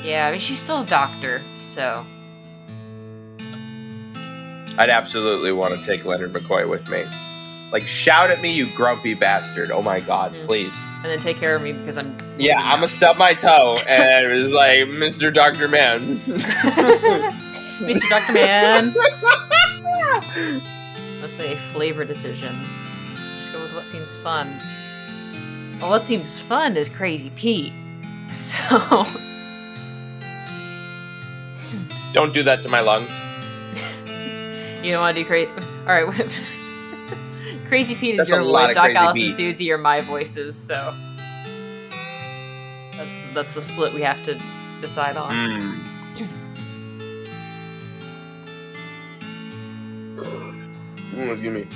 Yeah, I mean, she's still a doctor, so... I'd absolutely want to take Leonard McCoy with me. Like, shout at me, you grumpy bastard. Oh my god, please. And then take care of me because I'm... Yeah, I'm gonna stub my toe, and it was like, Mr. Dr. Man. Mr. Dr. Man. Let's say a flavor decision. Just go with what seems fun. Well, what seems fun is Crazy Pete. So... Don't do that to my lungs. You don't want to do crazy... Alright, Crazy Pete is That's your a lot voice, of Doc Crazy Alice Pete. and Susie are my voices, so... That's the split we have to decide on. Excuse me.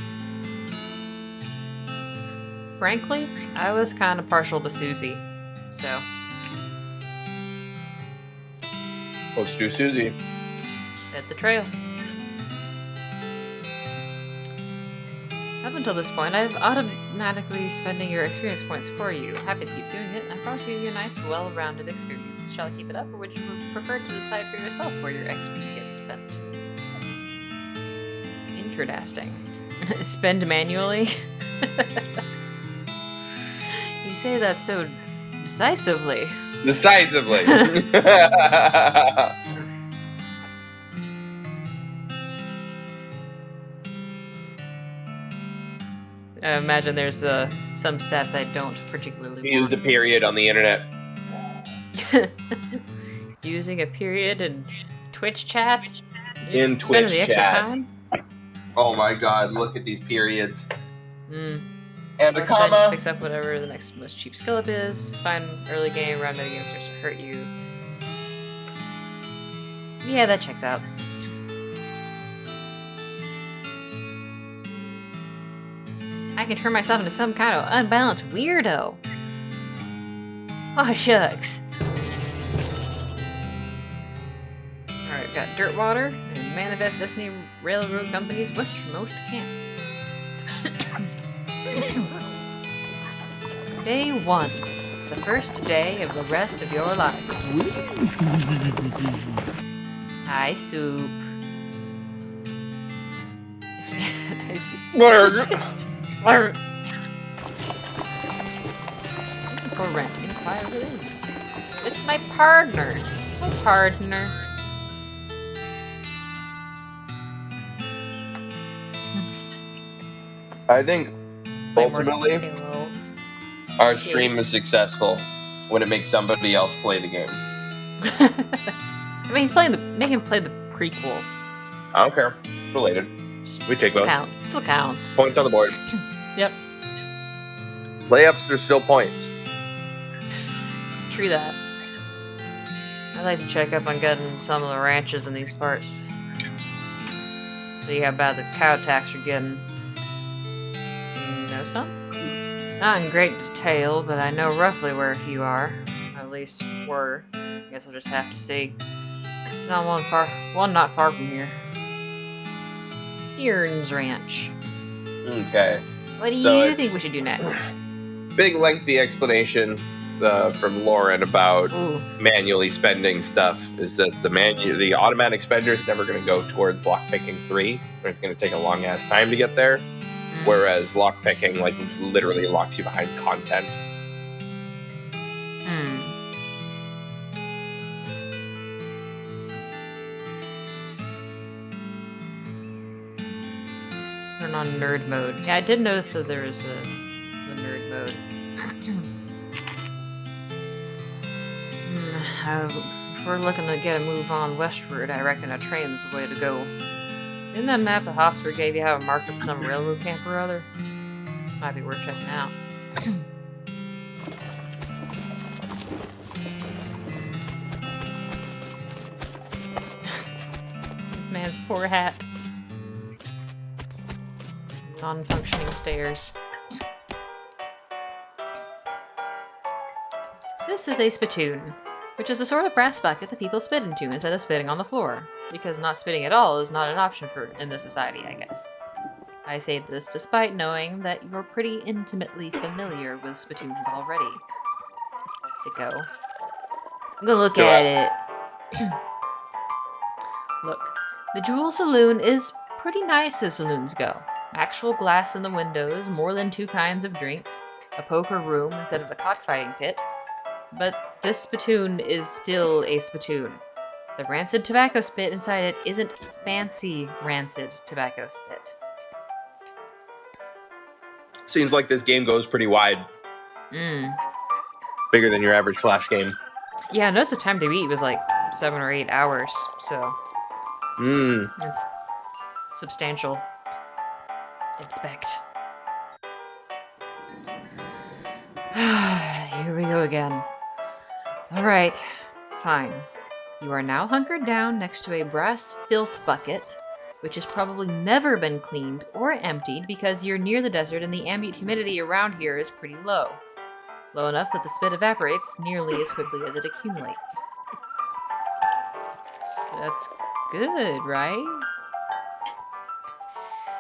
Frankly, I was kind of partial to Susie, so... Let's do Susie. Hit the trail. Up until this point, I've automatically spending your experience points for you. Happy to keep doing it, and I promise to give you a nice, well-rounded experience. Shall I keep it up, or would you prefer to decide for yourself where your XP gets spent? Interesting. Spend manually? You say that so decisively. Decisively. I imagine there's some stats I don't particularly We used a period on the internet. Using a period in Twitch chat? In Spending Twitch the extra chat. time? Oh my god, look at these periods. Mm. And a Most man just comma. picks up whatever the next most cheap skill up is. Find early game, round metagame starts to hurt you. Yeah, that checks out. I can turn myself into some kind of unbalanced weirdo. Oh, shucks. Alright, got Dirtwater and Manifest Destiny Railroad Company's westernmost camp. Day 1. The first day of the rest of your life. Hi, Soup. For rent, inquire within. It's my partner. My partner. I think ultimately Hello. our stream is successful when it makes somebody else play the game. I mean, he's playing make him play the prequel. I don't care. It's related. We take both. Still counts. Points on the board. Yep. Layups are still points. True that. I'd like to check up on getting some of the ranches in these parts. See how bad the cow tax are getting. You know some? Not in great detail, but I know roughly where a few are. At least were. Guess we'll just have to see. Not one not far from here. Stearns Ranch. Okay. What do So you it's- think we should do next? Big lengthy explanation from Lauren about Ooh. manually spending stuff is that the automatic spender is never going to go towards lockpicking 3. It's going to take a long ass time to get there. Whereas lockpicking like literally locks you behind content. Turn on nerd mode. Yeah, I did notice that there is the nerd mode. If we're looking to get a move on westward, I reckon a train's the way to go. Didn't that map the Hostler gave you have a marker for some railroad camp or other? Might be worth checking out. This man's poor hat. Non-functioning stairs. This is a spittoon, which is a sort of brass bucket that people spit into instead of spitting on the floor, because not spitting at all is not an option in this society, I guess. I say this despite knowing that you're pretty intimately familiar with spittoons already. Sicko. I'm gonna look at it. Look, the Jewel Saloon is pretty nice as saloons go. Actual glass in the windows, more than 2 kinds of drinks, a poker room instead of a cockfighting pit. But this spittoon is still a spittoon. The rancid tobacco spit inside it isn't fancy rancid tobacco spit. Seems like this game goes pretty wide. Bigger than your average Flash game. Yeah, I noticed the time to beat was like 7 or 8 hours, so it's substantial. Expect. Here we go again. Alright, fine. You are now hunkered down next to a brass filth bucket, which has probably never been cleaned or emptied because you're near the desert and the ambient humidity around here is pretty low. Low enough that the spit evaporates nearly as quickly as it accumulates. So that's good, right?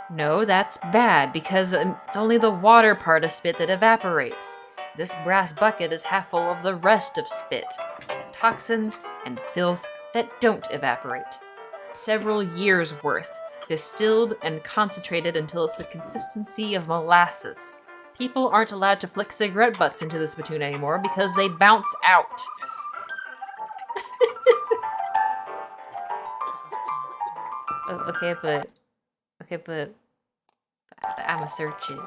No, that's bad, because it's only the water part of spit that evaporates. This brass bucket is half full of the rest of spit, toxins and filth that don't evaporate. Several years worth, distilled and concentrated until it's the consistency of molasses. People aren't allowed to flick cigarette butts into the spittoon anymore because they bounce out. Okay, but I'ma search it.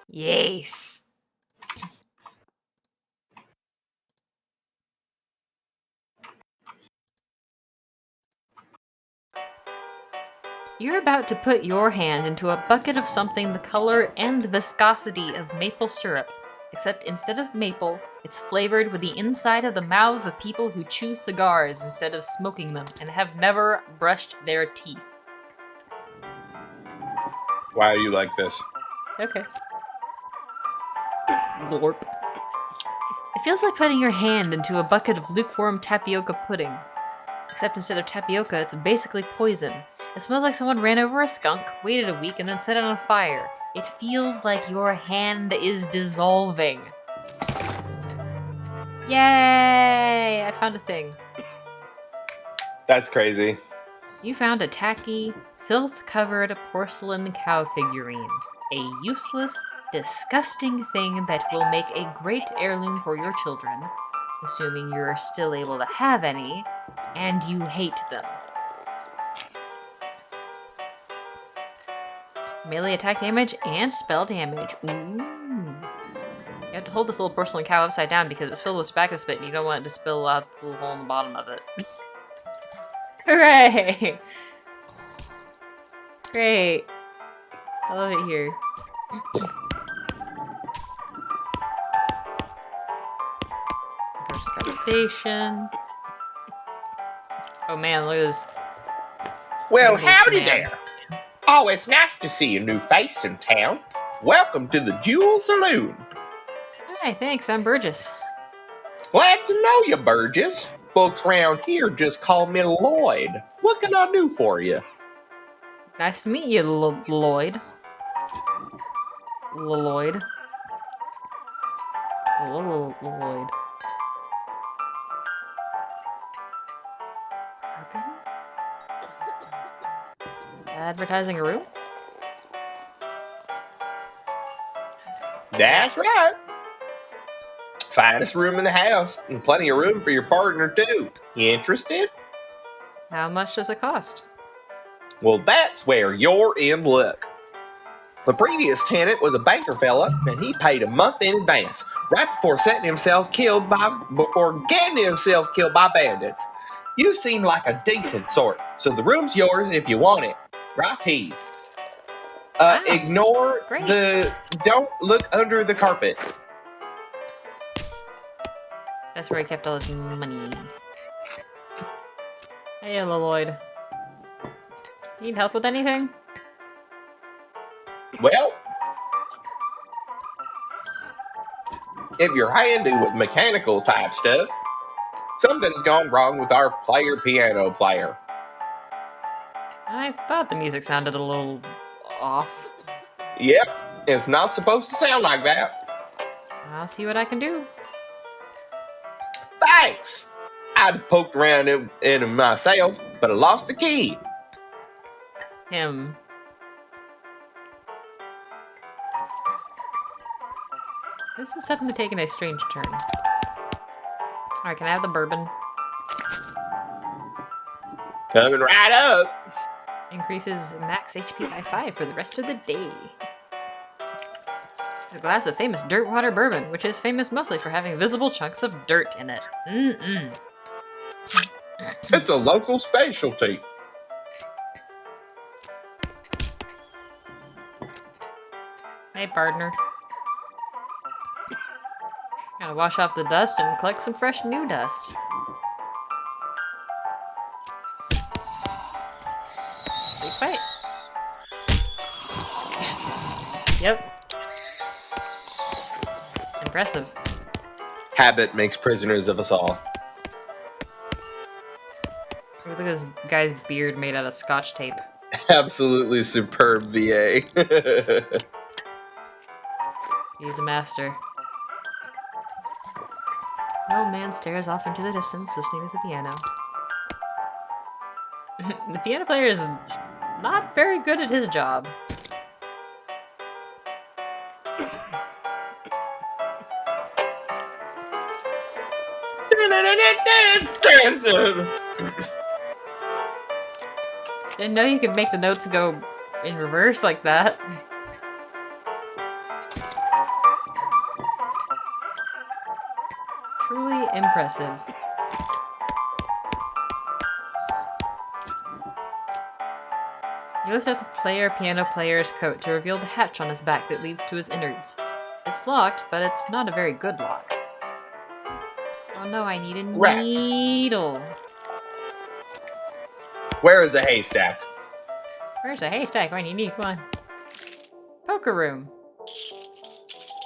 Yes. You're about to put your hand into a bucket of something the color and viscosity of maple syrup, except instead of maple, it's flavored with the inside of the mouths of people who chew cigars instead of smoking them and have never brushed their teeth. Why are you like this? Okay. Lorp. It feels like putting your hand into a bucket of lukewarm tapioca pudding. Except instead of tapioca, it's basically poison. It smells like someone ran over a skunk, waited a week, and then set it on fire. It feels like your hand is dissolving. Yay! I found a thing. That's crazy. You found a tacky, filth-covered porcelain cow figurine. A useless, disgusting thing that will make a great heirloom for your children, assuming you're still able to have any, and you hate them. Melee attack damage and spell damage. Ooh. You have to hold this little porcelain cow upside down because it's filled with tobacco spit and you don't want it to spill out the hole in the bottom of it. Hooray! Great. I love it here. First conversation. Oh man, look at this. Well, Little howdy man. there. Oh, it's nice to see a new face in town. Welcome to the Jewel Saloon. Hi, thanks, I'm Burgess. Glad to know you, Burgess. folks around here just call me Lloyd. What can I do for you? Nice to meet you, Lloyd. Lloyd. Lloyd. Bourbon? Advertising a room? That's right. Finest room in the house, and plenty of room for your partner, too. You interested? How much does it cost? Well, that's where you're in luck. The previous tenant was a banker fella, and he paid a month in advance, right before getting himself killed by bandits. You seem like a decent sort, so the room's yours if you want it. Right, tease. Wow, Ignore great. don't look under the carpet. That's where he kept all his money. Hey, Lloyd. Need help with anything? Well, if you're handy with mechanical type stuff, something's gone wrong with our piano player. I thought the music sounded a little off. Yep, it's not supposed to sound like that. I'll see what I can do. Thanks! I'd poked around in it myself, but I lost the key. Him. This is suddenly taking a strange turn. Alright, can I have the bourbon? Coming right up. Increases max HP by 5 for the rest of the day. It's a glass of famous dirt water bourbon, which is famous mostly for having visible chunks of dirt in it. Mm-mm. It's a local specialty. Hey, partner. Gotta wash off the dust and collect some fresh new dust. Safe fight. Yep. Impressive. Habit makes prisoners of us all. Look at this guy's beard made out of scotch tape. Absolutely superb VA. He's a master. The old man stares off into the distance, listening to the piano. The piano player is not very good at his job. Didn't know you could make the notes go in reverse like that. Truly impressive. You lift up the piano player's coat to reveal the hatch on his back that leads to his innards. It's locked, but it's not a very good lock. Oh no, I need a Rats. needle. Where is a haystack? Where's a haystack when you need one? Poker room.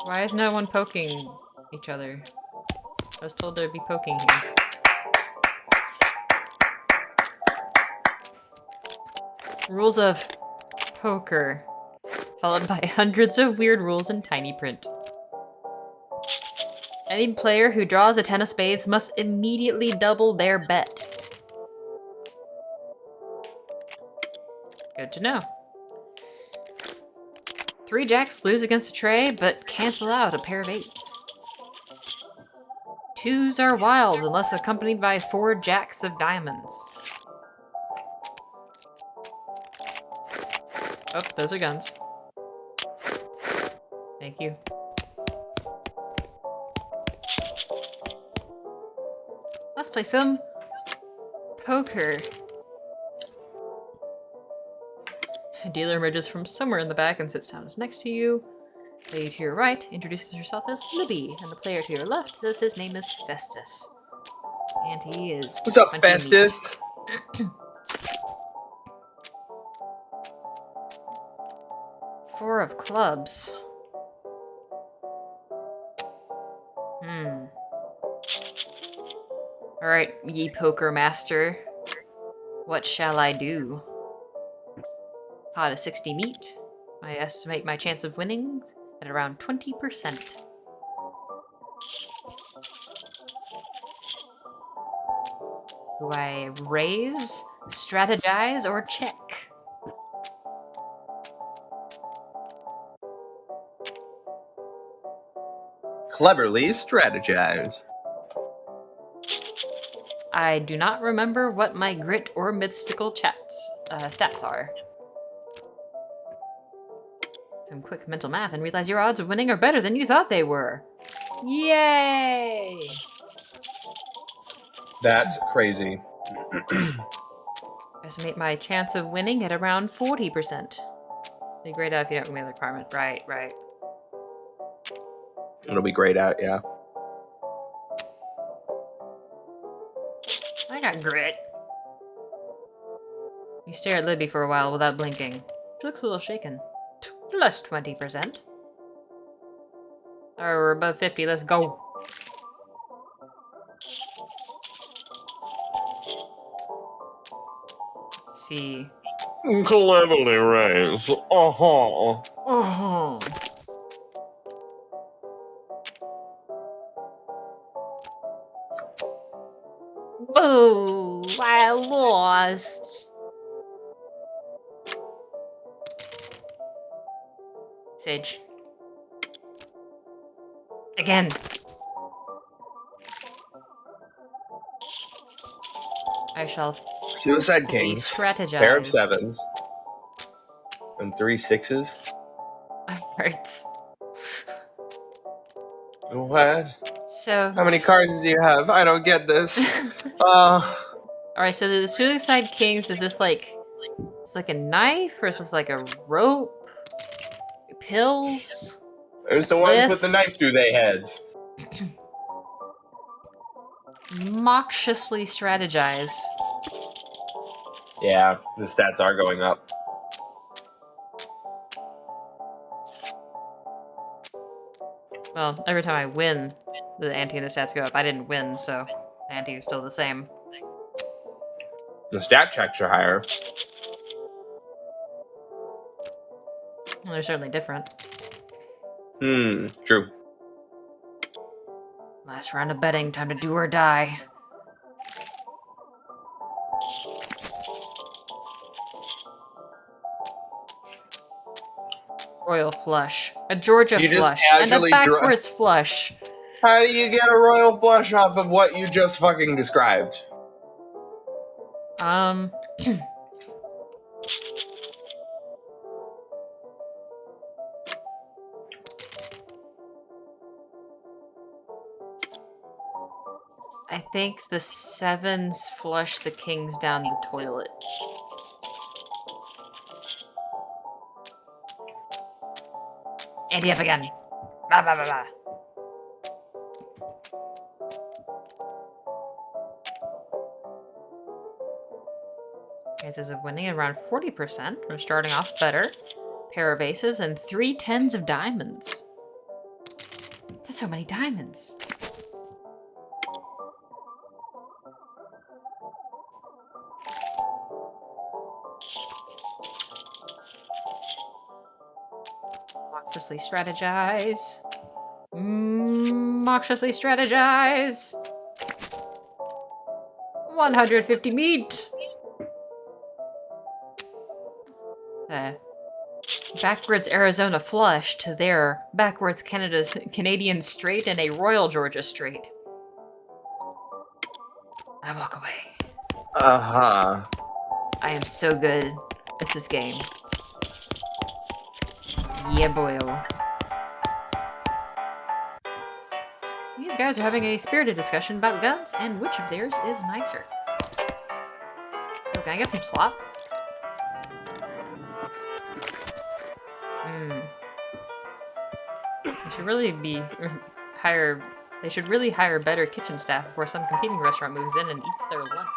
Why is no one poking each other? I was told there'd be poking here. Rules of poker. Followed by hundreds of weird rules in tiny print. Any player who draws a 10 of spades must immediately double their bet. Good to know. 3 jacks lose against a tray, but cancel out a pair of 8s. 2s are wild unless accompanied by 4 jacks of diamonds. Oh, those are guns. Thank you. Let's play some poker. A dealer emerges from somewhere in the back and sits down next to you. The lady to your right introduces herself as Libby, and the player to your left says his name is Festus. And he is... What's up, hunting Festus? meat. 4 of clubs. Alright, ye poker master. What shall I do? Pot of 60 meat. I estimate my chance of winning at around 20%. Do I raise, strategize, or check? Cleverly strategize. I do not remember what my grit or mystical stats are. Some quick mental math and realize your odds of winning are better than you thought they were. Yay! That's crazy. Estimate my chance of winning at around 40%. Be great out if you don't meet the requirement. Right. It'll be grayed out, yeah. I got grit. You stare at Libby for a while without blinking. She looks a little shaken. Plus 20%. Alright, we're above 50. Let's go. Let's see. Cleverly raised. Uh-huh. Oh. Oh, I lost. Sage. Again. I shall Suicide forcefully Kings. strategize. Pair of 7s. And 3 6s. Hurts. What? So. How many cards do you have? I don't get this. Alright, so the Suicide Kings, is this like... It's like a knife, or is this like a rope? Pills? There's the ones with the knife through their heads. Noxiously strategize. Yeah, the stats are going up. Well, every time I win, the ante and the stats go up. I didn't win, so the ante is still the same. The stat checks are higher. Well, they're certainly different. True. Last round of betting, time to do or die. Royal flush. A Georgia You just flush. And a casually backwards flush. How do you get a royal flush off of what you just fucking described? I think the 7s flush the kings down the toilet. Ante up again. Bah, bah, bah, bah. Chances of winning around 40%. We're starting off better. Pair of aces and 3 tens of diamonds. That's so many diamonds. Noxiously strategize. Noxiously strategize. 150 meat. Backwards Arizona flush to their backwards Canadian straight and a Royal Georgia straight. I walk away. Uh-huh. I am so good at this game. Yeah, boy. These guys are having a spirited discussion about guns and which of theirs is nicer. Oh, can I get some slop? They should really They should really hire better kitchen staff before some competing restaurant moves in and eats their lunch.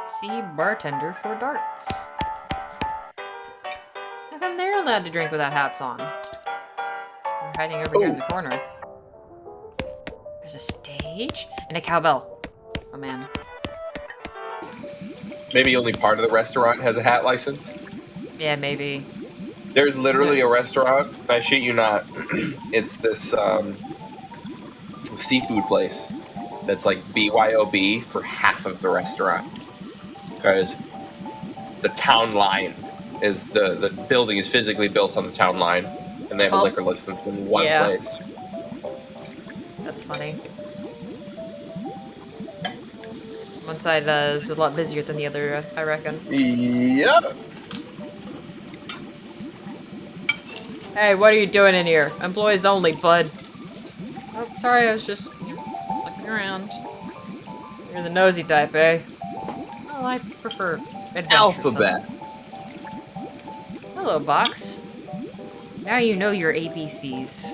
See bartender for darts. How come they're allowed to drink without hats on? hiding over here in the corner. There's a stage and a cowbell. Oh man. Maybe only part of the restaurant has a hat license. Yeah, maybe. There's literally a restaurant. I shit you not. It's this seafood place that's like BYOB for half of the restaurant. Because the town line is the building is physically built on the town line, and they have a Oh. liquor license in one Yeah. place. That's funny. One side is a lot busier than the other, I reckon. Yep. Hey, what are you doing in here? Employees only, bud. Oh, sorry, I was just looking around. You're the nosy type, eh? Well, I prefer adventuresome. Alphabet. Hello, Box. Now you know your ABCs.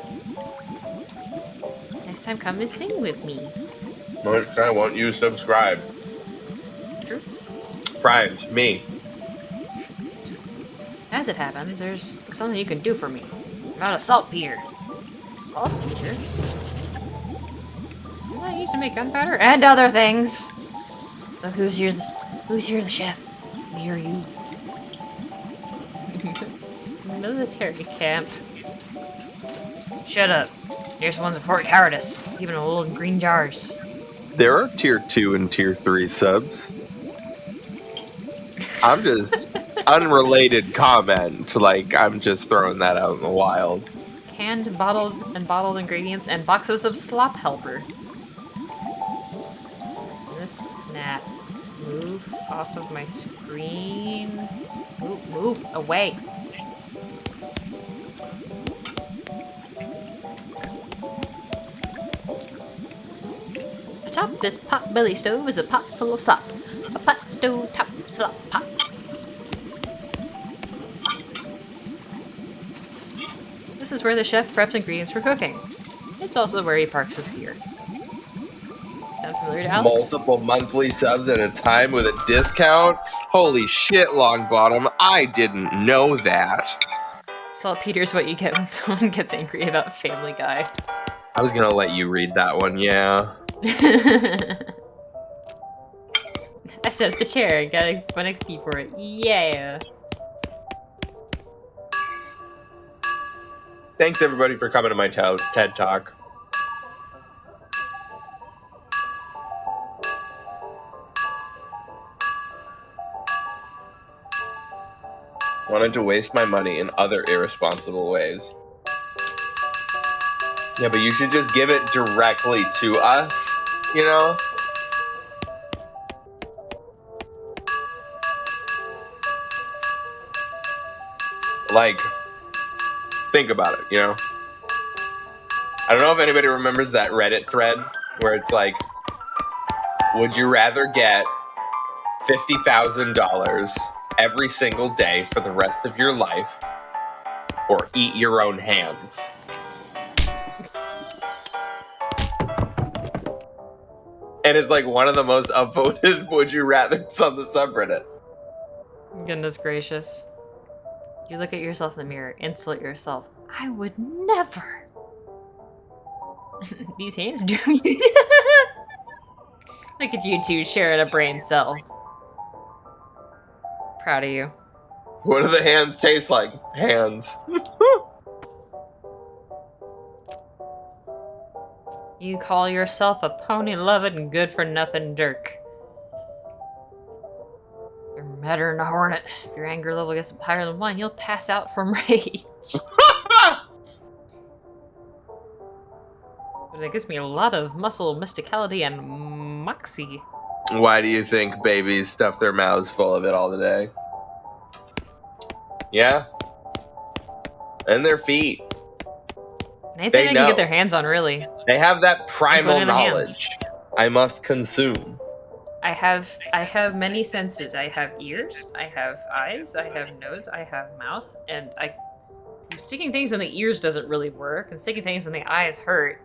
Next time, come and sing with me. I want you to subscribe. True. Primed, me. As it happens, there's something you can do for me. About a saltpeter. Saltpeter? Isn't that used to make gunpowder? And other things! So who's here the chef? Me or you? Military camp. Shut up. Here's one's for cowardice. Even a little in green jars. There are tier 2 and tier 3 subs. I'm just unrelated comment. Like, I'm just throwing that out in the wild. Canned, bottled ingredients, and boxes of slop helper. This snap. Move off of my screen. Move away. Atop this pot-belly stove is a pot full of slop. A pot stove top slop pot. This is where the chef preps ingredients for cooking. It's also where he parks his gear. Sound familiar to Alex? Multiple monthly subs at a time with a discount? Holy shit, Longbottom. I didn't know that. Saltpeter's what you get when someone gets angry about Family Guy. I was gonna let you read that one, yeah. I set up the chair and got 1 XP for it. Yeah. Thanks everybody for coming to my TED Talk. Wanted to waste my money in other irresponsible ways. Yeah, but you should just give it directly to us, you know? Like, think about it, you know? I don't know if anybody remembers that Reddit thread where it's like, would you rather get $50,000 every single day for the rest of your life or eat your own hands? And it's like one of the most upvoted would you rathers on the subreddit. Goodness gracious. You look at yourself in the mirror, insult yourself. I would never. These hands do me. Look at you two sharing a brain cell. Proud of you. What do the hands taste like? Hands. You call yourself a pony-loving, good-for-nothing jerk. You're madder than a hornet. If your anger level gets higher than 1, you'll pass out from rage. But it gives me a lot of muscle, mysticality, and moxie. Why do you think babies stuff their mouths full of it all the day? Yeah. And their feet. Anything They they know. can get their hands on, really. They have that primal Including the hands. knowledge. I must consume. I have many senses. I have ears, I have eyes, I have nose, I have mouth, and sticking things in the ears doesn't really work, and sticking things in the eyes hurt.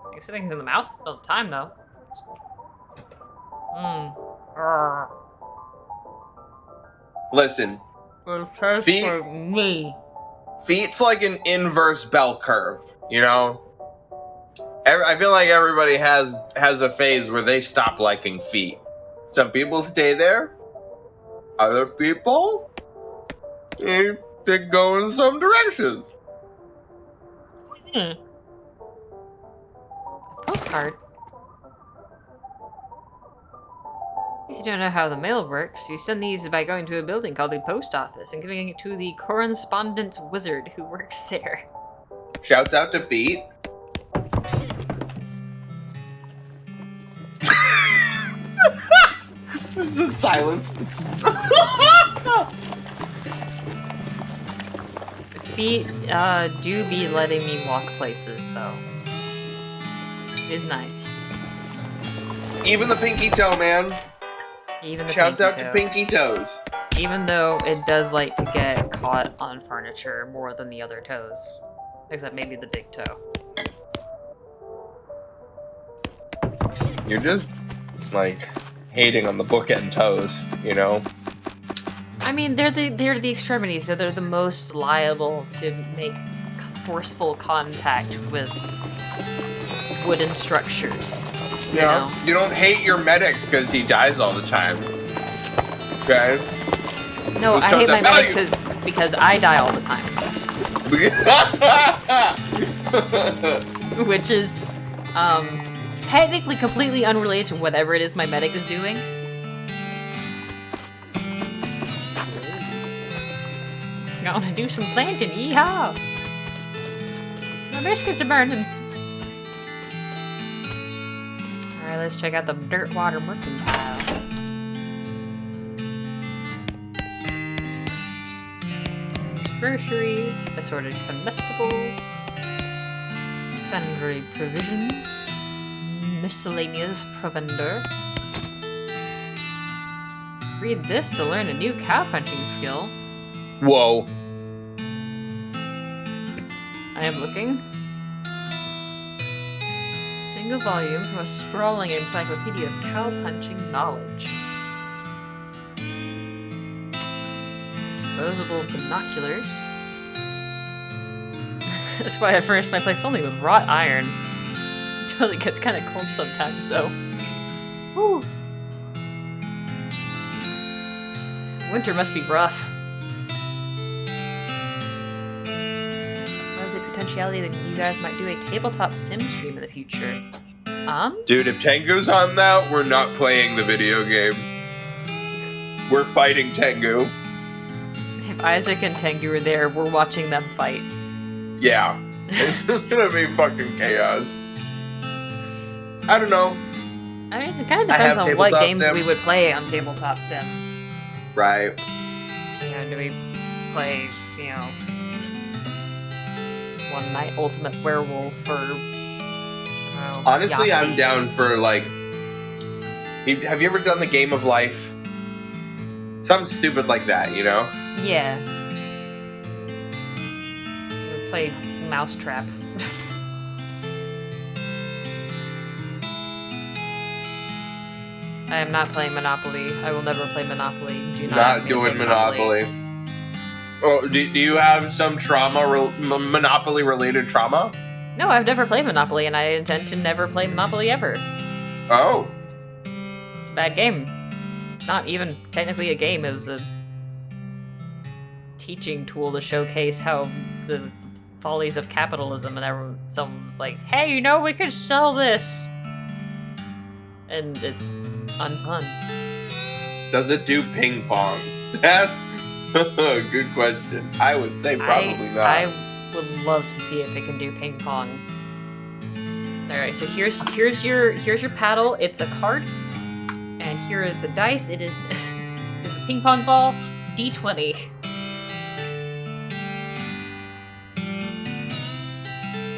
I can stick things in the mouth all the time, though. Listen, It tastes Feet- for me. feet's like an inverse bell curve, you know? I feel like everybody has a phase where they stop liking feet. Some people stay there. Other people, they go in some directions. Postcard. In case you don't know how the mail works, you send these by going to a building called the post office and giving it to the correspondence wizard who works there. Shouts out to feet. This is silence. Feet do be letting me walk places, though. Is nice. Even the pinky toe, man. Even the Shouts pinky out toe. to pinky toes. Even though it does like to get caught on furniture more than the other toes. Except maybe the big toe. You're just, like, hating on the bookend toes, you know? I mean, they're the extremities, so they're the most liable to make forceful contact with wooden structures. You know? You don't hate your medic because he dies all the time. Okay? No, Those I toes hate my have medic value. because I die all the time. Which is, technically completely unrelated to whatever it is my medic is doing. Gonna do some planting, yeehaw! My biscuits are burning. Alright, let's check out the Dirtwater Mercantile. There's groceries, assorted comestibles, sundry provisions, miscellaneous provender. Read this to learn a new cow-punching skill. Whoa. I am looking. Single volume from a sprawling encyclopedia of cow-punching knowledge. Disposable binoculars. That's why I furnished my place only with wrought iron. It totally gets kind of cold sometimes, though. Whew. Winter must be rough. There's the potentiality that you guys might do a tabletop sim stream in the future. Dude, if Tengu's on that, we're not playing the video game. We're fighting Tengu. If Isaac and Tengu are there, we're watching them fight. Yeah. It's just gonna be fucking chaos. I don't know. I mean, it kind of I have depends on what tabletop games sim. we would play on tabletop sim. Right. You know, do we play, you know, One Night Ultimate Werewolf or... Honestly, Yahtzee? I'm down for, like... Have you ever done the Game of Life? Something stupid like that, you know? Yeah. Or play Mousetrap. I am not playing Monopoly. I will never play Monopoly. Do not ask Not me to doing play Monopoly. Oh, do you have some Monopoly-related trauma? No, I've never played Monopoly, and I intend to never play Monopoly ever. Oh. It's a bad game. It's not even technically a game. It was a teaching tool to showcase how the follies of capitalism, and someone was like, hey, you know, we could sell this. And it's unfun. Does it do ping pong? That's a good question. I would say probably not. I would love to see if it can do ping pong. Alright, so here's your paddle. It's a card. And here is the dice. It is, is the ping pong ball. D20.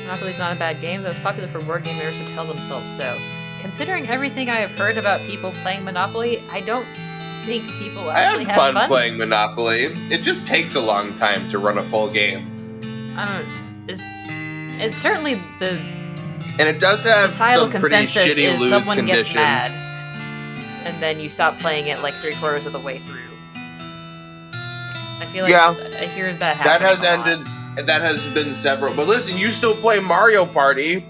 Monopoly's not a bad game, though it's popular for board game owners to tell themselves so. Considering everything I have heard about people playing Monopoly, I don't think people I actually had have fun playing Monopoly. It just takes a long time to run a full game. I don't. It's certainly the And it does have societal some pretty consensus shitty is lose someone conditions. gets mad, and then you stop playing it like 3/4 of the way through. I feel like Yeah. I hear that That happening has a lot. ended. that has been several. But listen, you still play Mario Party.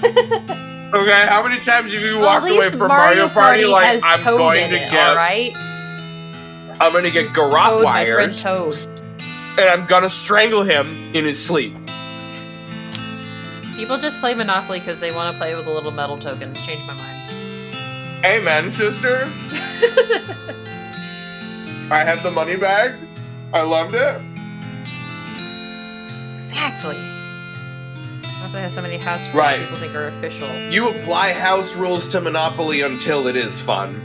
Okay, how many times have you walked away from Mario Party like has I'm Toad going in to it, get, all right? I'm going to get garrote Toad, my friend wires, Toad. and I'm going to strangle him in his sleep. People just play Monopoly because they want to play with the little metal tokens. Change my mind. Amen, sister. I had the money bag. I loved it. Exactly. I don't have so many house rules Right. people think are official. You apply house rules to Monopoly until it is fun.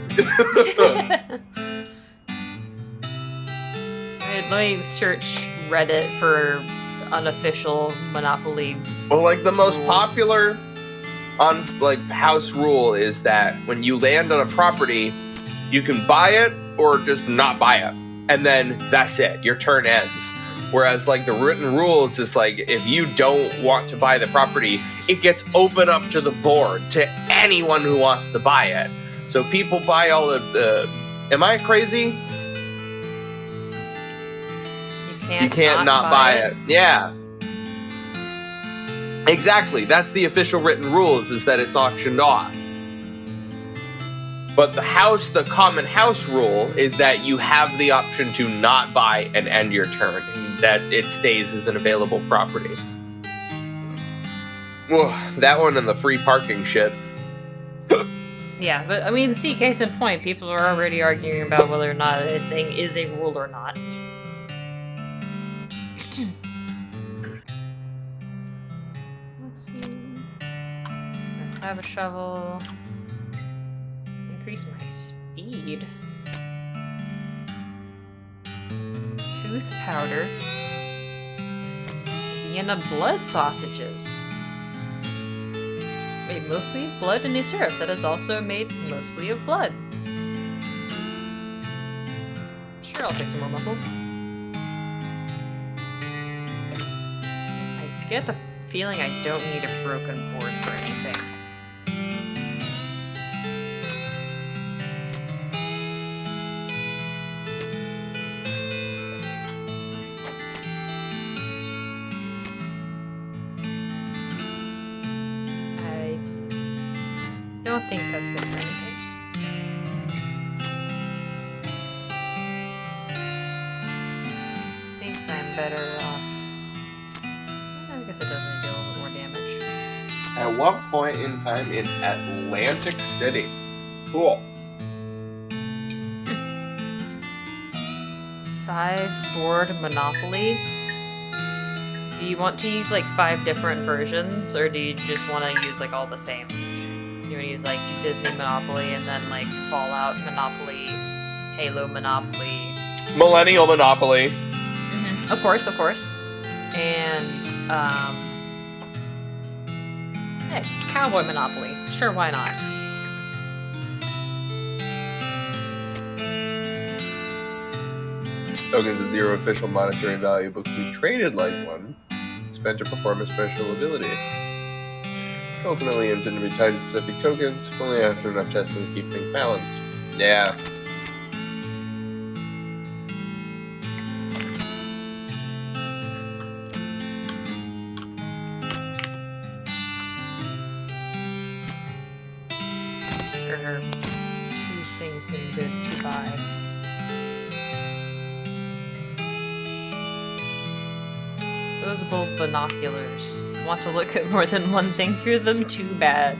Let me search Reddit for unofficial Monopoly. Well, like the most rules. popular on like house rule is that when you land on a property, you can buy it or just not buy it, and then that's it. Your turn ends. Whereas like the written rules is like if you don't want to buy the property, it gets open up to the board to anyone who wants to buy it. So people buy all of the. Am I crazy? You can't not buy it. Yeah. Exactly. That's the official written rules, is that it's auctioned off. But the common house rule is that you have the option to not buy and end your turn, and that it stays as an available property. Ugh, that one and the free parking shit. Yeah, but I mean, see, case in point, people are already arguing about whether or not a thing is a rule or not. Let's see. I have a shovel. Increase my speed. Tooth powder. Vienna blood sausages. Made mostly of blood and a syrup that is also made mostly of blood. Sure, I'll take some more muscle. I get the feeling I don't need a broken board for anything. I don't think that's good for anything. Thinks I'm better off. I guess it does need to do a little more damage. At what point in time in Atlantic City? Cool. 5-board Monopoly. Do you want to use like 5 different versions, or do you just want to use like all the same? You want to use like Disney Monopoly and then like Fallout Monopoly, Halo Monopoly, Millennial Monopoly. Mm-hmm. Of course. And yeah, Cowboy Monopoly. Sure, why not? Tokens at 0 official monetary value, but can be traded like one. Spent to perform a special ability. Ultimately intended to be tied to specific tokens, only after enough testing to keep things balanced. Yeah. Sure. These things seem good to buy. Disposable binoculars. Want to look at more than one thing through them? Too bad.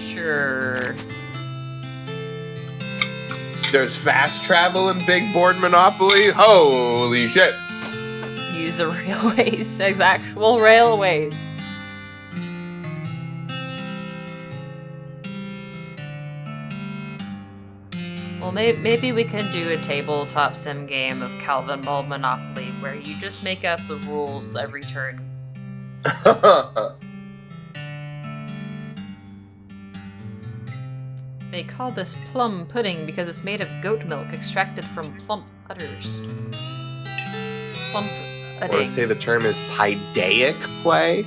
Sure. There's fast travel in big board Monopoly. Holy shit. Use the railways as actual railways. Well, maybe we can do a tabletop sim game of Calvin Ball Monopoly where you just make up the rules every turn. They call this plum pudding because it's made of goat milk extracted from plump udders. Plump I want to say the term is paideia play.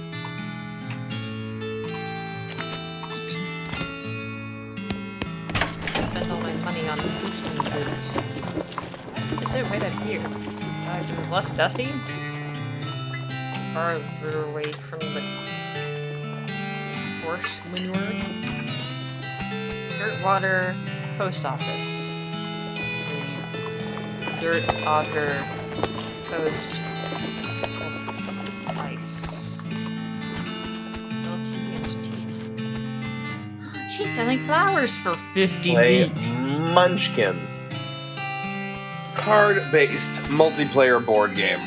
Spend all my money working on boosting goods. Is it right up here? Is this less dusty? Farther away from the horse manure. Dirtwater Post Office. Dirt Otter Post Ice. She's selling flowers for 50 Play meat. Munchkin. Card-based multiplayer board game.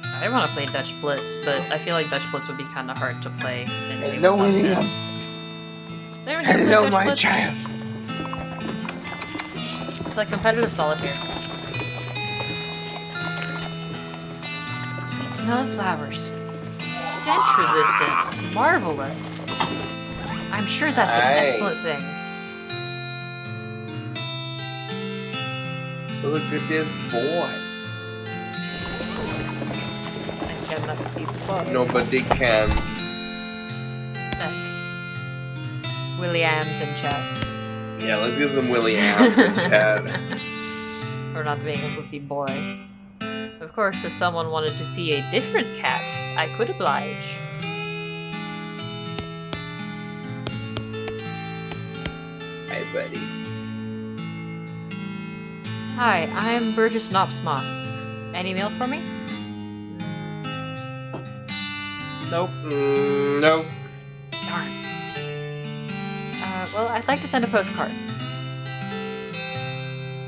I want to play Dutch Blitz, but I feel like Dutch Blitz would be kind of hard to play in Hello, tabletop sim. William. Has anyone here played Hello, Dutch my Blitz? child. It's like competitive solitaire. Sweet smell of flowers. Stench resistance. Marvelous. I'm sure that's an Aye. excellent thing. Look at this boy. I cannot see the bug. Nobody can. Sec. Williams in chat. Yeah, let's get some Williams in chat. For not being able to see boy. Of course, if someone wanted to see a different cat, I could oblige. Hi, buddy. Hi, I'm Burgess Knopsmoth. Any mail for me? Nope. Nope. Darn. Well, I'd like to send a postcard.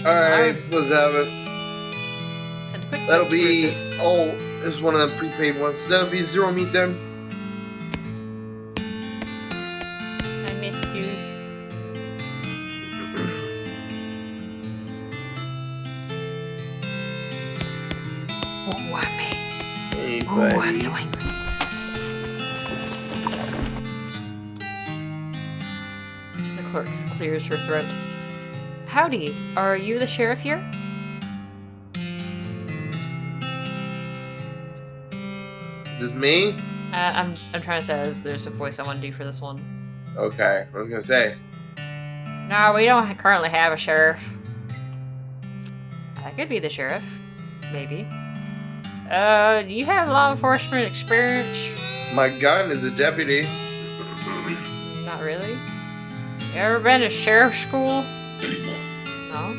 Alright, let's have it. Send a quick That'll note to be. Burgess. Oh, this is one of the prepaid ones. That'll be 0 meat then. I miss you. Oh, I'm me. Hey, Oh, buddy. I'm so angry. The clerk clears her throat. Howdy, are you the sheriff here? Is this me? I'm trying to say if there's a voice I want to do for this one. Okay, I was gonna say. No, we don't currently have a sheriff. I could be the sheriff. Maybe. Do you have law enforcement experience? My gun is a deputy. Not really. You ever been to sheriff school? No.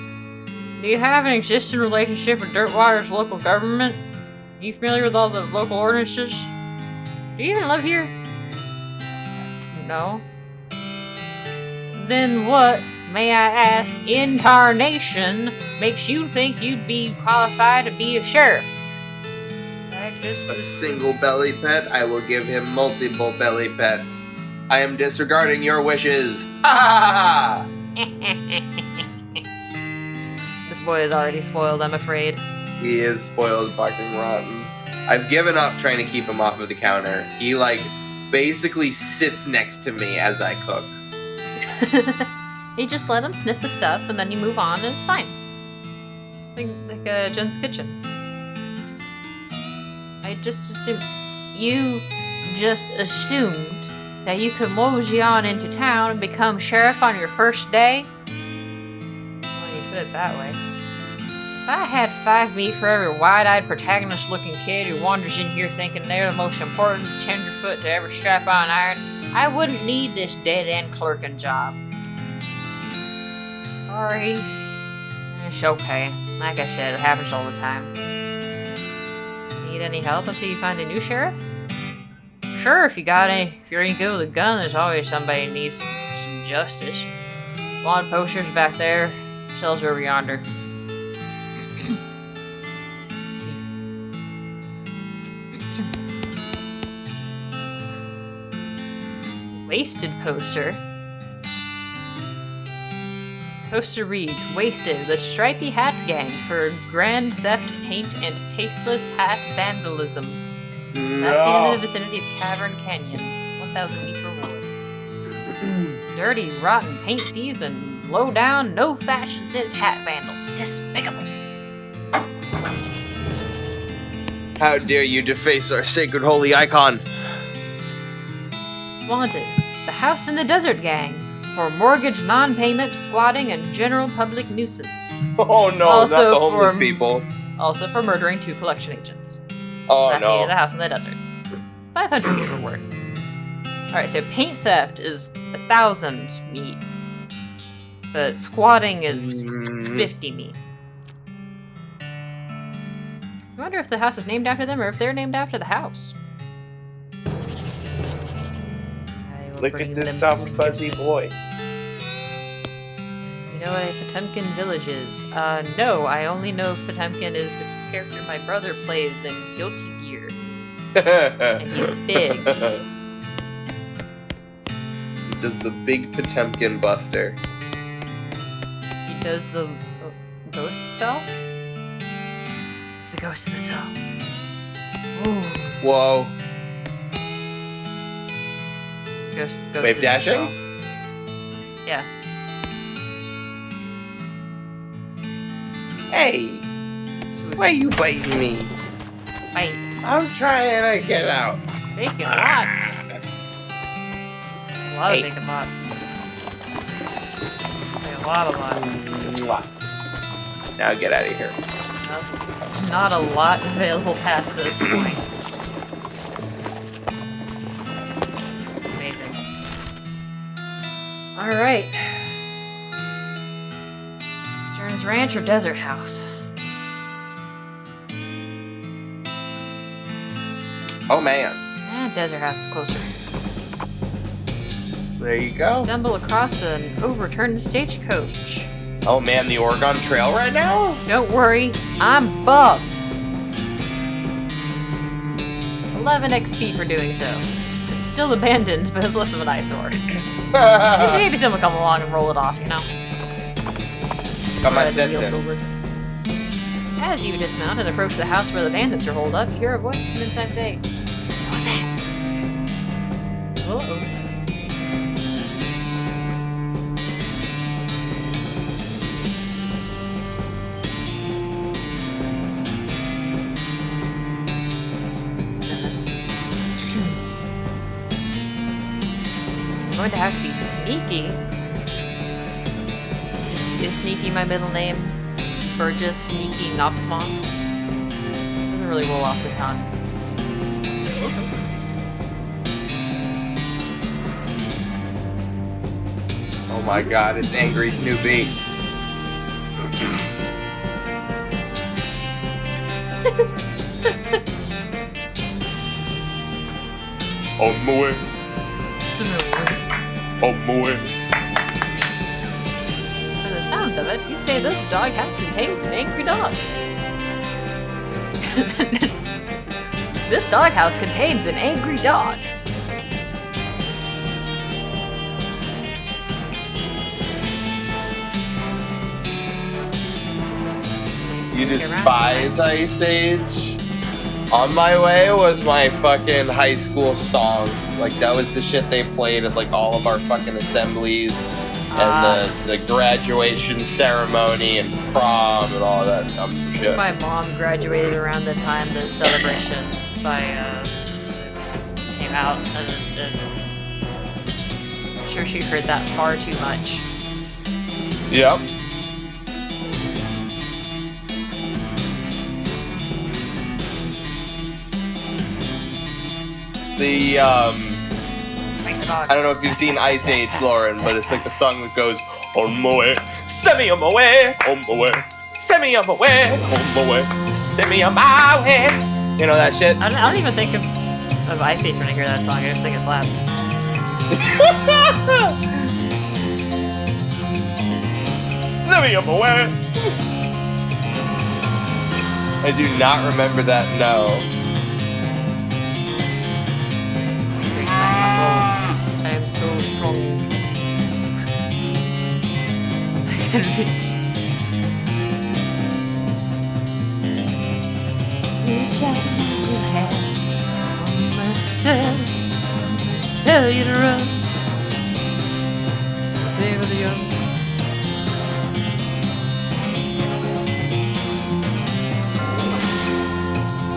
Do you have an existing relationship with Dirtwater's local government? Are you familiar with all the local ordinances? Do you even live here? No. Then what, may I ask, in tarnation makes you think you'd be qualified to be a sheriff? I just... A single belly pet, I will give him multiple belly pets. I am disregarding your wishes. Ha ha This boy is already spoiled, I'm afraid. He is spoiled fucking rotten. I've given up trying to keep him off of the counter. He, like, basically sits next to me as I cook. You just let him sniff the stuff and then you move on and it's fine. Like Jen's kitchen. I just assumed... You just assumed that you could mosey on into town and become sheriff on your first day? Well, you put it that way. If I had 5 meat for every wide-eyed protagonist-looking kid who wanders in here thinking they're the most important tenderfoot to ever strap on iron, I wouldn't need this dead-end clerking job. Sorry. It's okay. Like I said, it happens all the time. Need any help until you find a new sheriff? Sure, if you're any good with a gun, there's always somebody who needs some justice. Wanted posters back there. Cells over yonder. Wasted poster. Poster reads, Wasted, the Stripy Hat Gang for grand theft, paint, and tasteless hat vandalism. Last seen in the vicinity of Cavern Canyon. 1,000 meat reward. Dirty, rotten paint thieves and low down, no fashion sense hat vandals. Despicable. How dare you deface our sacred holy icon? Wanted, the House in the Desert Gang for mortgage non-payment, squatting, and general public nuisance. Oh no, Also not the homeless for- people. Also for murdering 2 collection agents. Oh Last scene of the no. house in the desert. 500 meat reward. Alright, so paint theft is 1,000 meat. But squatting is 50 meat. I wonder if the house is named after them or if they're named after the house. I will Look bring at them this soft some fuzzy gifts. boy. You know what a Potemkin village is? No, I only know Potemkin is the character my brother plays in Guilty Gear. And he's big. He does the big Potemkin Buster. He does the ghost cell? It's the ghost in the cell. Ooh. Whoa. Ghost Wave is the dashing? cell. Yeah. Hey, This was why you biting me? Wait, I'm trying to get out. bacon lots. A lot Hey. of bacon lots. Like, a lot. Mwah. Now get out of here. Not a lot available past this point. Amazing. Alright. Stern's Ranch or Desert House? Oh man. Desert House is closer. There you go. Stumble across an overturned stagecoach. Oh man, the Oregon Trail right now? Don't worry, I'm buff. 11 XP for doing so. It's still abandoned, but it's less of an eyesore. Maybe someone will come along and roll it off, you know? Got my Red sets wheels in. over. As you dismount and approach the house where the bandits are holed up, you hear a voice from inside say, "What's that?" Uh-oh. I'm going to have to be sneaky. Is Sneaky my middle name? Burgess Sneaky Knobsmoth? Doesn't really roll off the tongue. Oh my god, it's Angry Snoopy. On my way, on my way. From the sound of it, you'd say this doghouse contains an angry dog. This doghouse contains an angry dog. You despise Ice Age? On My Way was my fucking high school song. Like, that was the shit they played at, like, all of our fucking assemblies and the graduation ceremony and prom and all that dumb shit. My mom graduated around the time the celebration came out, and I'm sure she heard that far too much. Yep. The, Like the dog. I don't know if you've seen Ice Age, Lauren, but it's like the song that goes, on my way, send me on my way, On my way, send me on my way, on my way. send me on my way. You know that shit? I don't even think of Ice Age when I hear that song. I just think it slaps. Send me on my way. I do not remember that, no. Increase my muscle. I am so strong. I can reach. Reach out your hand on myself. Tell you to run. Save the young.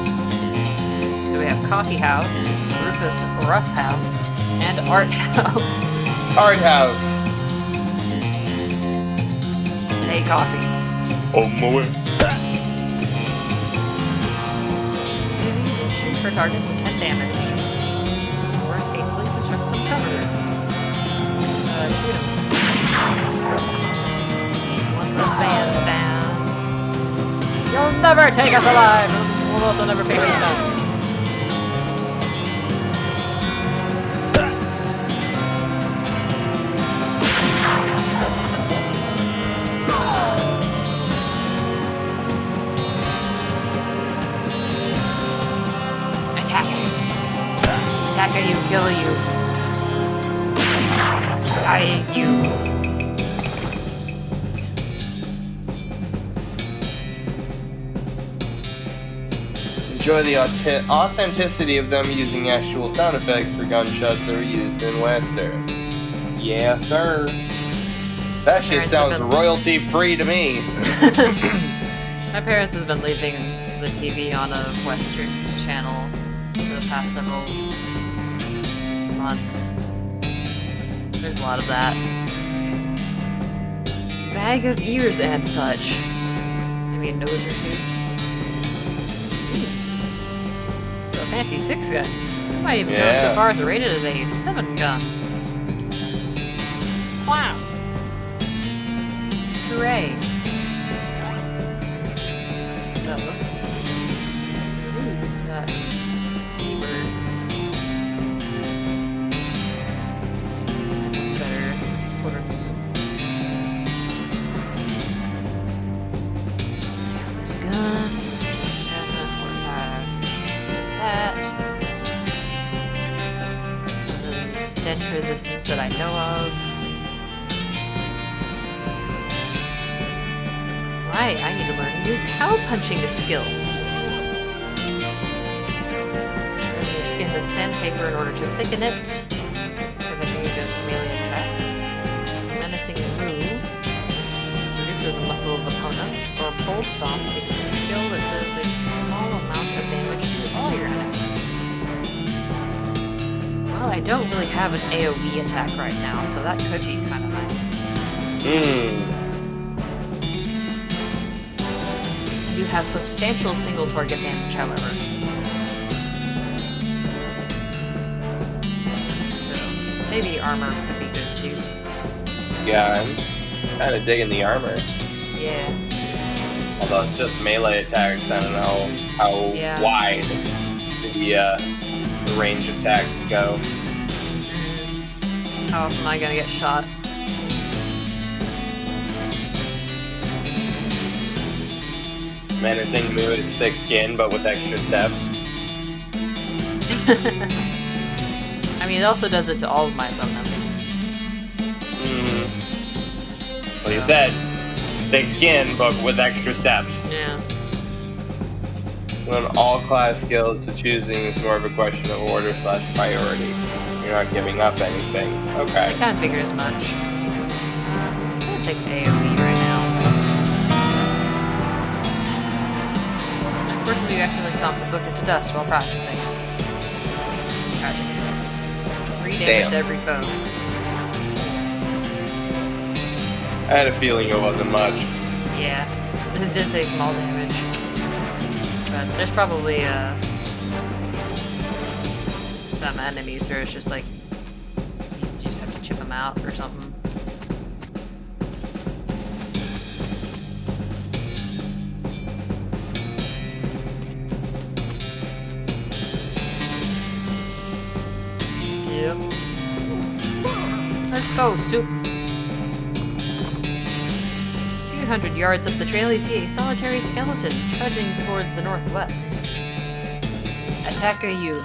So we have Coffee House, Rufus Rough House, and Art House. Art House. a coffee. On my way. Susie will shoot her target with 10 damage. Or hastily construct some cover. Shoot him. One of the spans down. You'll never take us alive! We'll also never pay for this house. Attacker, you, kill you. Die, you. Enjoy the authenticity of them using actual sound effects for gunshots that were used in westerns. Yeah, sir. That shit Parents sounds have been- royalty free to me. My parents have been leaving the TV on a Westerns channel for the past several months. There's a lot of that. Bag of ears and such. Maybe a nose or two. So a fancy 6-gun. I might even go so Yeah. far as to rate it as a 7-gun. Wow. Hooray. Ooh, that seabird. Better for me. This is a gun. 745. That. There's dent resistance that I know of. Right, I need to learn new cow punching skills. Your skin with sandpaper in order to thicken it, protecting against melee attacks. Menacing move reduces the muscle of opponents, or pole stomp, a skill that does a small amount of damage to all your enemies. Well, I don't really have an AoE attack right now, so that could be kind of nice. You have substantial single target damage, however. So, maybe armor could be good too. Yeah, I'm kind of digging the armor. Yeah. Although it's just melee attacks, I don't know how Yeah. wide the range attacks go. How often am I gonna get shot? Menacing mood is thick skin, but with extra steps. I mean, it also does it to all of my opponents. Well, you said thick skin, but with extra steps. Yeah. On all class skills, so choosing is more of a question of order/priority. You're not giving up anything. I Okay. kind of figured as much. I'm gonna take AoE right now. Unfortunately, you accidentally stomped the book into dust while practicing. Tragic. 3 damage to every foe. I had a feeling it wasn't much. Yeah, but it did say small damage. But there's probably some enemies where it's just like you just have to chip them out or something. Yep. Let's go, Soup. 200 yards up the trail, you see a solitary skeleton trudging towards the northwest. Attacker you.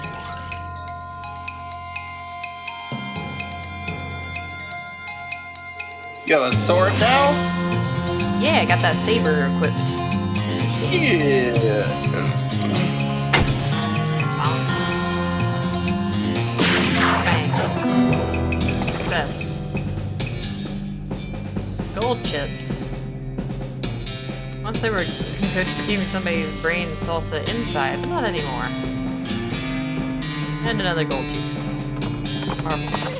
You have a sword now? Yeah, I got that saber equipped. Yeah. Bang. Success. Skull chips. Once they were good for keeping somebody's brain salsa inside, but not anymore. And another gold tooth. Marvelous.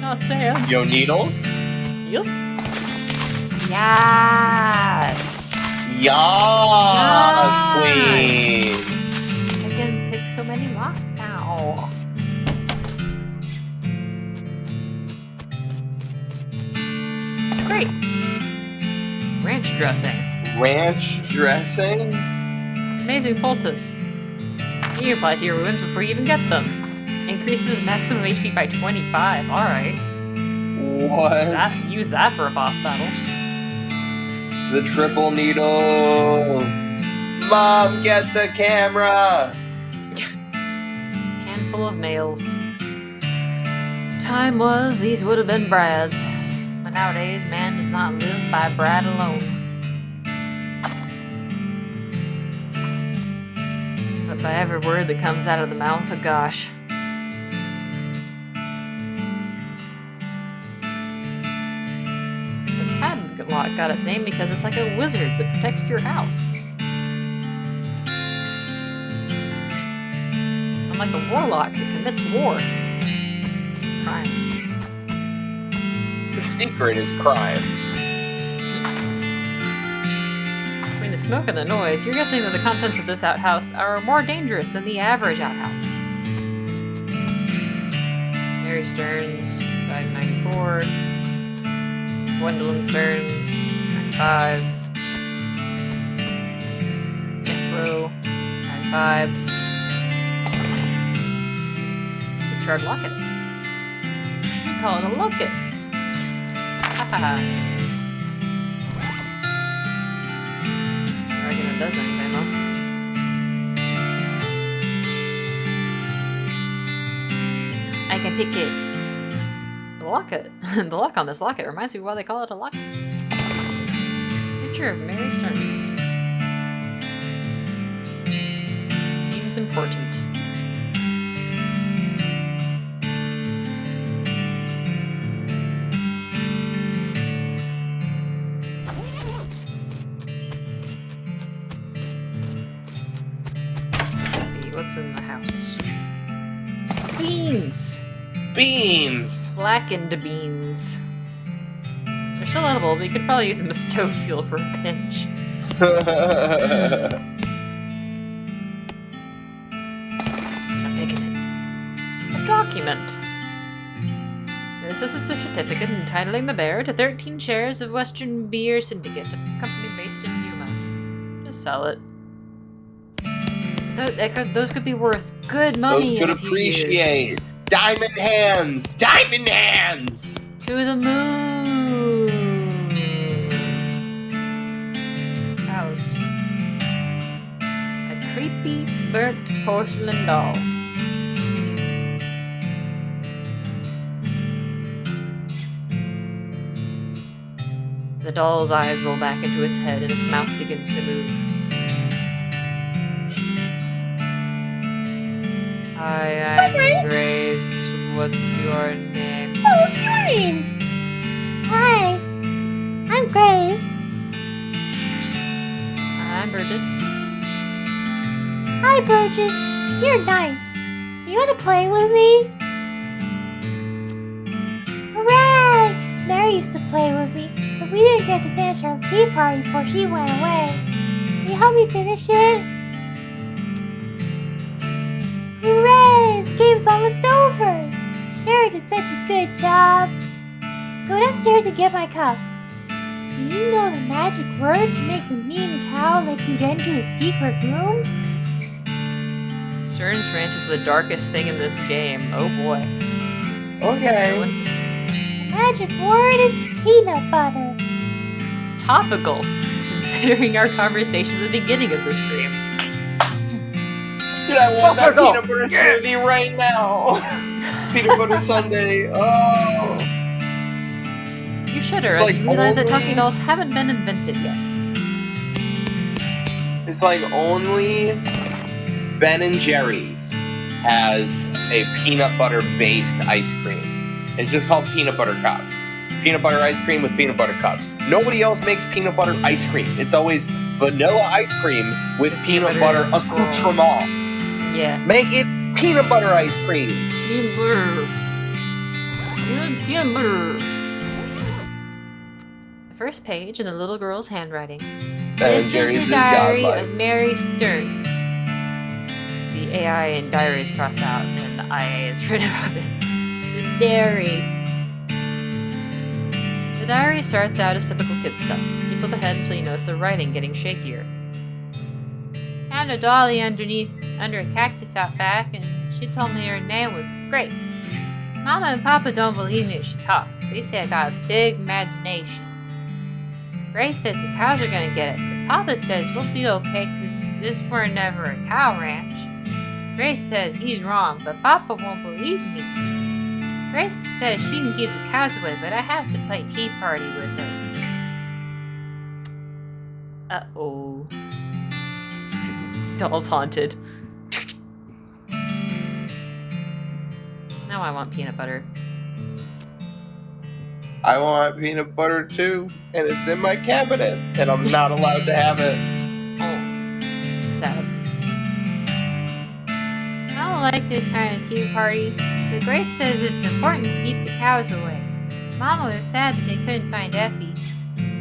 Not sad. Yo, needles? Yes? Yes! Yas, queen. I can pick so many locks now. Great! Ranch dressing. Ranch dressing? It's amazing poultice. You apply to your wounds before you even get them. Increases maximum HP by 25. Alright. What? Use that for a boss battle. The triple needle. Mom, get the camera. Handful of nails. Time was, these would have been Brad's. But nowadays, man does not live by Brad alone. But by every word that comes out of the mouth of Gosh. The padlock got its name because it's like a wizard that protects your house. Unlike a warlock that commits war. Crimes. The secret is crime. Between the smoke and the noise, you're guessing that the contents of this outhouse are more dangerous than the average outhouse. Mary Stearns died in 94. Gwendolyn Stearns, 95. Jethro, 95. Richard Lockett. You call it a Lockett. Haha. I reckon it does anything, though. I can pick it. The locket. The lock on this locket reminds me why they call it a locket. Picture of Mary Stearns. Seems important. What's in the house? Beans! Beans. Blackened beans. They're still edible, but you could probably use them as stove fuel for a pinch. I'm picking it. A document. This is a certificate entitling the bearer to 13 shares of Western Beer Syndicate, a company based in Yuma. Just sell it. Those could be worth good money. Those could in a few appreciate. years. Diamond hands! Diamond hands! To the moon. House. A creepy, burnt porcelain doll. The doll's eyes roll back into its head and its mouth begins to move. Hi, I'm Grace. What's your name? Oh, what's your name? Hi, I'm Grace. I'm Burgess. Hi, Burgess. You're nice. Do you want to play with me? Hooray! Mary used to play with me, but we didn't get to finish our tea party before she went away. Will you help me finish it? Hooray! The game's almost over! Mary did such a good job. Go downstairs and get my cup. Do you know the magic word to make the mean cow let you get into a secret room? Stearns Ranch is the darkest thing in this game. Oh boy. Okay. The magic word is peanut butter. Topical, considering our conversation at the beginning of the stream. Dude, I want that circle. peanut butter smoothie right now. Peanut butter sundae. Oh. You shudder It's as like you realize that only- talking dolls haven't been invented yet. It's like only Ben and Jerry's has a peanut butter based ice cream. It's just called peanut butter cup. Peanut butter ice cream with peanut butter cups. Nobody else makes peanut butter ice cream. It's always vanilla ice cream with peanut butter butter accoutrement. Yeah. Make it peanut butter ice cream. Peanut butter. Peanut butter. first page in the little girl's handwriting. Ben This Jerry's is is the diary godlike. of Mary Stearns. The AI in diary is crossed out, and the IA is written above it. The diary. The diary starts out as typical kid stuff. You flip ahead until you notice the writing getting shakier. Found a dolly under a cactus out back, and she told me her name was Grace. Mama and Papa don't believe me if she talks. They say I got a big imagination. Grace says the cows are gonna get us, but Papa says we'll be okay because this were never a cow ranch. Grace says he's wrong, but Papa won't believe me. Grace says she can keep the cows away, but I have to play tea party with her. Uh-oh. Doll's haunted. Now I want peanut butter. I want peanut butter too, and it's in my cabinet, and I'm not allowed to have it. Oh. Sad. I don't like this kind of tea party, but Grace says it's important to keep the cows away. Mama was sad that they couldn't find Effie.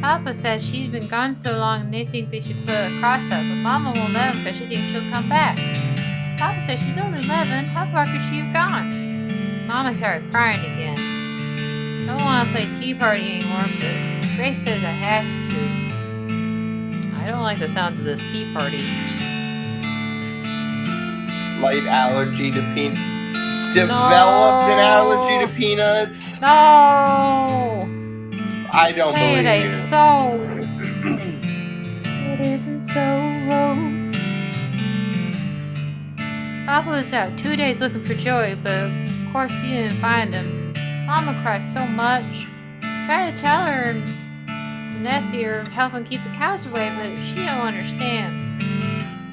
Papa said she's been gone so long and they think they should put a cross up, but Mama won't let them because she thinks she'll come back. Papa says she's only 11, how far could she have gone? Mama started crying again. Don't want to play tea party anymore, but Grace says I has to. I don't like the sounds of this tea party. Slight allergy to peanuts. Developed an allergy to peanuts. No! I don't Say it believe ain't you. so. It isn't so. Papa was out 2 days looking for Joey, but of course he didn't find him. Mama cries so much. Tried to tell her nephew or help him keep the cows away, but she don't understand.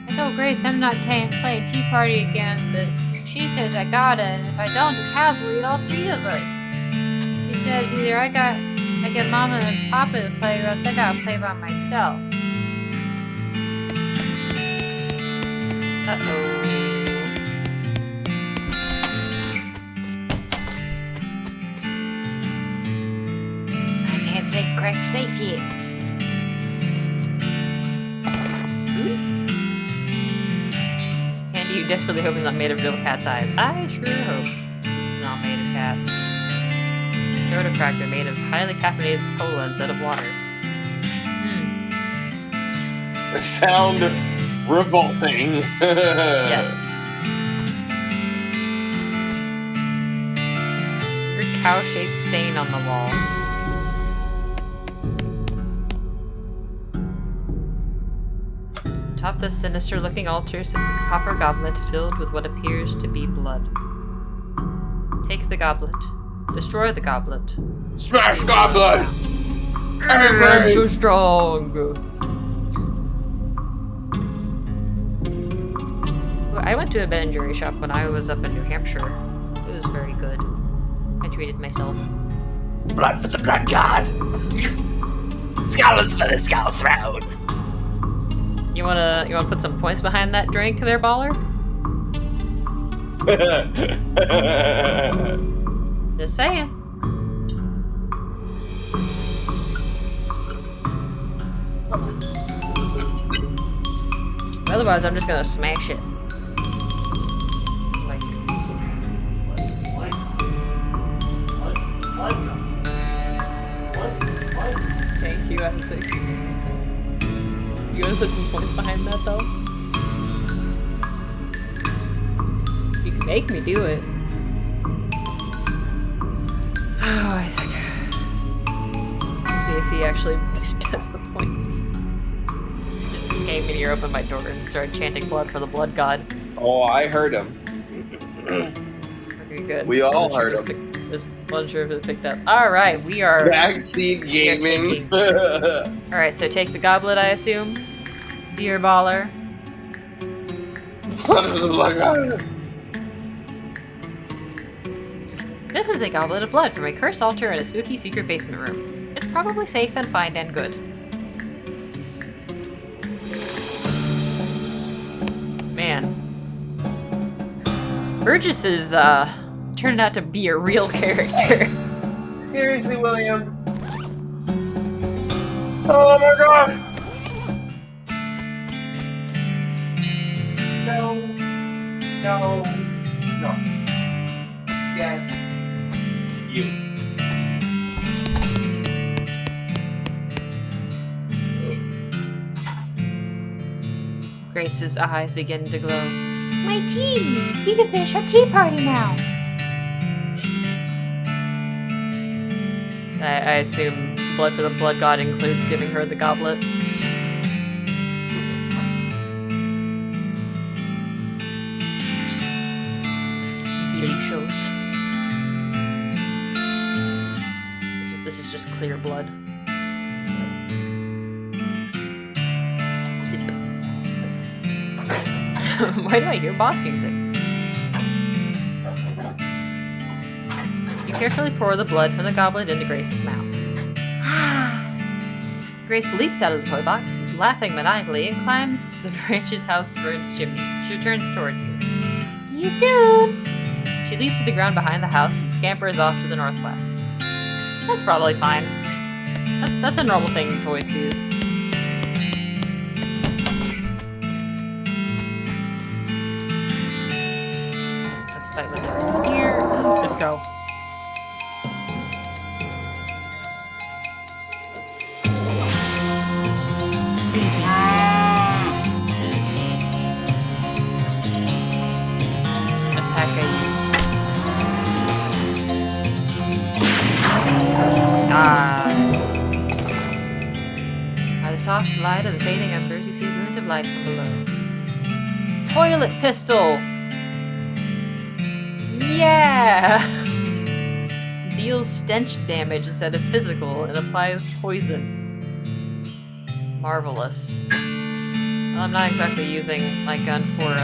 I told Grace I'm not playing tea party again, but she says I gotta, and if I don't, the cows will eat all 3 of us. He says either I get Mama and Papa to play, or else I gotta play by myself. Uh-oh. I can't say crack safe yet. It's candy you desperately hope is not made of real cat's eyes. I sure hope it's not made of cat. Soda cracker made of highly caffeinated cola instead of water. It sound revolting. Yes. Your cow-shaped stain on the wall. Atop the sinister-looking altar sits a copper goblet filled with what appears to be blood. Take the goblet. Destroy the goblet. Smash goblet! I'm so strong! I went to a Ben & Jerry shop when I was up in New Hampshire. It was very good. I treated myself. Blood for the blood god. Scholars for the skull throne. You wanna put some points behind that drink there, baller? Just saying. Otherwise, I'm just gonna smash it. Like, thank you, Isaac. You wanna put some points behind that, though? You can make me do it. Oh, Isaac. Let's see if he actually does the points. Just came in here, opened my door, and started chanting blood for the blood god. Oh, I heard him. Okay, good. We all heard him. Just wasn't sure if it picked up. Alright, we are... Backseat gaming. Alright, so take the goblet, I assume. Beer baller. This is a goblet of blood from a cursed altar in a spooky secret basement room. It's probably safe and fine and good. Man. Burgess is, turning out to be a real character. Seriously, William? Oh my god! No. No. No. Yes. You. Grace's eyes begin to glow. My tea! We can finish our tea party now! I assume blood for the blood god includes giving her the goblet. Shows. This is just clear blood. Sip. Why do I hear boss music? You carefully pour the blood from the goblet into Grace's mouth. Grace leaps out of the toy box, laughing maniacally, and climbs the branch's house for its chimney. She turns toward you. See you soon! She leaps to the ground behind the house and scampers off to the northwest. That's probably fine. That's a normal thing toys do. Let's fight with her here. Let's go. By the soft light of the fading embers, you see a glint of light from below. Toilet pistol! Yeah! Deals stench damage instead of physical and applies poison. Marvelous. Well, I'm not exactly using my gun for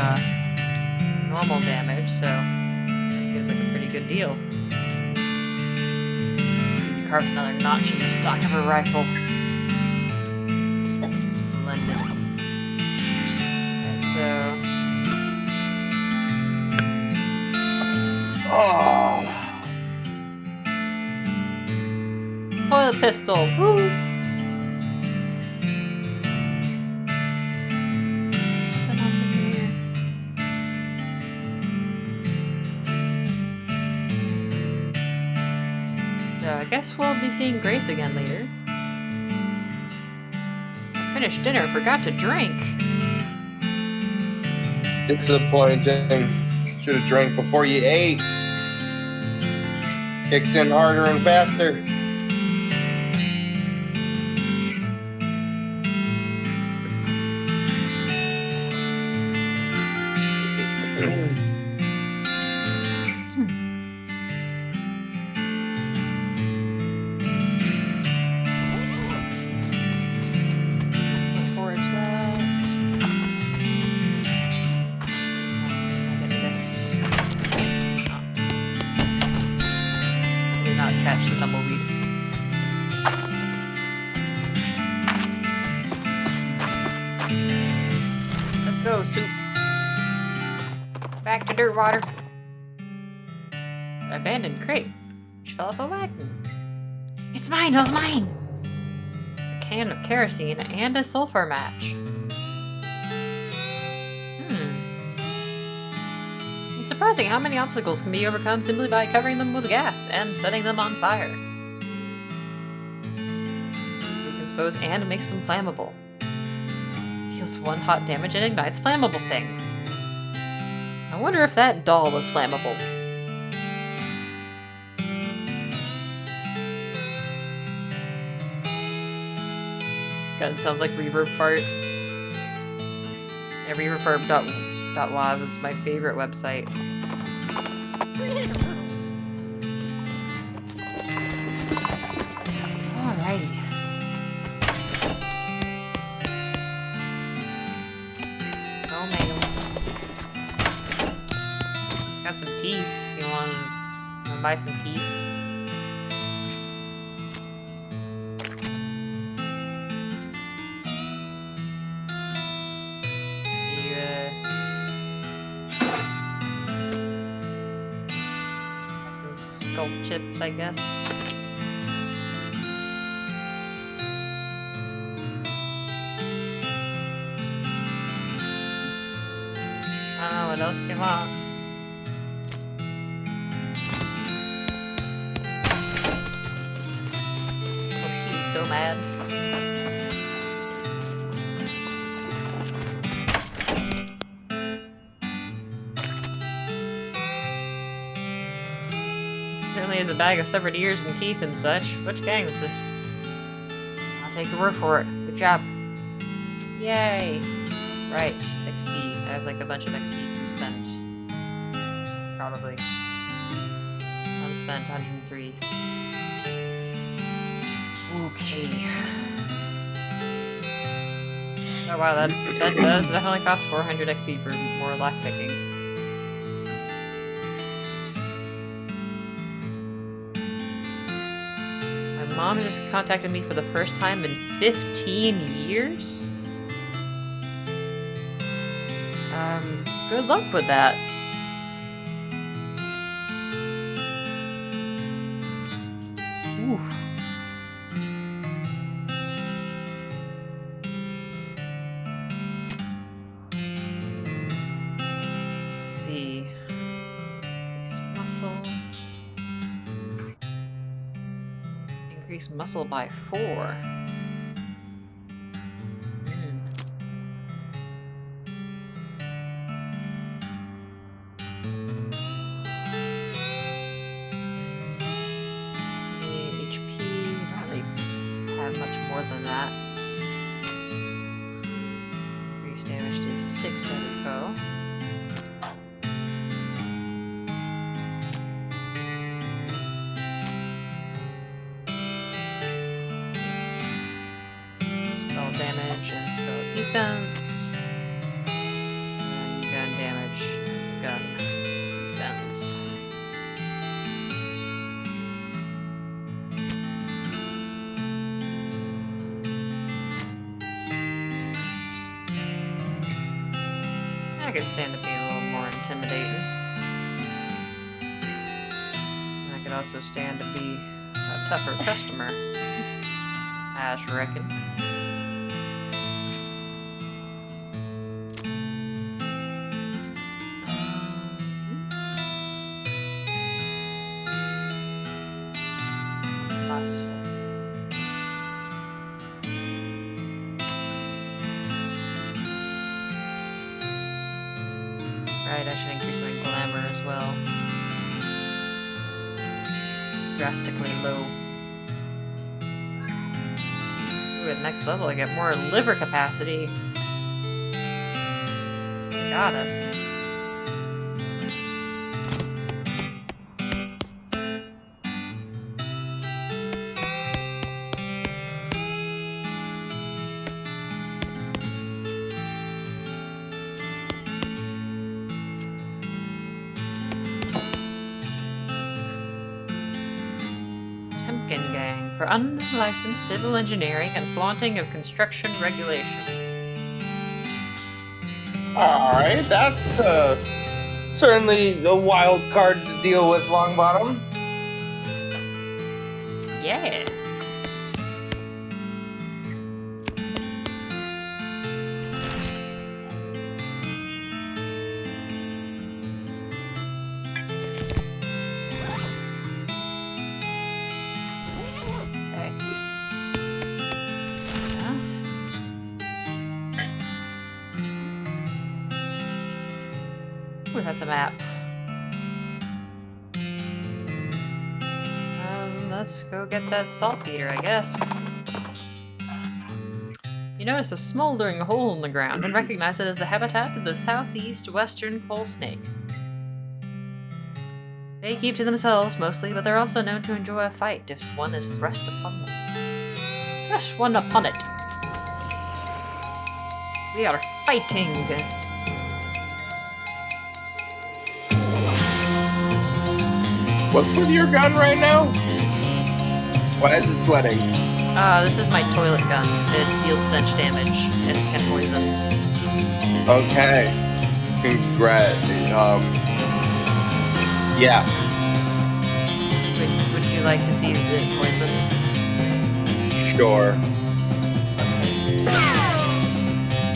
normal damage, so that seems like a pretty good deal. Susie carves another notch in the stock of her rifle. Splendid. Alright, so... Oh. Toilet pistol! Woo! Is there something else in here? So I guess we'll be seeing Grace again later. Finished dinner, forgot to drink. Disappointing. Should have drank before you ate. Kicks in harder and faster. Can't forage that. I guess this. Oh. Did not catch the tumbleweed. Let's go, soup. Back to dirt water. Abandoned crate. Which fell off a wagon. It's mine! It's mine! A can of kerosene and a sulfur match. It's surprising how many obstacles can be overcome simply by covering them with gas and setting them on fire. It can expose and makes them flammable. Deals 1 hot damage and ignites flammable things. I wonder if that doll was flammable. Gun sounds like reverb fart. Yeah, reverb.wav is my favorite website. Alrighty. Oh man. Got some teeth. You wanna buy some teeth? Skull chips, I guess. else you want. Oh, he's so mad. Certainly is a bag of severed ears and teeth and such. Which gang was this? I'll take your word for it. Good job. Yay! Right, XP. I have like a bunch of XP to spend. Probably. Unspent 103. Okay. Oh wow, that does definitely cost 400 XP for more lockpicking. My mom just contacted me for the first time in 15 years? Good luck with that. Oof. Let's see. Increase muscle. Increase muscle by 4. Damage and spell defense. And gun damage and gun defense. I could stand to being a little more intimidating. I could also stand to be a tougher customer. I should reckon. Right, I should increase my glamour as well. Drastically low. Ooh, at next level I get more liver capacity. Got it. Gang for unlicensed civil engineering and flaunting of construction regulations. Alright, that's certainly a wild card to deal with, Longbottom. Yeah. Ooh, that's a map. Let's go get that saltpeter, I guess. You notice a smoldering hole in the ground and recognize it as the habitat of the southeast western coal snake. They keep to themselves mostly, but they're also known to enjoy a fight if one is thrust upon them. Thrust one upon it. We are fighting. What's with your gun right now? Why is it sweating? This is my toilet gun. It deals stench damage and can poison. Okay. Yeah. Would you like to see the poison? Sure.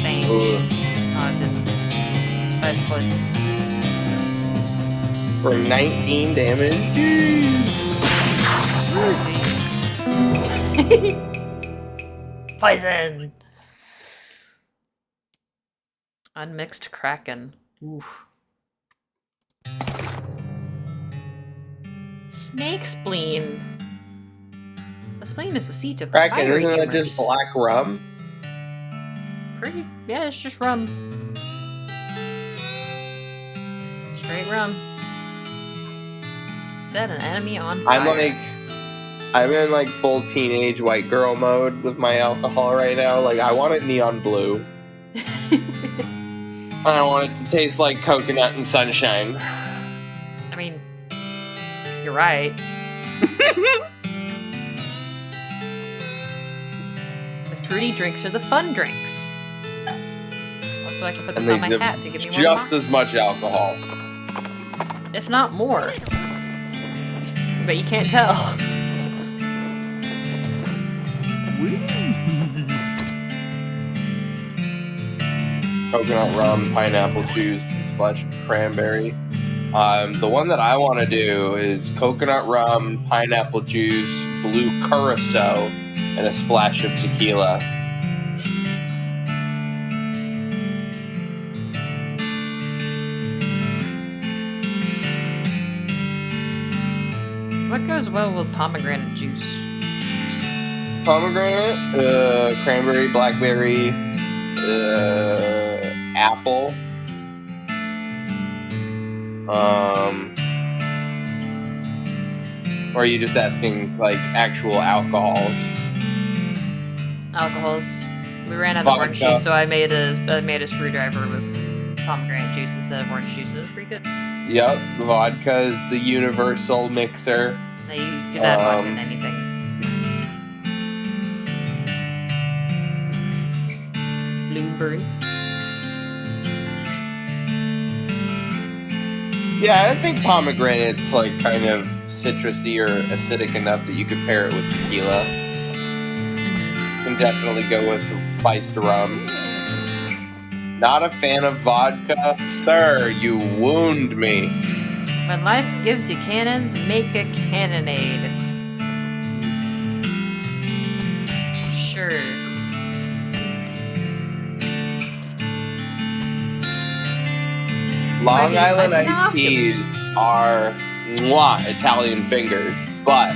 Stench. Oh, it didn't. It's 5 plus. For 19 damage. Poison! Unmixed Kraken. Oof. Snake spleen. The spleen is a seat of the Kraken, fiery isn't that humors. just black rum? Yeah, it's just rum. Straight rum. Set an enemy on fire. I'm in like full teenage white girl mode with my alcohol right now. Like, I want it neon blue. I want it to taste like coconut and sunshine. I mean, you're right. The fruity drinks are the fun drinks. Also, I can put this on my hat to give me more just more. as much alcohol. If not more. But you can't tell. Coconut rum, pineapple juice, splash of cranberry. The one that I want to do is coconut rum, pineapple juice, blue curacao, and a splash of tequila. What goes well with pomegranate juice? Pomegranate, cranberry, blackberry, apple. Or are you just asking like actual alcohols? Alcohols. We ran out of orange Vodka. juice, so I made a screwdriver with pomegranate juice instead of orange juice. It was pretty good. Yep, vodka is the universal mixer. Now you can add vodka to anything. Blueberry. Yeah, I think pomegranate's like kind of citrusy or acidic enough that you could pair it with tequila. Can definitely go with spiced rum. Not a fan of vodka? Sir, you wound me. When life gives you cannons, make a cannonade. Sure. Long Might use Island my iced teas are mwah, Italian fingers, but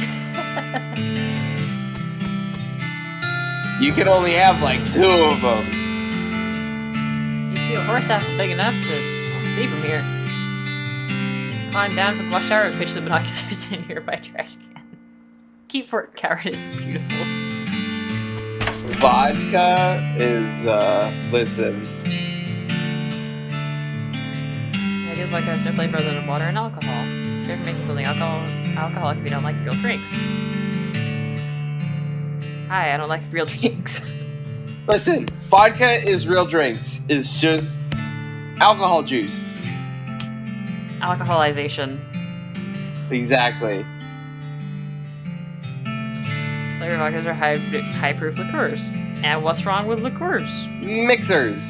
you can only have like 2 of them. You see a horse apple big enough to see from here. Climb down from the watchtower and pitch the binoculars in a nearby trash can. Keep Fort Coward is beautiful. Vodka is, listen. I do like there's no flavor other than water and alcohol. If you're making something alcoholic if you don't like real drinks. Hi, I don't like real drinks. Listen, vodka is real drinks. It's just alcohol juice. Alcoholization. Exactly. Flavor vodkas are high proof liqueurs. And what's wrong with liqueurs? Mixers.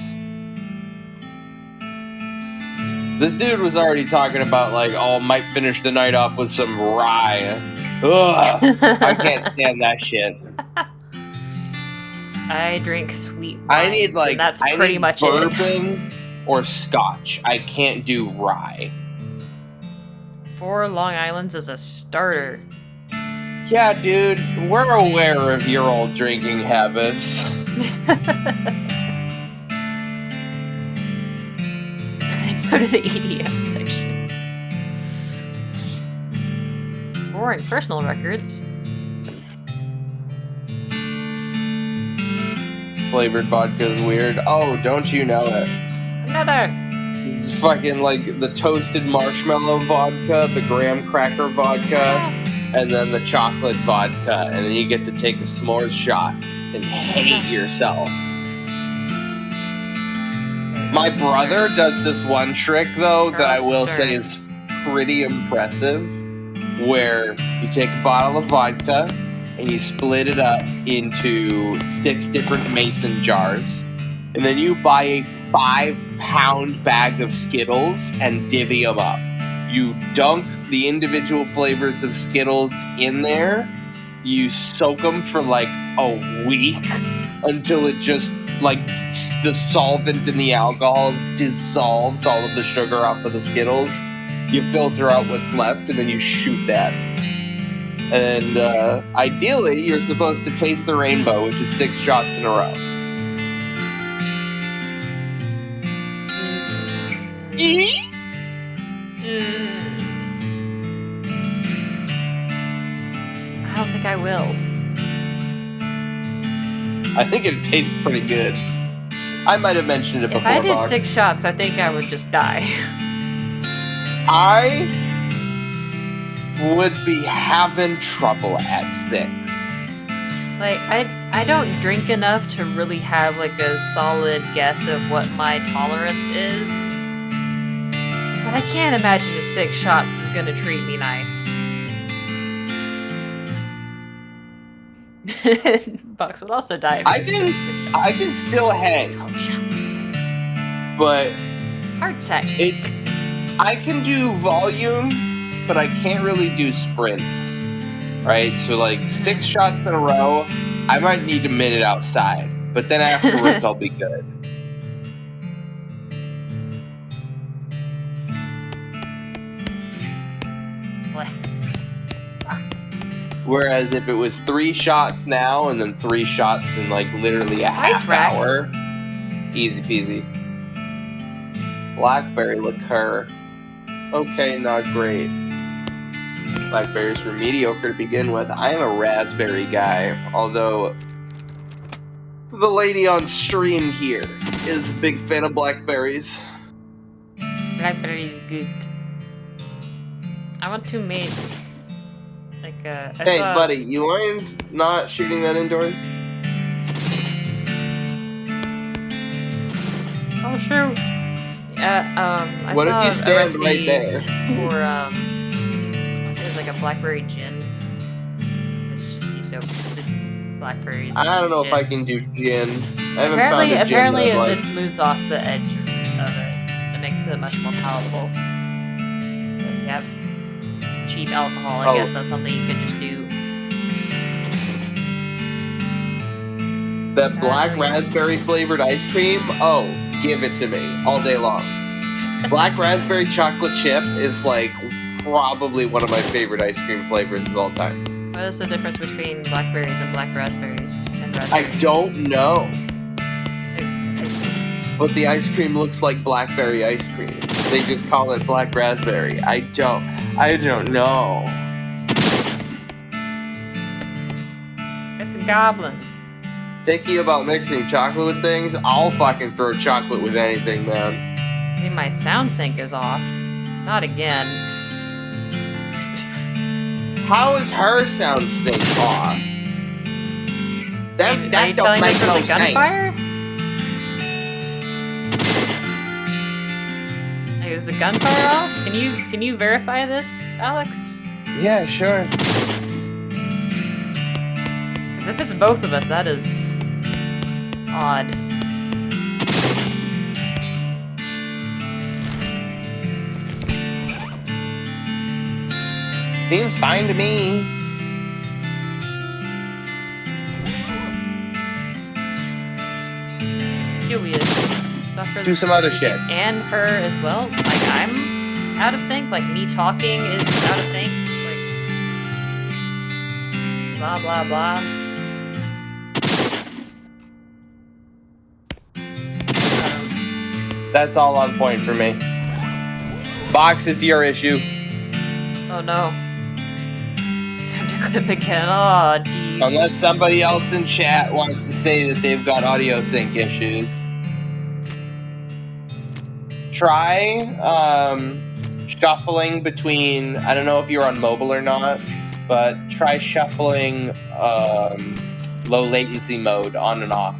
This dude was already talking about like, oh, might finish the night off with some rye. Ugh, I can't stand that shit. I drink sweet wines, I need like and that's pretty much bourbon or scotch. I can't do rye. it. 4 Long Islands is a starter. Yeah, dude, we're aware of your old drinking habits. Go to the EDM section. Boring personal records. Flavored vodka is weird. Oh, don't you know it? Another! It's fucking like the toasted marshmallow vodka, the graham cracker vodka, and then the chocolate vodka, and then you get to take a s'mores shot and hate yourself. My brother does this one trick, though, that I will say is pretty impressive, where you take a bottle of vodka and you split it up into 6 different mason jars, and then you buy a 5-pound bag of Skittles and divvy them up. You dunk the individual flavors of Skittles in there. You soak them for like a week until it just like the solvent in the alcohol dissolves all of the sugar off of the Skittles. You filter out what's left and then you shoot that. And ideally, you're supposed to taste the rainbow, which is 6 shots in a row. I don't think I will. I think it tastes pretty good. I might have mentioned it before. If I did Box. 6 shots, I think I would just die. I would be having trouble at 6. Like, I don't drink enough to really have, like, a solid guess of what my tolerance is. But I can't imagine that 6 shots is gonna treat me nice. Bucks would also die if I he did 6 shots. I can still hang, 12 shots. but Heart attack. I can do volume, but I can't really do sprints. Right? So like 6 shots in a row, I might need a minute outside. But then afterwards I'll be good. Whereas if it was 3 shots now and then 3 shots in like literally a Spice half rack. hour, easy peasy. Blackberry liqueur. Okay, not great. Blackberries were mediocre to begin with. I am a raspberry guy, although the lady on stream here is a big fan of blackberries. Blackberry is good. I want to make like a. Hey, buddy, you mind not shooting that indoors? Oh shoot! I What saw if you a stand recipe right there? for it was like a blackberry gin. It's just he soaked the blackberries. I don't know in if I gin. can do gin. I haven't found a gin Apparently, that I like. it smooths off the edge of it. It makes it much more palatable. So if you have cheap alcohol, I guess that's something you could just do. That black raspberry flavored ice cream, oh, give it to me all day long. Black raspberry chocolate chip is like probably one of my favorite ice cream flavors of all time. What is the difference between blackberries and black raspberries and raspberries? I don't know, but the ice cream looks like blackberry ice cream. They just call it black raspberry. I don't know. It's a goblin. Picky about mixing chocolate with things, I'll fucking throw chocolate with anything, man. I mean, my sound sync is off. Not again. How is her sound sync off? Are you That telling don't us make from no the sense. gunfire? Hey, is the gunfire off? Can you verify this, Alex? Yeah, sure. Because if it's both of us, that is odd. Seems fine to me. Curious. Suffer Do some other shit. and her as well. Like I'm out of sync. Like me talking is out of sync. Like blah blah blah. That's all on point for me. Box, it's your issue. Oh no. Time to clip again. Oh jeez. Unless somebody else in chat wants to say that they've got audio sync issues. Try shuffling between, I don't know if you're on mobile or not, but try shuffling low latency mode on and off.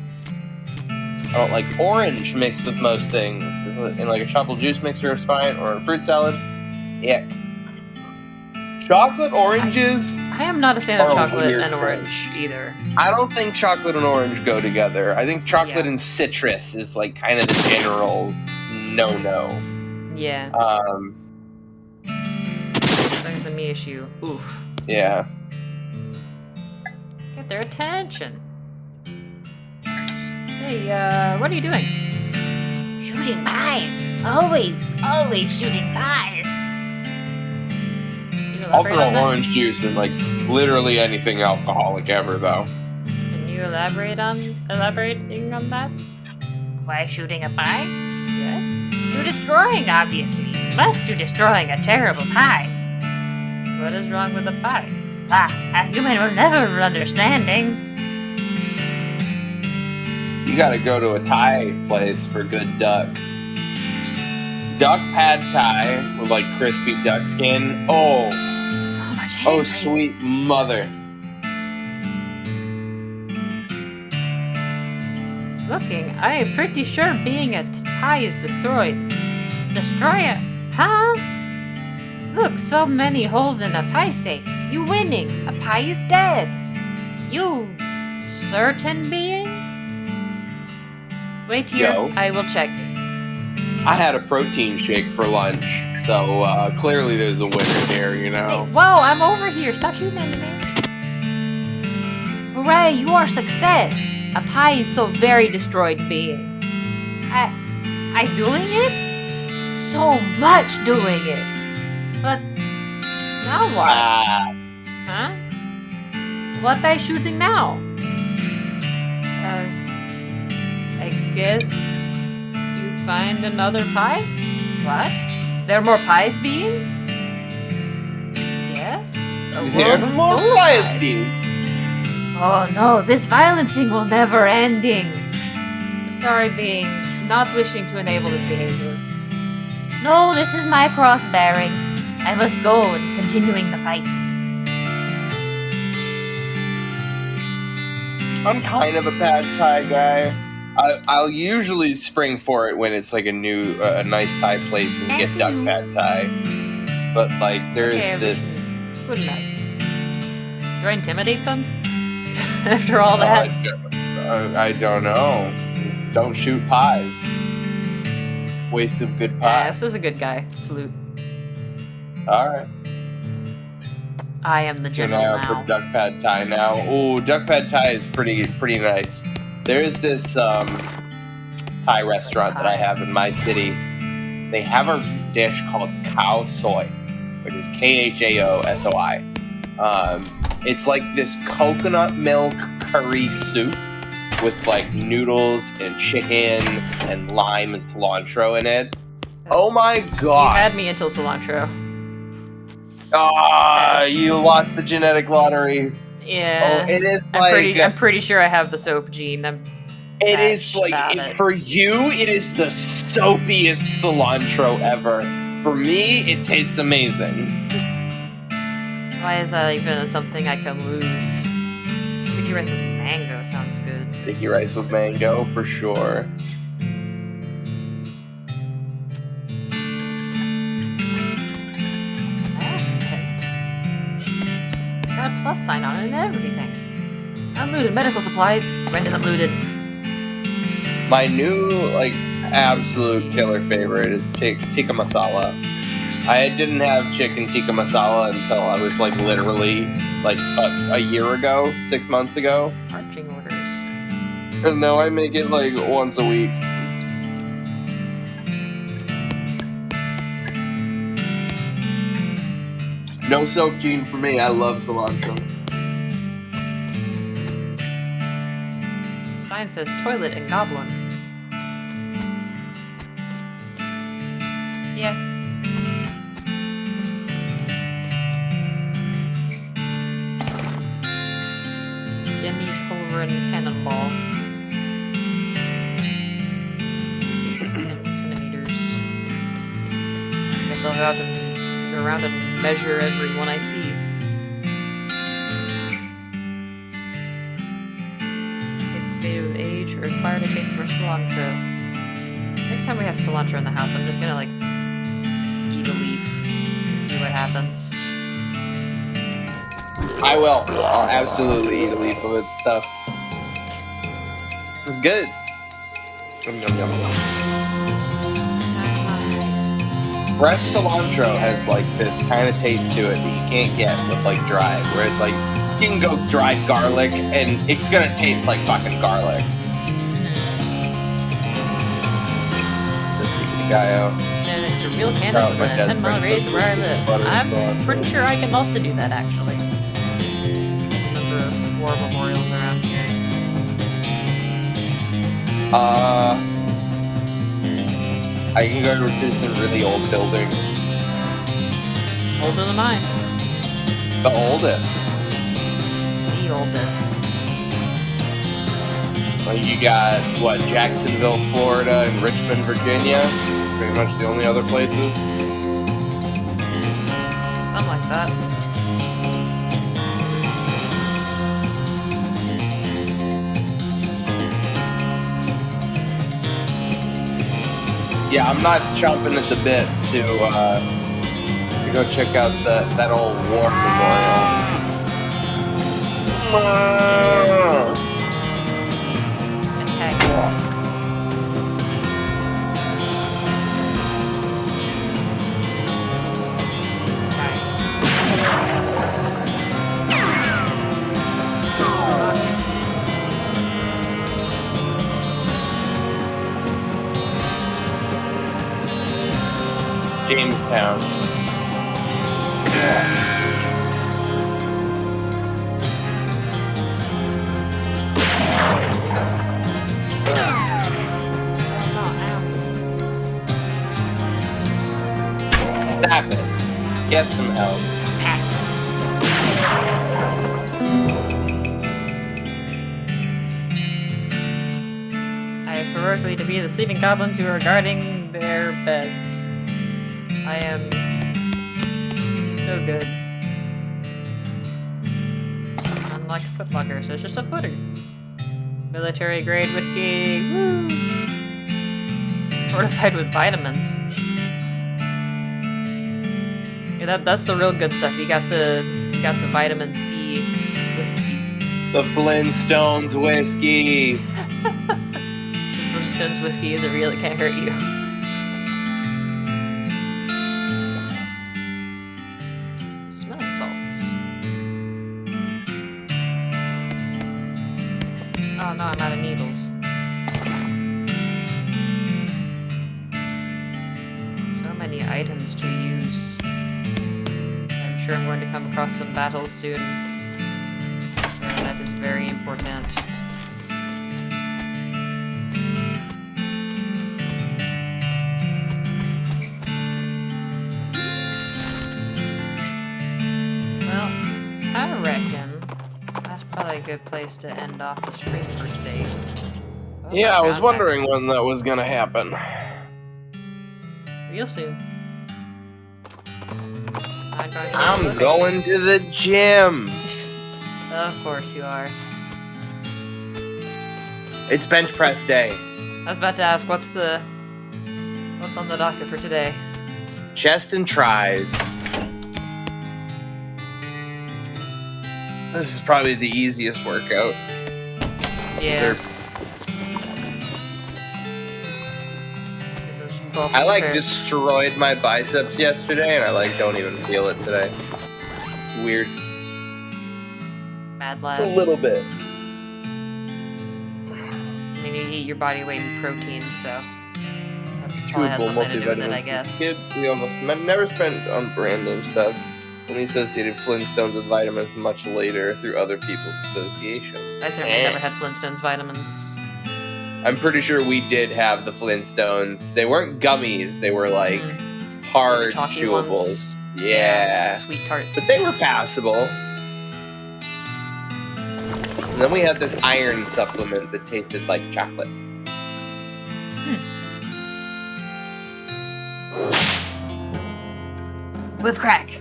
I don't like orange mixed with most things. Is it in like a chocolate juice mixer is fine, or a fruit salad? Ick. Chocolate oranges, I am not a fan of Oh, chocolate weird and thing. orange either. I don't think chocolate and orange go together. I think chocolate Yeah. and citrus is like kind of the general no-no. Yeah. It's a me issue. Oof. Yeah. Get their attention. Say, what are you doing? Shooting pies. Always shooting pies. Can you I'll elaborate throw on that? orange juice in like literally anything alcoholic ever, though. Can you elaborating on that? Why shooting a pie? Yes. You're destroying, obviously. Must do destroying a terrible pie. What is wrong with the pie? A human will never understanding. You gotta go to a Thai place for good duck. Duck pad Thai with like crispy duck skin. Oh, So much oh, hate. sweet mother. Looking, I am pretty sure being a pie is destroyed. Destroy it. Huh? Look, so many holes in a pie safe. You winning. A pie is dead. You certain being? Wait here. Yo. I will check it. I had a protein shake for lunch, so clearly there's a winner here, you know? Hey, whoa, I'm over here. Stop shooting at me. Hooray, you are success. A pie is so very destroyed being. I doing it? So much doing it. But now what? Ah, Huh? What I shooting now? I guess you find another pie? What? There are more pies being? Yes. A there world more full of pies pies. being. Oh no, this violencing will never ending. Sorry, being not wishing to enable this behavior. No, this is my cross bearing. I must go and continuing the fight. I'm kind of a pad Thai guy. I'll usually spring for it when it's like a nice Thai place and get duck pad Thai. But like, there's Okay, this. Good luck. Do I intimidate them? After all that? I don't know. Don't shoot pies. Waste of good Yeah, pie. this is a good guy. Salute. All right. I am the Keep an general eye out now. for duck pad Thai now. Oh, duck pad Thai is pretty nice. There is this Thai restaurant that I have in my city. They have a dish called khao soi, which is KHAOSOI. It's like this coconut milk curry soup with like noodles and chicken and lime and cilantro in it. Oh my You god! had me until cilantro. Ah, Savage. you lost the genetic lottery. Yeah. Oh, it is I'm like pretty sure I have the soap gene. it is sad like about it. for you, it is the soapiest cilantro ever. For me, it tastes amazing. Why is that even something I can lose? Sticky rice with mango sounds good. Sticky rice with mango for sure. It's got a plus sign on it and everything. Unlooted medical supplies. Render them looted. My new like absolute killer favorite is tikka masala. I didn't have chicken tikka masala until I was like literally like a year ago, 6 months ago. Marching orders. And now I make it like once a week. No soap gene for me. I love cilantro. Sign says toilet and goblin. Yeah. Demi-pulverin cannonball. Centimeters. Guess I'll go out and go around and measure every one I see. Cases faded with age or acquired a taste for cilantro. Next time we have cilantro in the house, I'm just gonna like eat a leaf and see what happens. I will. I'll absolutely eat a leaf of it stuff. It's good. Yum, yum, yum, yum. fresh cilantro has like this kind of taste to it that you can't get with like dried. Whereas like you can go dried garlic and it's gonna taste like fucking garlic. Just keep the guy out. Stand next to real candles Oh, within a okay. 10-mile radius of where I live. Butter and I'm cilantro. pretty sure I can also do that, actually. Number of war memorials around here. I can go to some really old buildings. Older than mine. The oldest. The oldest. Well, you got, what, Jacksonville, Florida, and Richmond, Virginia? Pretty much the only other places. Something like that. Yeah, I'm not chomping at the bit to go check out that old war memorial. Attack. Jamestown. Stop it. Let's get some help. I heroically defeat the sleeping goblins who are guarding their beds. I am so good. Unlike a footlocker, so it's just a footer. Military grade whiskey. Woo! Fortified with vitamins. Yeah, that's the real good stuff. You got the vitamin C whiskey. The Flintstones whiskey. The Flintstones whiskey isn't real, it can't hurt you. Smelling salts. Oh no, I'm out of needles. So many items to use. I'm sure I'm going to come across some battles soon. That is very important. Well, I reckon that's probably a good place to end off the stream for today. Oh, Yeah, I was God, wondering when that was gonna happen. Real soon. I'm going to the gym. Of course you are. It's bench press day. I was about to ask, what's on the docket for today? Chest and tries. This is probably the easiest workout. Yeah. I like destroyed my biceps yesterday, and I like don't even feel it today. It's weird. Mad It's lad. a little bit. I mean, you eat your body weight in protein, so that probably has Chewable something to do with it, I multivitamins. As guess. a kid, we almost never spent on brand name stuff. Only associated Flintstones with vitamins much later through other people's association. I certainly never had Flintstones vitamins. I'm pretty sure we did have the Flintstones. They weren't gummies. They were like hard chalky chewables. ones. Yeah. Sweet tarts. But they were passable. And then we had this iron supplement that tasted like chocolate. Whip crack!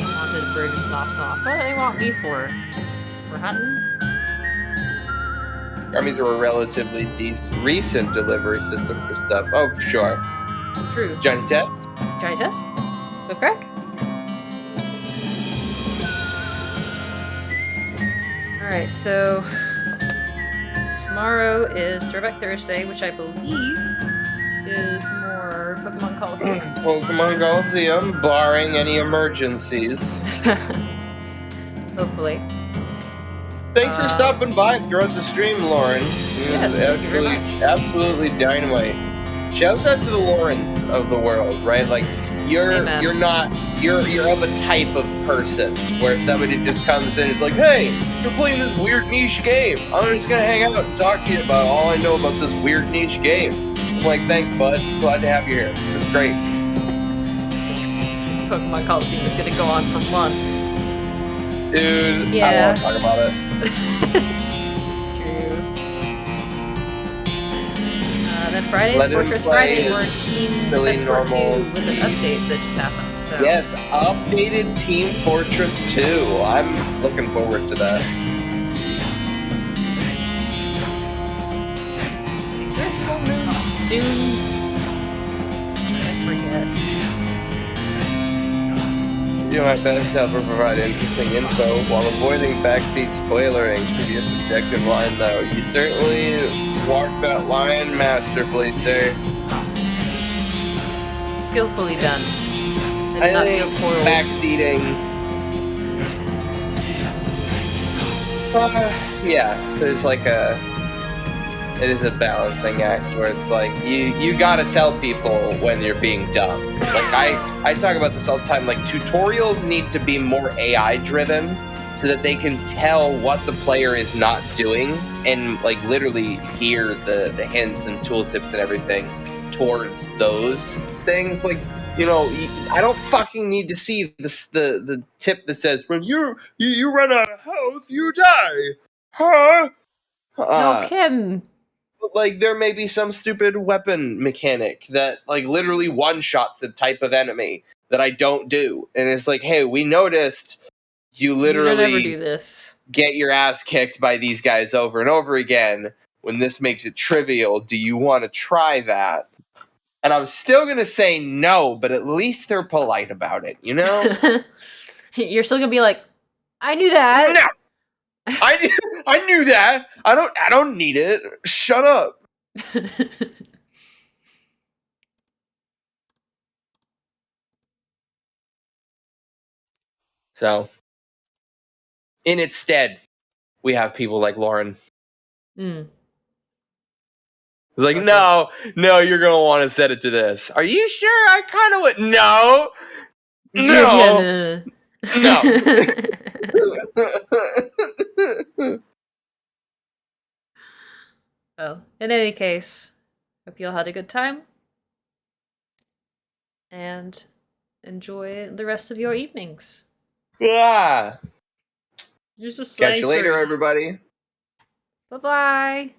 Wanted bird just knocks off. What do they want me for? For hunting? Gummies are a relatively recent delivery system for stuff. Oh, for sure. True. Johnny Test? Johnny Test? Whip crack? Alright, so tomorrow is Throwback Thursday, which I believe is more Pokemon Coliseum. Pokemon Coliseum, barring any emergencies. Hopefully. Thanks for stopping by throughout the stream, Lauren. Yes, thank you very much. Absolutely dynamite. Shouts out to the Laurens of the world, right? Like you're Amen. you're of a type of person where somebody just comes in and is like, hey, you're playing this weird niche game. I'm just gonna hang out and talk to you about all I know about this weird niche game. I'm like, thanks, bud. Glad to have you here. This is great. Pokemon Coliseum is gonna go on for months. Dude, Yeah. I don't want to talk about it. True. Then Friday's Let him Fortress play Friday, where his Team silly Defense Force 2 normal with an update that just happened. So Yes, updated Team Fortress 2. I'm looking forward to that. let's see, is there a full moon soon? I forget. Do my best to help her provide interesting info while avoiding backseat spoilering. Previous objective line, though. You certainly walked that line masterfully, sir. Skillfully done. I I did not think feel spoiled. backseating. Yeah, there's like it is a balancing act where it's like you gotta tell people when you're being dumb. Like I talk about this all the time. Like tutorials need to be more AI driven so that they can tell what the player is not doing and like literally hear the hints and tooltips and everything towards those things. Like, you know, I don't fucking need to see the tip that says when you run out of health, you die. Huh? No kidding. Like there may be some stupid weapon mechanic that like literally one-shots a type of enemy that I don't do. And it's like, hey, we noticed you You don't ever do literally this. get your ass kicked by these guys over and over again when this makes it trivial. Do you want to try that? And I'm still going to say no, but at least they're polite about it, you know? You're still gonna be like, I knew that. No! I knew that. I don't need it. Shut up. So, in its stead, we have people like Lauren. Mm. It's like, Okay. no, you're gonna want to set it to this. Are you sure? I kind of would. No, no. Well, in any case, hope you all had a good time. And enjoy the rest of your evenings. Yeah. Here's a Catch you later, slicer. everybody. Bye-bye.